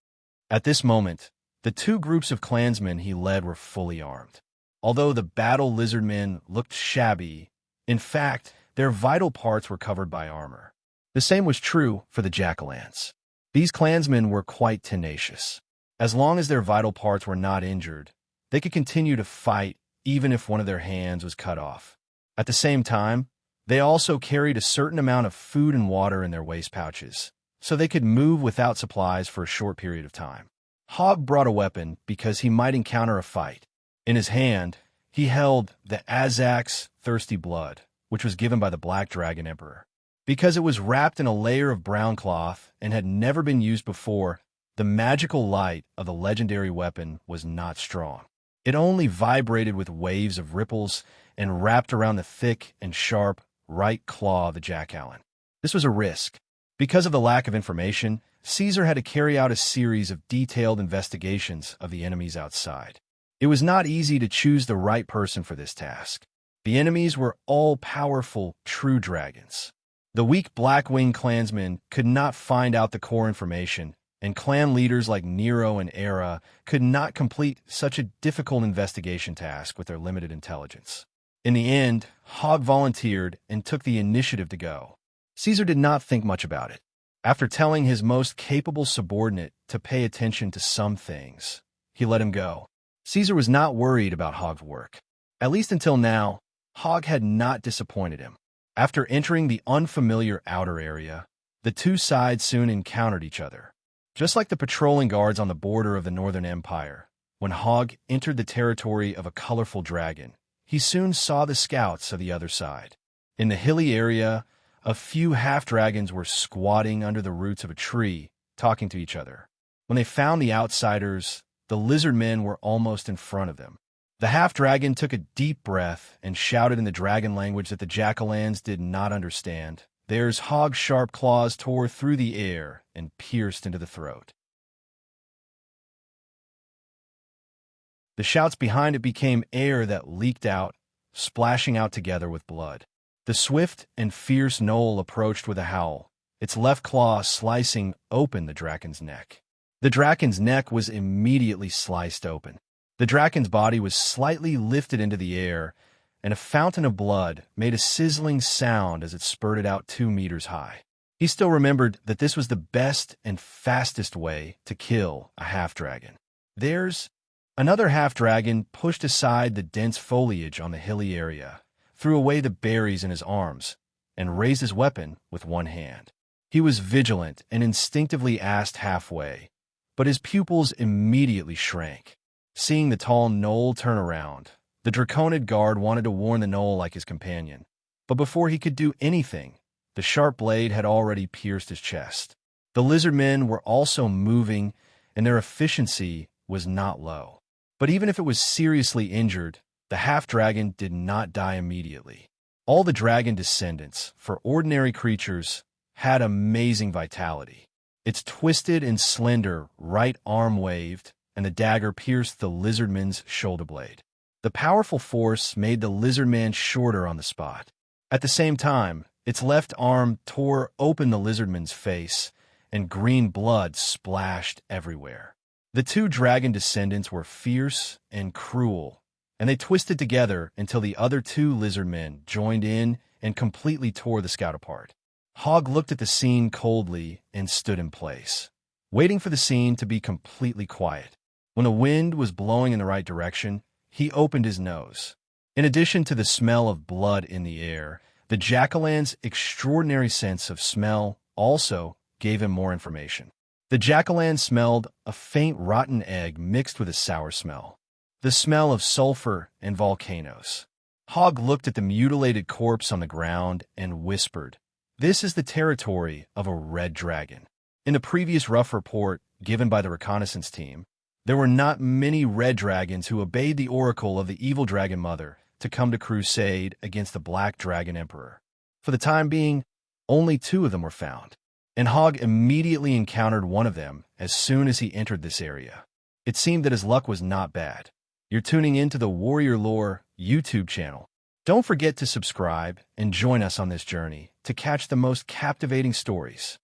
At this moment, the two groups of clansmen he led were fully armed. Although the battle lizardmen looked shabby, in fact, their vital parts were covered by armor. The same was true for the Jackalans. These clansmen were quite tenacious. As long as their vital parts were not injured, they could continue to fight even if one of their hands was cut off. At the same time, they also carried a certain amount of food and water in their waist pouches, so they could move without supplies for a short period of time. Hog brought a weapon because he might encounter a fight. In his hand, he held the Azak's Thirsty Blood, which was given by the Black Dragon Emperor. Because it was wrapped in a layer of brown cloth and had never been used before, the magical light of the legendary weapon was not strong. It only vibrated with waves of ripples and wrapped around the thick and sharp right claw of the Jackalan. This was a risk. Because of the lack of information, Caesar had to carry out a series of detailed investigations of the enemies outside. It was not easy to choose the right person for this task. The enemies were all powerful, true dragons. The weak Blackwing clansmen could not find out the core information, and clan leaders like Nero and Era could not complete such a difficult investigation task with their limited intelligence. In the end, Hogg volunteered and took the initiative to go. Caesar did not think much about it. After telling his most capable subordinate to pay attention to some things, he let him go. Caesar was not worried about Hogg's work. At least until now, Hogg had not disappointed him. After entering the unfamiliar outer area, the two sides soon encountered each other. Just like the patrolling guards on the border of the Northern Empire, when Hogg entered the territory of a colorful dragon, he soon saw the scouts of the other side. In the hilly area, a few half-dragons were squatting under the roots of a tree, talking to each other. When they found the outsiders, the lizard men were almost in front of them. The half-dragon took a deep breath and shouted in the dragon language that the jack-o'-lanterns did not understand. There's Hogg's sharp claws tore through the air and pierced into the throat. The shouts behind it became air that leaked out, splashing out together with blood. The swift and fierce gnoll approached with a howl, its left claw slicing open the draken's neck. The draken's neck was immediately sliced open. The draken's body was slightly lifted into the air, and a fountain of blood made a sizzling sound as it spurted out 2 meters high. He still remembered that this was the best and fastest way to kill a half-dragon. Another half-dragon pushed aside the dense foliage on the hilly area, threw away the berries in his arms, and raised his weapon with one hand. He was vigilant and instinctively asked halfway, but his pupils immediately shrank. Seeing the tall gnoll turn around, the Draconid guard wanted to warn the gnoll like his companion, but before he could do anything, the sharp blade had already pierced his chest. The lizard men were also moving, and their efficiency was not low. But even if it was seriously injured, the half-dragon did not die immediately. All the dragon descendants, for ordinary creatures, had amazing vitality. Its twisted and slender right arm waved, and the dagger pierced the lizardman's shoulder blade. The powerful force made the lizardman shorter on the spot. At the same time, its left arm tore open the lizardman's face, and green blood splashed everywhere. The two dragon descendants were fierce and cruel, and they twisted together until the other 2 lizardmen joined in and completely tore the scout apart. Hogg looked at the scene coldly and stood in place, waiting for the scene to be completely quiet. When the wind was blowing in the right direction, he opened his nose. In addition to the smell of blood in the air, the jack-o'-lantern's extraordinary sense of smell also gave him more information. The jack-o'-lantern smelled a faint rotten egg mixed with a sour smell, the smell of sulfur and volcanoes. Hogg looked at the mutilated corpse on the ground and whispered, "This is the territory of a red dragon." In the previous rough report given by the reconnaissance team, there were not many red dragons who obeyed the oracle of the evil dragon mother to come to crusade against the black dragon emperor. For the time being, only 2 of them were found, and Hogg immediately encountered one of them as soon as he entered this area. It seemed that his luck was not bad. You're tuning into the Warrior Lore YouTube channel. Don't forget to subscribe and join us on this journey to catch the most captivating stories.